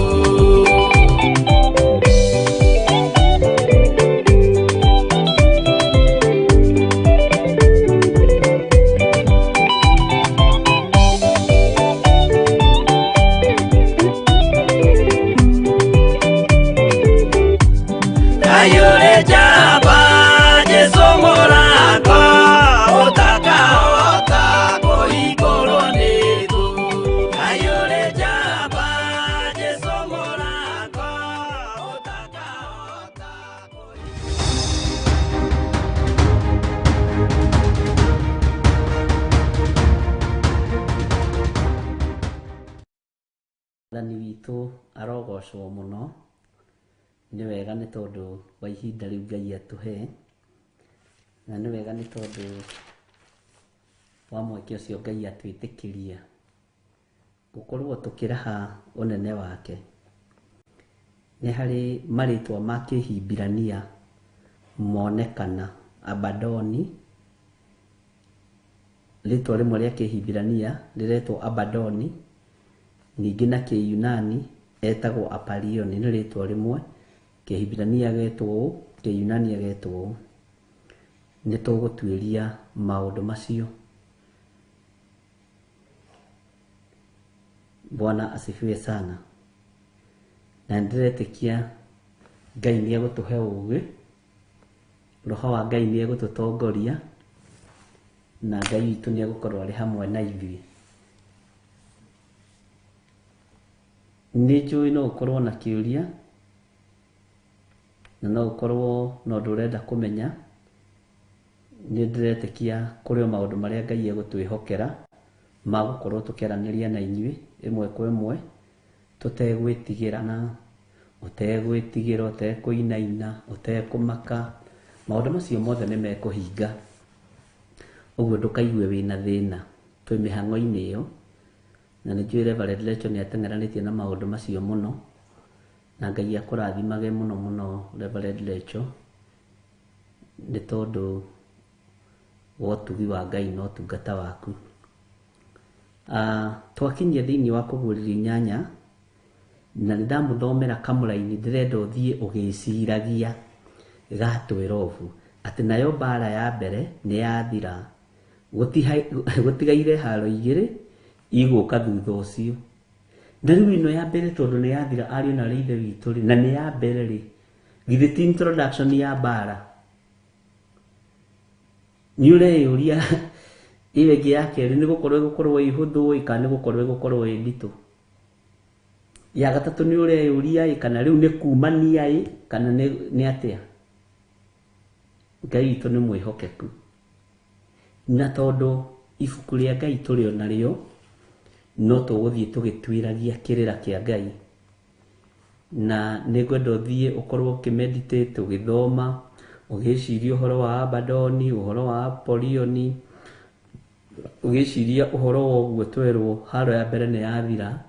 Ayure jamba Jesu murako utakaota kuhingũrwo nĩ thũ. Ayure jamba Mwathani witũ arogocwo mũno, nĩ wega nĩ tondũ wa ihinda rĩu Ngai atũhe, na nĩ wega nĩ tondũ wa mweke ũcio Ngai atwĩtĩkĩria gũkorwo tũkĩraha ũnene wake. Nĩ harĩ marĩtwa ma Kĩhibirania monekana, Abadoni. Rĩtwa rĩmwe rĩa Kĩhibirania rĩretwo Abadoni, ningĩ na Kĩyunani etagwo Apalioni. Nĩ rĩtwa rĩmwe, Kĩhibirania getwo ũũ, Kĩyunani getwo ũũ. Nĩ tũgũtuĩria maũndũ macio. Bwana asifiwe sana. Na ndĩretĩkia Ngai nĩ egũtũhe ũũgĩ, Roho wa Ngai nĩ egũtũtongoria, na Ngai witũ nĩ egũkorwo arĩ hamwe na ithuĩ. Nĩ njũĩ no ũkorwo na kĩũria, na no ũkorwo na ũndũ ũrenda kũmenya. Nĩ ndĩretĩkia kũrĩ o maũndũ marĩa Ngai egũtwĩhokera ma gũkorwo tũkĩaranĩria na inyuĩ ĩmwe kwa ĩmwe, tũtegwĩtigĩrana, ũtegwĩtigĩra, ũtekũinaina, ũtekũmaka. Maũndũ macio mothe nĩ mekũhinga, ũguo ndũkaigue wĩna thĩna. Twĩ mĩhang'o-inĩ ĩyo, na nĩ njũĩ Reverend Rachel nĩ ateng'eranĩtie na maũndũ macio mũno, na Ngai akũrathimage mũno mũno Reverend Rachel, nĩ tondũ wa ũtugi wa Ngai na ũtungata waku. Twakinyia thĩinĩ wa Kũguũrĩrio inyanya, na nĩ ndamũthomera kamũra-inĩ, ndĩrenda ũthiĩ ũgĩciragia ga 12 atĩ nayo mbara ya mbere nĩ yathira, gũtigaire haro igĩrĩ igũka thutha ũcio. Na rĩu ĩno ya mbere tondũ nĩ yathira, ariũ na ithe witũ rĩ, na nĩ ya mbere rĩ, githĩ ti introduction ya mbara? Nĩ ũreyũria ĩyo ĩngĩ ya kerĩ nĩ gũkorwo ĩhũthũ kana nĩ gũkorwo ĩ nditũ? Ya gatatũ nĩ ũreyũria kana rĩu nĩ kumania kana nĩ atĩa? Ngai witũ nĩ mwĩhokeku, na tondũ ibuku rĩa Ngai tũrĩ o narĩo, no tũgũthiĩ tũgĩtuĩragia kĩrĩra kĩa Ngai. Na nĩ ngwenda ũthiĩ ũkorwo ũkĩmeditate, ũgĩthoma, ũgĩciria ũhoro wa Abadoni, ũhoro wa Apolioni, ũgĩciria ũhoro wa ũguo twerwo haro ya mbere nĩ yathira,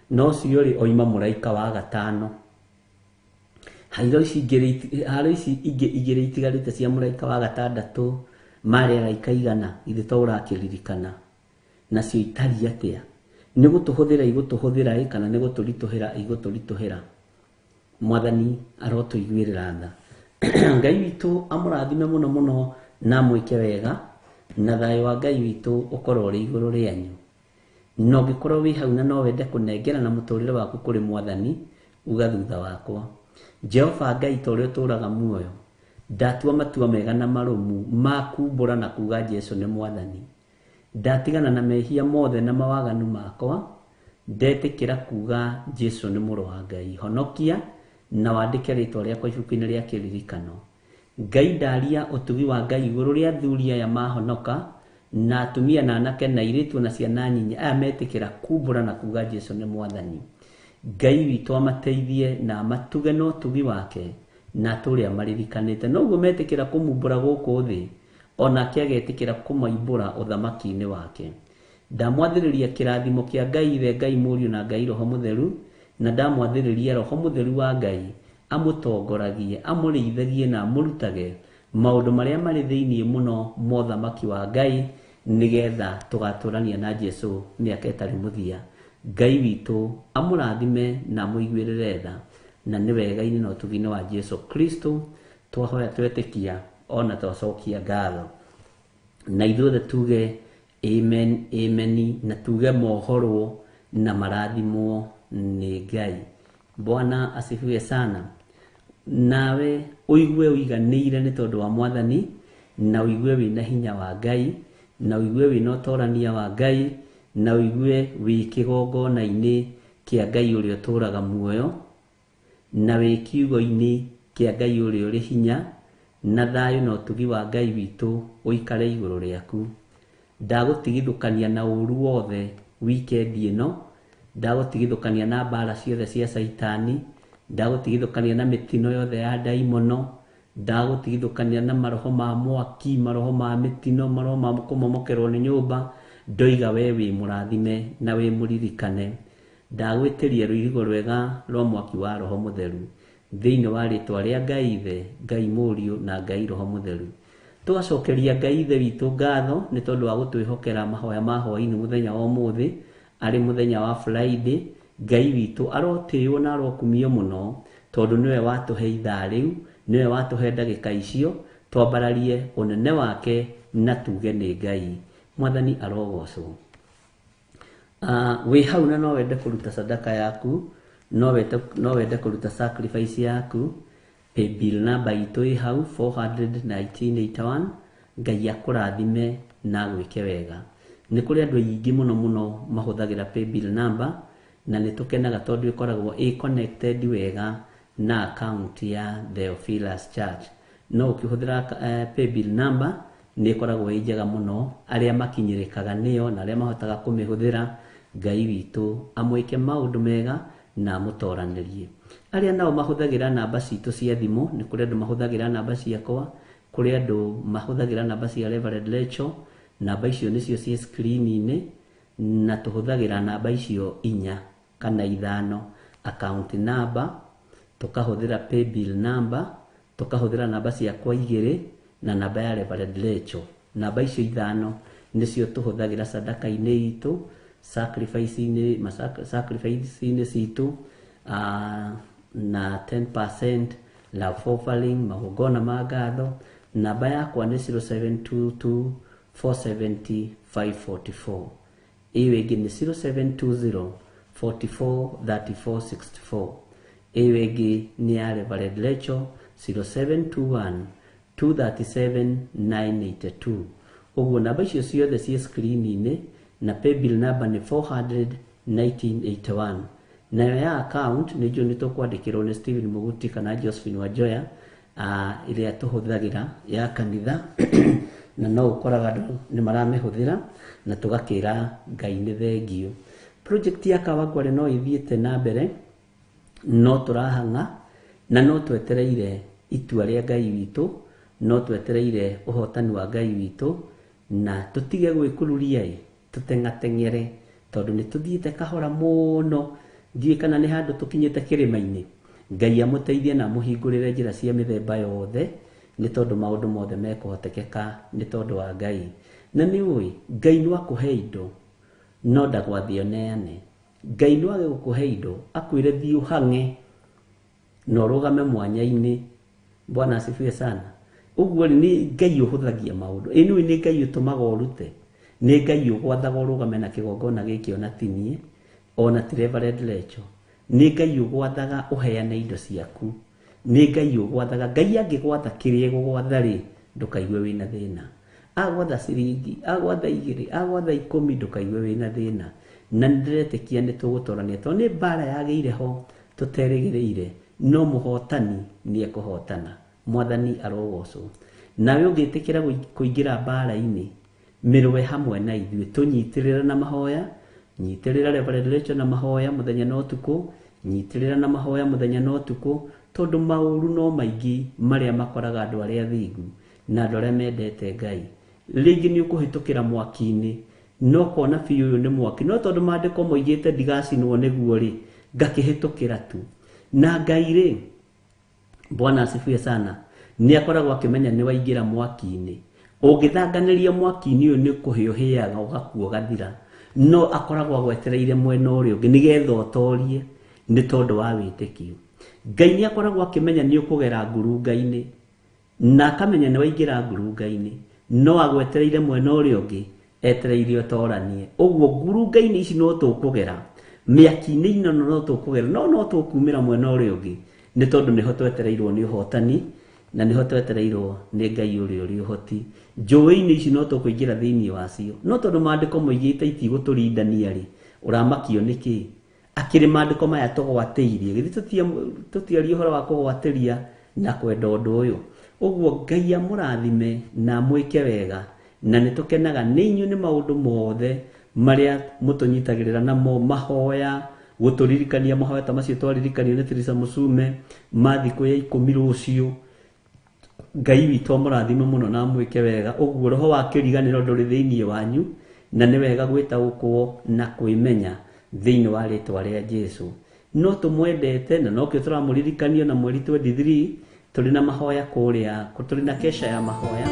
no cio rĩ oima mũraika wa gatano. Haro ici ingĩ igĩrĩ itigarĩte cia mũraika wa gatandatũ marĩ araika igana, githĩ to ũrakĩririkana? Nacio itari atĩa? Nĩ igũtũhũthĩra kana nĩ igũtũritũhĩra? Mwathani arotũiguĩrĩra tha. Ngai witũ amũrathime mũno mũno na mwĩke wega, na thayũ wa Ngai witũ ũkorwo ũrĩ igũrũ rĩanyu. Na ũngĩkorwo wĩ hau na no wende kũnengerana mũtũrĩre waku kũrĩ Mwathani, uga thutha wakwa: Jehova Ngai ta ũrĩa ũtũũraga muoyo, ndatua matua mega na marũmu ma kumbũra na kuga Jesũ nĩ Mwathani. Ndatigana na mehia mothe na mawaganu makwa, ndetĩkĩra kuga Jesũ nĩ mũrũ wa Ngai. Honokia na wandĩke rĩtwa rĩakwa ibuku-inĩ rĩa kĩririkano. Ngai ndaria ũtugi wa Ngai igũrũ rĩa athuri aya mahonoka, na atumia na anake na airĩtu na ciana nyinyi aya metĩkĩra kumbũra na kuga Jesũ nĩ Mwathani. Ngai witũ amateithie na amatuge na ũtugi wake, na atũre amaririkanĩte. Noguo metĩkĩra kũmumbũra gũkũ thĩ, onake agetĩkĩra kũmaimbũra ũthamaki-inĩ wake. Ndamwathĩrĩria kĩrathimo kĩa Ngai Ithe, Ngai Mũriũ na Ngai Roho Mũtheru, na ndamwathĩrĩria Roho Mũtheru wa Ngai amũtongoragie, amũrĩithagie na amũrutage maũndũ marĩa marĩ thĩinĩ mũno ma ũthamaki wa Ngai, nĩgetha tũgatũrania na Jesũ mĩaka ĩtarĩ mũthia. Ngai witũ amũrathime na amũiguĩrĩre tha, na nĩ wega-inĩ na ũtugi-inĩ wa Jesũ Kristo twahoya twetĩkia ona twacokia ngatho. Na ithuothe tuge amen, amen, na tuge mohorwo na marathimwo nĩ Ngai. Bwana asifiwe sana. Nawe ũigue ũiganĩire nĩ tondũ wa Mwathani, na ũigue wĩna hinya wa Ngai, na ũigue wĩna ũtorania wa Ngai, na ũigue wĩ kĩgongona-inĩ kĩa Ngai ũrĩa ũtũũraga muoyo, na wĩ kiugo-inĩ kĩa Ngai ũrĩa ũrĩ hinya, na thayũ na ũtugi wa Ngai witũ ũikare igũrũ rĩaku. Ndagũtigithũkania na ũru wothe weekend ĩno, ndagũtigithũkania na mbara ciothe cia Saitani, ndagũtigithũkania na mĩtino yothe ya ndaimono, ndagũtigithũkania na maroho ma mwaki, maroho ma mĩtino, maroho ma kũmomokerwo nĩ nyũmba. Ndoiga we wĩ mũrathime na wĩ mũririkane. Ndagwĩtĩria rũirigo rwega rwa mwaki wa Roho Mũtheru thĩinĩ wa rĩtwa rĩa Ngai Ithe, Ngai Mũriũ na Ngai Roho Mũtheru. Tũgacokeria Ngai Ithe witũ ngatho nĩ tondũ wa gũtwĩhokera mahoya ma hwaĩ-inĩ mũthenya wa ũmũthĩ, arĩ mũthenya wa Friday. Ngai witũ arotĩĩo na arokumio mũno tondũ nĩwe watũhe ithaa rĩu, nĩwe watũhe ndagĩka icio twambararie ũnene wake na tuge nĩ Ngai. Mwathani arogocwo. Wĩ hau na no wende kũruta sadaka yaku, no wende kũruta sacrifice yaku, paybill number itũ ĩ hau 41981. Ngai akũrathime na gwĩke wega. Nĩ kũrĩ andũ aingĩ mũno mahũthagĩra paybill number, na nĩ tũkenaga tondũ ĩkoragwo ĩ connected wega na account ya Theophilus Church. No ũkĩhũthĩra paybill number nĩ ĩkoragwo ĩ njega mũno, arĩa makinyĩrĩkaga nĩyo na arĩa mahotaga kũmĩhũthĩra. Ngai witũ amwĩke maũndũ mega na mũtoranĩrie. Arĩa nao mahũthagĩra namba citũ cia thimũ, nĩ kũrĩ andũ mahũthagĩra namba ciakwa, kũrĩ andũ mahũthagĩra namba cia Reverend Lecho. Namba icio nĩcio cia screen-inĩ, na tũhũthagĩra namba icio 4 kana 5. Account number, tukahũthĩra paybill number, tukahũthĩra namba ciakwa 2 na namba ya Reverend Lecho. Namba icio 5 nĩcio tũhũthagĩra sadaka-inĩ itũ, sacrifice-inĩ citũ, na 10% love offering, magongona ma ngatho. Namba yakwa nĩ 0722 470 544. Iyo ĩngĩ nĩ 0720 44 34 64. Iyo ĩngĩ nĩ ya Reverend Lecho 0721 237 982. Ũguo namba icio ciothe cia screen-inĩ, na paybill number nĩ 41981. Nayo ya account nĩjo nĩ tũkwandĩkĩrwo nĩ Stephen Mũguti kana Josephine Wanjoya, ĩrĩa tũhũthagĩra ya kanitha. Na no ũkoraga andũ nĩ maramĩhũthĩra na tũgakĩra Ngai nĩ thengio. Project ya Kawangware no ĩthiĩte na mbere, no tũrahang'a na no twetereire itua rĩa Ngai witũ, no twetereire ũhotani wa Ngai witũ, na tũtige gwĩkururia, tũteng'ateng'ere tondũ nĩ tũthiĩte kahora mũno. Ndiũĩ kana nĩ handũ tũkinyĩte kĩrĩma-inĩ. Ngai amũteithie na mũhingũrĩre njĩra cia mĩthemba yothe, nĩ tondũ maũndũ mothe mekũhotekeka nĩ tondũ wa Ngai. Na nĩ ũĩ Ngai no akũhe indo, no ndagwathie neane. Ngai no age gũkũhe indo akwĩre thiĩ ũhang'e na ũrũgame mwanya-inĩ. Bwana asifiwe sana. Ũguo nĩ Ngai ũhũthagia maũndũ. Nĩ Ngai ũtũmaga ũrute, nĩ Ngai ũgwathaga ũrũgame na kĩgongona gĩkĩ ona ti niĩ, ona ti Reverend Lecho. Nĩ Ngai ũgwathaga ũheane indo ciaku, nĩ Ngai ũgwathaga. Ngai angĩgwatha kĩrĩa egũgwatha-rĩ, ndũkaigue wĩna thĩna. Agwatha ciringi, agwatha 2, agwatha 10, ndũkaigue wĩna thĩna. Na nĩndĩretĩkia nĩ tũgũtũrania tondũ nĩ mbara yagĩire ho tũterĩgĩrĩire, no mũhotani nĩ ekũhotana. Mwathani arogocwo. Nawe ũngĩtĩkĩra kũingĩra mbara-inĩ, mĩrũwe hamwe na ithuĩ, tũnyitĩrĩra na mahoya, nyitĩrĩra Reverend Lecho na mahoya mũthenya na ũtukũ, nyitĩrĩra na mahoya mũthenya na ũtukũ, tondũ maũru no maingĩ marĩa makoraga andũ arĩa athingu na andũ arĩa mendete Ngai. Rĩngĩ nĩ ũkũhĩtũkĩra mwaki-inĩ, no kona biũ ũyũ nĩ mwaki, no tondũ maandĩko moigĩte ndigacinwo nĩguo-rĩ, ngakĩhĩtũkĩra tu. Na Ngai-rĩ, Bwana asifiwe sana, nĩ akoragwo akĩmenya nĩ waingĩra mwaki-inĩ. Ũngĩthanganĩria mwaki-inĩ ũyũ nĩ kũhĩũhĩaga ũgakua ũgathira, no akoragwo agwetereire mwena ũrĩa ũngĩ nĩgetha ũtorie, nĩ tondũ wa wĩtĩkio. Ngai nĩ akoragwo akĩmenya nĩ ũkũgera ngurunga-inĩ, na akamenya nĩ waingĩra ngurunga-inĩ, no agwetereire mwena ũrĩa ũngĩ etereire ũtoranie. Ũguo ngurunga-inĩ ici no tũkũgera, mĩaki-inĩ ino no tũkũgera, no tũkumĩra mwena ũrĩa ũngĩ, nĩ tondũ nĩho twetereirwo nĩ ũhotani, na nĩho twetereirwo nĩ Ngai ũrĩa ũrĩ ũhoti. Njũĩ-inĩ ici no tũkũingĩra thĩinĩ wacio, no tondũ maandĩko moigĩte itigũtũrindania-rĩ, ũramakio nĩkĩ? Akĩrĩ maandĩko maya tũgwatĩirie, githĩ tũtiaria ũhoro wa kũgwatĩria na kwenda ũndũ ũyũ. Ũguo Ngai amũrathime na mwĩke wega, na nĩ tũkenaga nĩ inyuĩ nĩ maũndũ mothe maria mutunyitagirira namo mahoya guturirikania mahoya ta macio twaririkania ni Teresa Musume mathiko ya 10 rucio. Ngai witũ mũrathime mũno na mwĩke wega ũguo roho wa kĩriganĩro ndũrĩ thĩinĩ wanyu na nĩ wega gwĩtaũkwo na kwĩmenya thĩinĩ wa rĩtwa rĩa Jesũ. No tũmwendete na no kĩo tũramũririkania na mweri 23 tũrĩ na mahoya kũrĩa tũrĩ na kesha ya mahoya.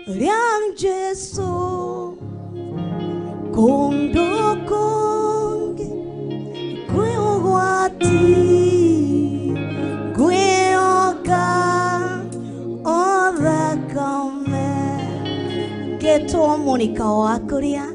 Liang Jesu Kondo Konge Kwe Wati Kwe Oka Oda Kame Geto Monica Wakuria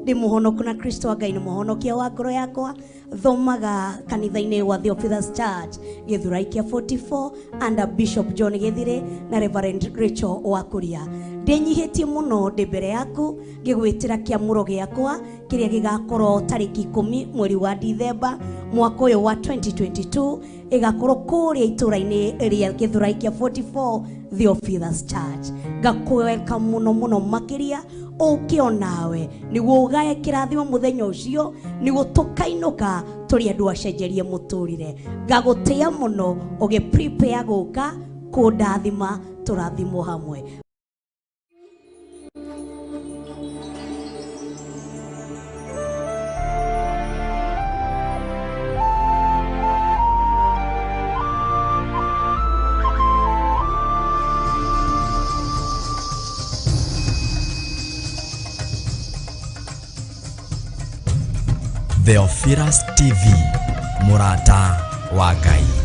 Ndi muhonoku na Kristo wa Ngai ni muhonokia wa ngoro yakwa. Thomaga kanitha-inĩ wa Theophilus Church Githuraikia 44 under Bishop John Githire na Reverend Rachel Wakuria. Ndenyihitie muno ndi mbere yaku ngigwitira kiamuro giakwa kiria gigakorwo tariki 10 mweri wa Dithemba mwaka uyu wa 2022 igakorwo kuria itura-ini ria Githuraikia 44 Theophilus Church. Ngakweleka muno makiria ukio nawe niguo ugae kirathimo muthenya ucio niguo tukainuka turi andu acenjerie muturire. Ngagutia muno uge prepare guka kundathima turathimo hamwe. Theophilus TV, Murata wa Ngai.